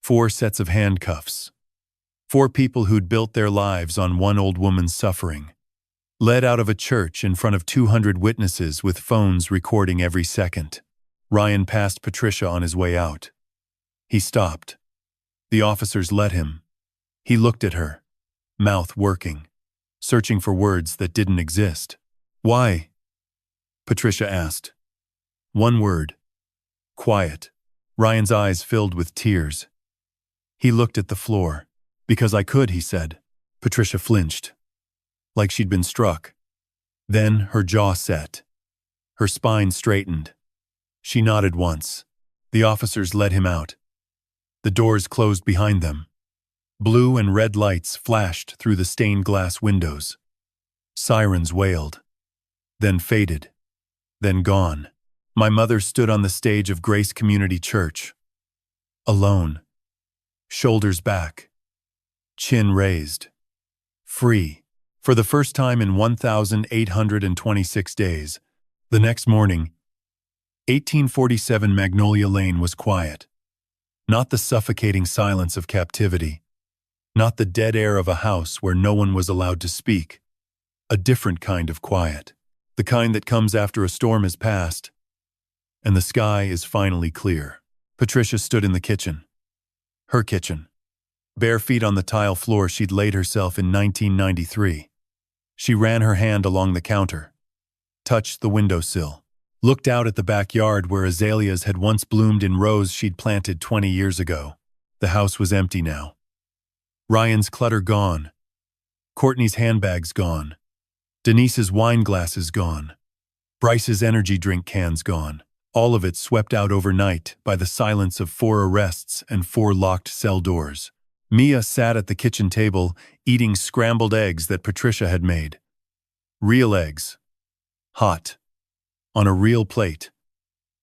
A: 4 sets of handcuffs. 4 people who'd built their lives on one old woman's suffering. Led out of a church in front of 200 witnesses with phones recording every second. Ryan passed Patricia on his way out. He stopped. The officers let him. He looked at her, mouth working, searching for words that didn't exist. "Why?" Patricia asked. One word. Quiet. Ryan's eyes filled with tears. He looked at the floor. "Because I could," he said. Patricia flinched, like she'd been struck. Then her jaw set. Her spine straightened. She nodded once. The officers led him out. The doors closed behind them. Blue and red lights flashed through the stained glass windows. Sirens wailed. Then faded. Then gone. My mother stood on the stage of Grace Community Church. Alone. Shoulders back. Chin raised. Free. For the first time in 1,826 days. The next morning, 1847 Magnolia Lane was quiet. Not the suffocating silence of captivity. Not the dead air of a house where no one was allowed to speak. A different kind of quiet. The kind that comes after a storm has passed, and the sky is finally clear. Patricia stood in the kitchen. Her kitchen. Bare feet on the tile floor she'd laid herself in 1993. She ran her hand along the counter. Touched the windowsill. Looked out at the backyard where azaleas had once bloomed in rows she'd planted 20 years ago. The house was empty now. Ryan's clutter gone. Courtney's handbags gone. Denise's wine glasses gone. Bryce's energy drink cans gone. All of it swept out overnight by the silence of 4 arrests and 4 locked cell doors. Mia sat at the kitchen table, eating scrambled eggs that Patricia had made. Real eggs. Hot. On a real plate.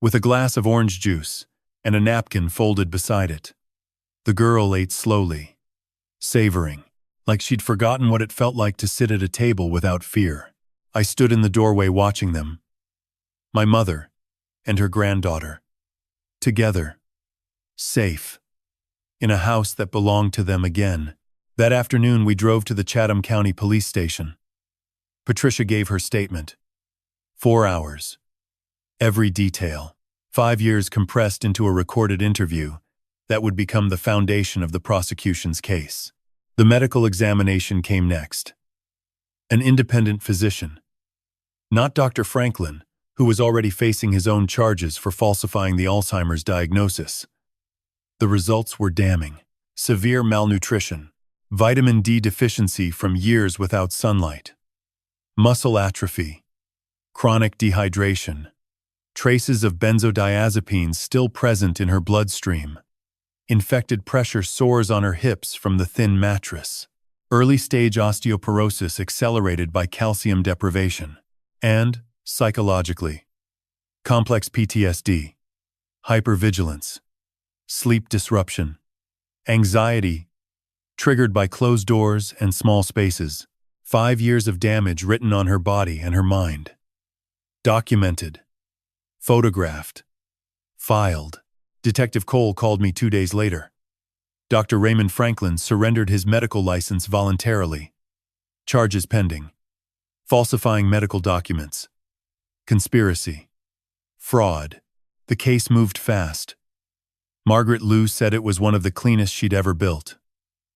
A: With a glass of orange juice and a napkin folded beside it. The girl ate slowly, savoring, like she'd forgotten what it felt like to sit at a table without fear. I stood in the doorway watching them. My mother and her granddaughter. Together. Safe. In a house that belonged to them again. That afternoon we drove to the Chatham County Police Station. Patricia gave her statement. 4 hours. Every detail. 5 years compressed into a recorded interview that would become the foundation of the prosecution's case. The medical examination came next. An independent physician. Not Dr. Franklin, who was already facing his own charges for falsifying the Alzheimer's diagnosis. The results were damning. Severe malnutrition. Vitamin D deficiency from years without sunlight. Muscle atrophy. Chronic dehydration. Traces of benzodiazepines still present in her bloodstream. Infected pressure sores on her hips from the thin mattress. early-stage osteoporosis accelerated by calcium deprivation, and, psychologically, complex PTSD, hypervigilance, sleep disruption, anxiety, triggered by closed doors and small spaces, 5 years of damage written on her body and her mind. Documented, photographed, filed. Detective Cole called me 2 days later. Dr. Raymond Franklin surrendered his medical license voluntarily. Charges pending. Falsifying medical documents. Conspiracy. Fraud. The case moved fast. Margaret Liu said it was one of the cleanest she'd ever built.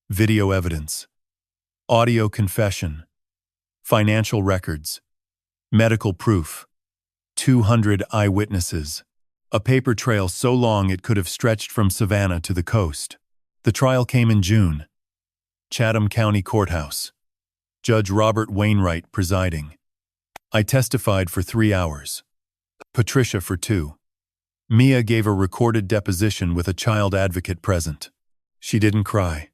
A: Video evidence. Audio confession. Financial records. Medical proof. 200 eyewitnesses. A paper trail so long it could have stretched from Savannah to the coast. The trial came in June. Chatham County Courthouse. Judge Robert Wainwright presiding. I testified for 3 hours. Patricia for 2. Mia gave a recorded deposition with a child advocate present. She didn't cry.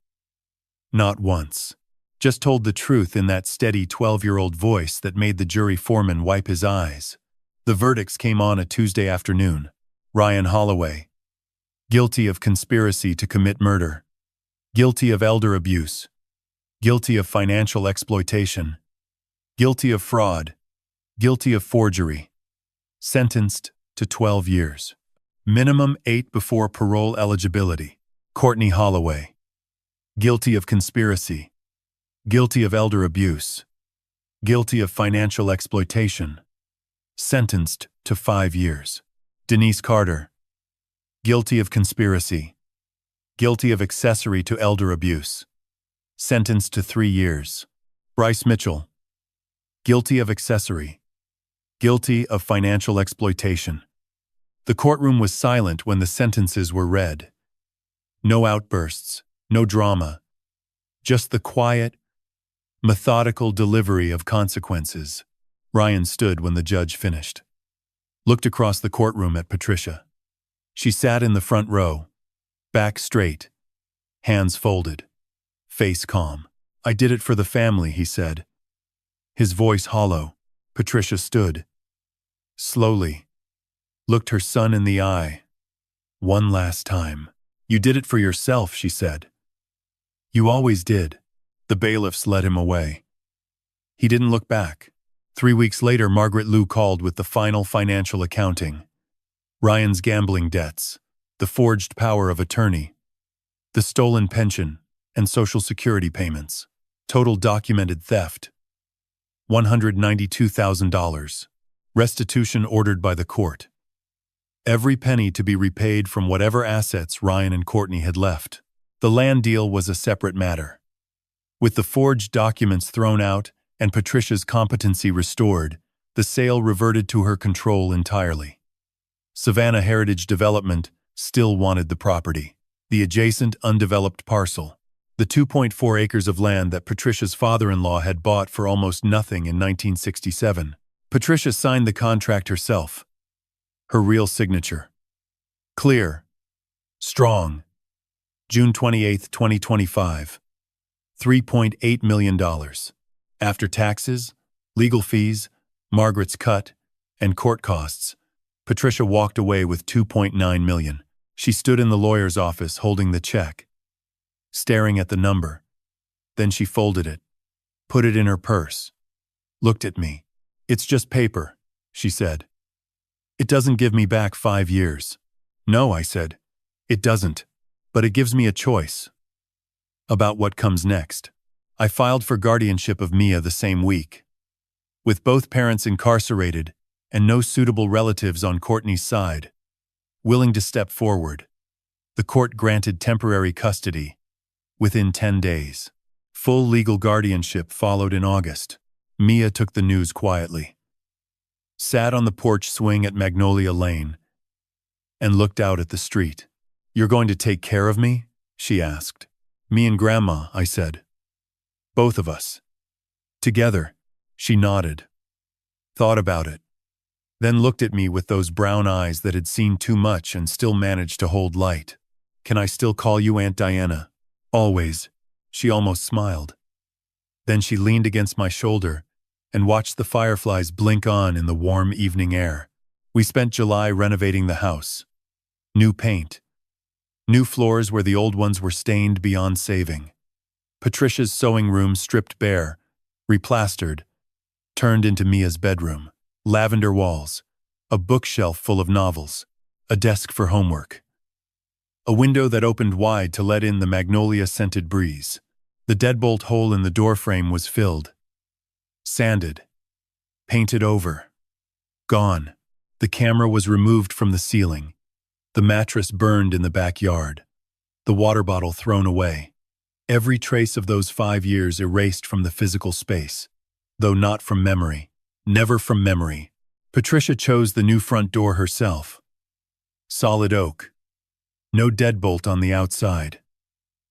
A: Not once. Just told the truth in that steady 12-year-old voice that made the jury foreman wipe his eyes. The verdicts came on a Tuesday afternoon. Ryan Holloway. Guilty of conspiracy to commit murder. Guilty of elder abuse. Guilty of financial exploitation. Guilty of fraud. Guilty of forgery. Sentenced to 12 years. Minimum 8 before parole eligibility. Courtney Holloway. Guilty of conspiracy. Guilty of elder abuse. Guilty of financial exploitation. Sentenced to 5 years. Denise Carter. Guilty of conspiracy. Guilty of accessory to elder abuse. Sentenced to 3 years. Bryce Mitchell. Guilty of accessory. Guilty of financial exploitation. The courtroom was silent when the sentences were read. No outbursts, no drama. Just the quiet, methodical delivery of consequences. Ryan stood when the judge finished. Looked across the courtroom at Patricia. She sat in the front row, back straight, hands folded, face calm. I did it for the family, he said. His voice hollow. Patricia stood. Slowly. Looked her son in the eye. One last time. You did it for yourself, she said. You always did. The bailiffs led him away. He didn't look back. 3 weeks later, Margaret Liu called with the final financial accounting. Ryan's gambling debts, the forged power of attorney, the stolen pension and Social Security payments, total documented theft, $192,000, restitution ordered by the court. Every penny to be repaid from whatever assets Ryan and Courtney had left. The land deal was a separate matter. With the forged documents thrown out and Patricia's competency restored, the sale reverted to her control entirely. Savannah Heritage Development still wanted the property, the adjacent undeveloped parcel, the 2.4 acres of land that Patricia's father-in-law had bought for almost nothing in 1967. Patricia signed the contract herself. Her real signature. Clear. Strong. June 28, 2025. $3.8 million. After taxes, legal fees, Margaret's cut, and court costs, Patricia walked away with $2.9 million. She stood in the lawyer's office holding the check, staring at the number. Then she folded it, put it in her purse, looked at me. It's just paper, she said. It doesn't give me back 5 years. No, I said. It doesn't, but it gives me a choice. About what comes next. I filed for guardianship of Mia the same week. With both parents incarcerated and no suitable relatives on Courtney's side, willing to step forward, the court granted temporary custody within 10 days. Full legal guardianship followed in August. Mia took the news quietly, sat on the porch swing at Magnolia Lane, and looked out at the street. You're going to take care of me? She asked. Me and Grandma, I said. Both of us. Together, she nodded. Thought about it. Then looked at me with those brown eyes that had seen too much and still managed to hold light. Can I still call you Aunt Diana? Always. She almost smiled. Then she leaned against my shoulder and watched the fireflies blink on in the warm evening air. We spent July renovating the house. New paint. New floors where the old ones were stained beyond saving. Patricia's sewing room stripped bare, replastered, turned into Mia's bedroom. Lavender walls. A bookshelf full of novels. A desk for homework. A window that opened wide to let in the magnolia-scented breeze. The deadbolt hole in the doorframe was filled. Sanded. Painted over. Gone. The camera was removed from the ceiling. The mattress burned in the backyard. The water bottle thrown away. Every trace of those 5 years erased from the physical space. Though not from memory. Never from memory. Patricia chose the new front door herself. Solid oak. No deadbolt on the outside.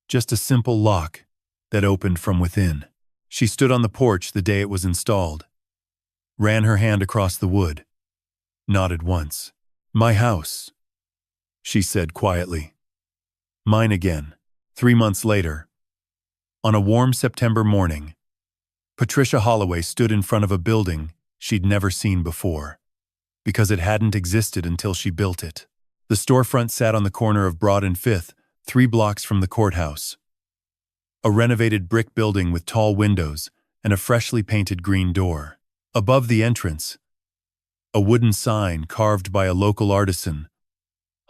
A: Just a simple lock that opened from within. She stood on the porch the day it was installed. Ran her hand across the wood. Nodded once. "My house," she said quietly. "Mine again." 3 months later, on a warm September morning, Patricia Holloway stood in front of a building she'd never seen before, because it hadn't existed until she built it. The storefront sat on the corner of Broad and 5th, 3 blocks from the courthouse. A renovated brick building with tall windows and a freshly painted green door. Above the entrance, a wooden sign carved by a local artisan,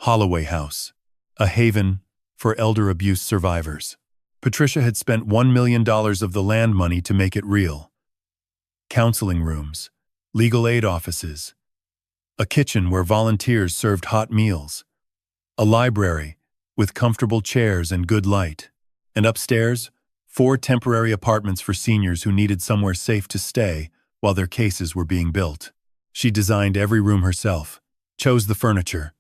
A: Holloway House, a haven for elder abuse survivors. Patricia had spent $1 million of the land money to make it real. Counseling rooms, legal aid offices, a kitchen where volunteers served hot meals, a library with comfortable chairs and good light, and upstairs, 4 temporary apartments for seniors who needed somewhere safe to stay while their cases were being built. She designed every room herself, chose the furniture,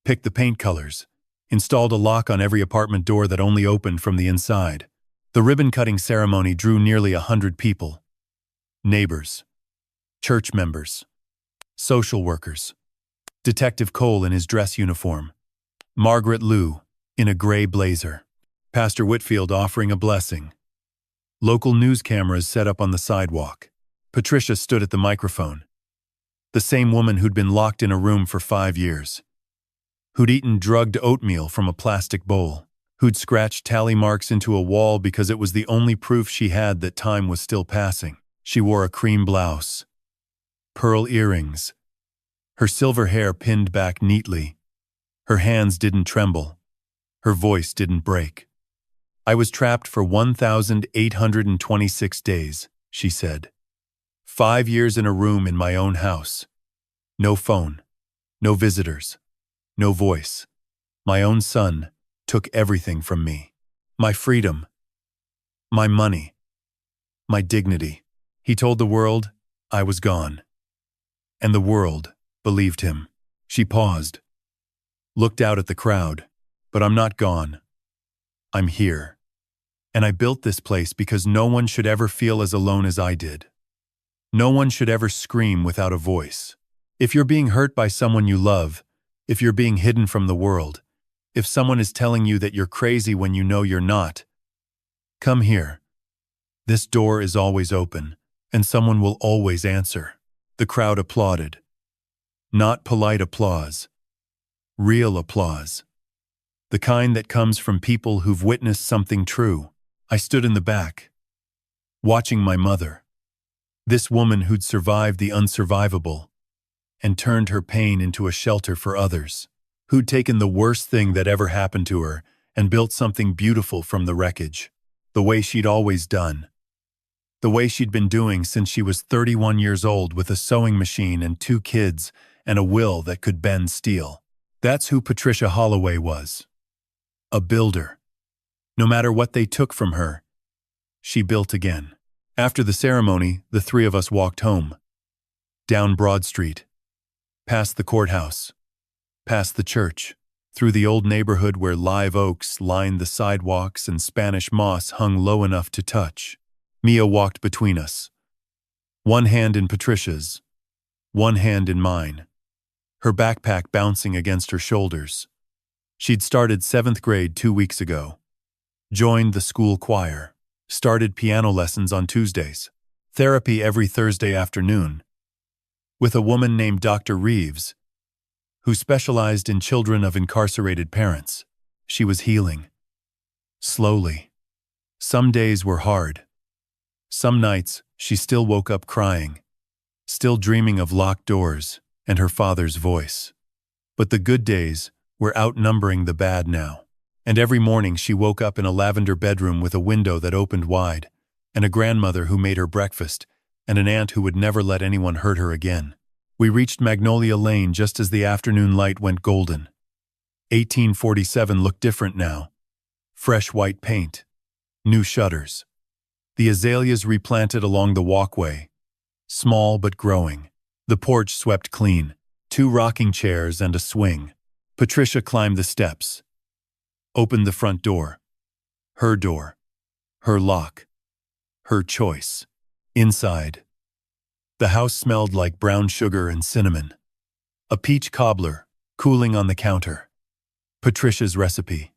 A: picked the paint colors, installed a lock on every apartment door that only opened from the inside. The ribbon-cutting ceremony drew nearly 100 people. Neighbors, church members, social workers, Detective Cole in his dress uniform, Margaret Liu in a gray blazer, Pastor Whitfield offering a blessing, local news cameras set up on the sidewalk. Patricia stood at the microphone. The same woman who'd been locked in a room for 5 years, who'd eaten drugged oatmeal from a plastic bowl, who'd scratched tally marks into a wall because it was the only proof she had that time was still passing. She wore a cream blouse, pearl earrings, her silver hair pinned back neatly. Her hands didn't tremble. Her voice didn't break. "I was trapped for 1,826 days, she said. 5 years in a room in my own house. No phone, no visitors, no voice. My own son took everything from me. My freedom, my money, my dignity." He told the world I was gone. And the world believed him. She paused, looked out at the crowd. "But I'm not gone. I'm here. And I built this place because no one should ever feel as alone as I did. No one should ever scream without a voice. If you're being hurt by someone you love, if you're being hidden from the world, if someone is telling you that you're crazy when you know you're not, come here. This door is always open, and someone will always answer." The crowd applauded. Not polite applause. Real applause. The kind that comes from people who've witnessed something true. I stood in the back, watching my mother, this woman who'd survived the unsurvivable and turned her pain into a shelter for others, who'd taken the worst thing that ever happened to her and built something beautiful from the wreckage, the way she'd always done, the way she'd been doing since she was 31 years old with a sewing machine and 2 kids and a will that could bend steel. That's who Patricia Holloway was. A builder. No matter what they took from her, she built again. After the ceremony, the 3 of us walked home. Down Broad Street, past the courthouse, past the church, through the old neighborhood where live oaks lined the sidewalks and Spanish moss hung low enough to touch. Mia walked between us. One hand in Patricia's, one hand in mine, her backpack bouncing against her shoulders. She'd started 7th grade 2 weeks ago, joined the school choir, Started piano lessons on Tuesdays. Therapy every Thursday afternoon. With a woman named Dr. Reeves, who specialized in children of incarcerated parents. She was healing. Slowly. Some days were hard. Some nights, she still woke up crying, still dreaming of locked doors and her father's voice. But the good days were outnumbering the bad now. And every morning she woke up in a lavender bedroom with a window that opened wide, and a grandmother who made her breakfast, and an aunt who would never let anyone hurt her again. We reached Magnolia Lane just as the afternoon light went golden. 1847 looked different now. Fresh white paint. New shutters. The azaleas replanted along the walkway. Small but growing. The porch swept clean. 2 rocking chairs and a swing. Patricia climbed the steps. Opened the front door. Her door. Her lock. Her choice. Inside. The house smelled like brown sugar and cinnamon. A peach cobbler, cooling on the counter. Patricia's recipe.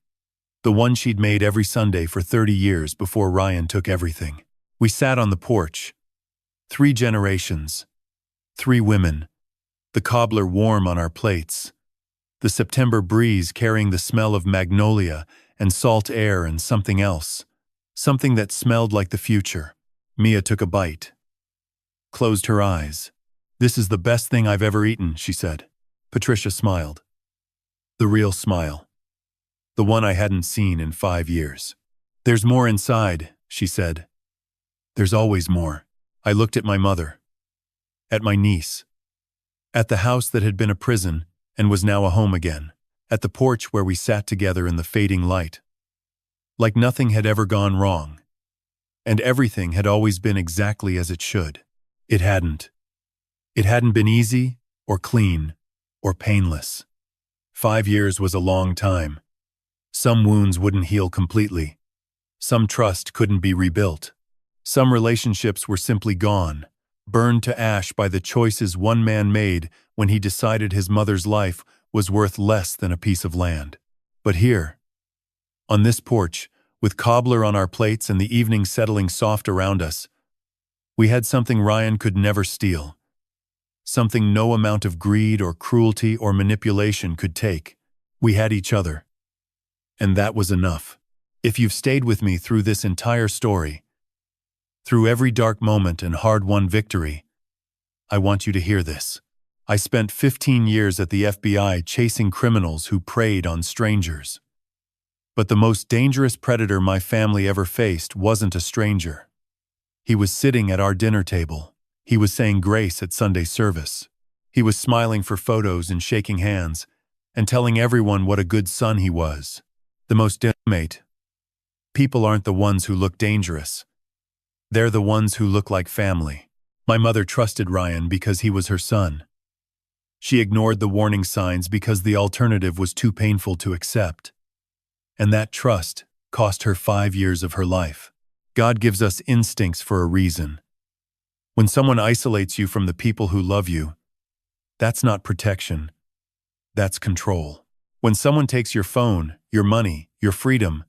A: The one she'd made every Sunday for 30 years before Ryan took everything. We sat on the porch. 3 generations. 3 women. The cobbler warm on our plates. The September breeze carrying the smell of magnolia and salt air and something else. Something that smelled like the future. Mia took a bite. Closed her eyes. "This is the best thing I've ever eaten," she said. Patricia smiled. The real smile. The one I hadn't seen in 5 years. "There's more inside," she said. "There's always more." I looked at my mother. At my niece. At the house that had been a prison and was now a home again. At the porch where we sat together in the fading light. Like nothing had ever gone wrong. And everything had always been exactly as it should. It hadn't. It hadn't been easy, or clean, or painless. 5 years was a long time. Some wounds wouldn't heal completely. Some trust couldn't be rebuilt. Some relationships were simply gone, burned to ash by the choices one man made when he decided his mother's life was worth less than a piece of land. But here, on this porch, with cobbler on our plates and the evening settling soft around us, we had something Ryan could never steal. Something no amount of greed or cruelty or manipulation could take. We had each other. And that was enough. If you've stayed with me through this entire story, through every dark moment and hard-won victory, I want you to hear this. I spent 15 years at the FBI chasing criminals who preyed on strangers. But the most dangerous predator my family ever faced wasn't a stranger. He was sitting at our dinner table. He was saying grace at Sunday service. He was smiling for photos and shaking hands, and telling everyone what a good son he was. The most intimate. People aren't the ones who look dangerous. They're the ones who look like family. My mother trusted Ryan because he was her son. She ignored the warning signs because the alternative was too painful to accept. And that trust cost her 5 years of her life. God gives us instincts for a reason. When someone isolates you from the people who love you, that's not protection. That's control. When someone takes your phone, your money, your freedom,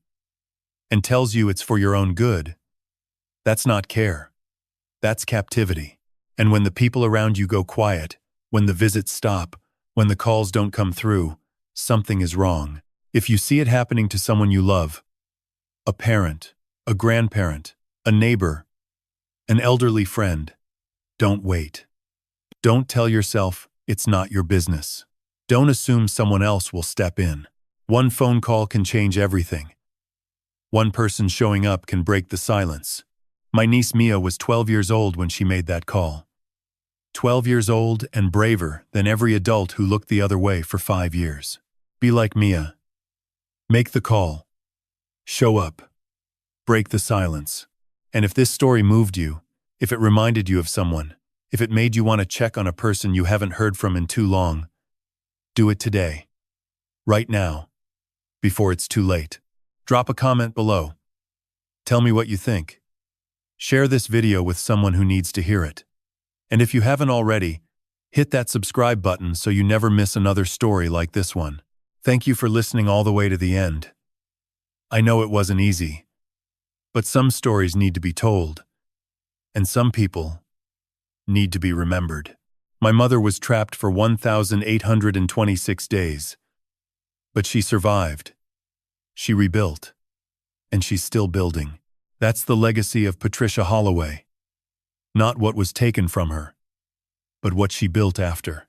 A: and tells you it's for your own good, that's not care. That's captivity. And when the people around you go quiet, when the visits stop, when the calls don't come through, something is wrong. If you see it happening to someone you love, a parent, a grandparent, a neighbor, an elderly friend, don't wait. Don't tell yourself it's not your business. Don't assume someone else will step in. One phone call can change everything. One person showing up can break the silence. My niece Mia was 12 years old when she made that call. 12 years old and braver than every adult who looked the other way for 5 years. Be like Mia. Make the call. Show up. Break the silence. And if this story moved you, if it reminded you of someone, if it made you want to check on a person you haven't heard from in too long, do it today. Right now. Before it's too late. Drop a comment below. Tell me what you think. Share this video with someone who needs to hear it. And if you haven't already, hit that subscribe button so you never miss another story like this one. Thank you for listening all the way to the end. I know it wasn't easy. But some stories need to be told, and some people need to be remembered. My mother was trapped for 1,826 days, but she survived. She rebuilt, and she's still building. That's the legacy of Patricia Holloway. Not what was taken from her, but what she built after.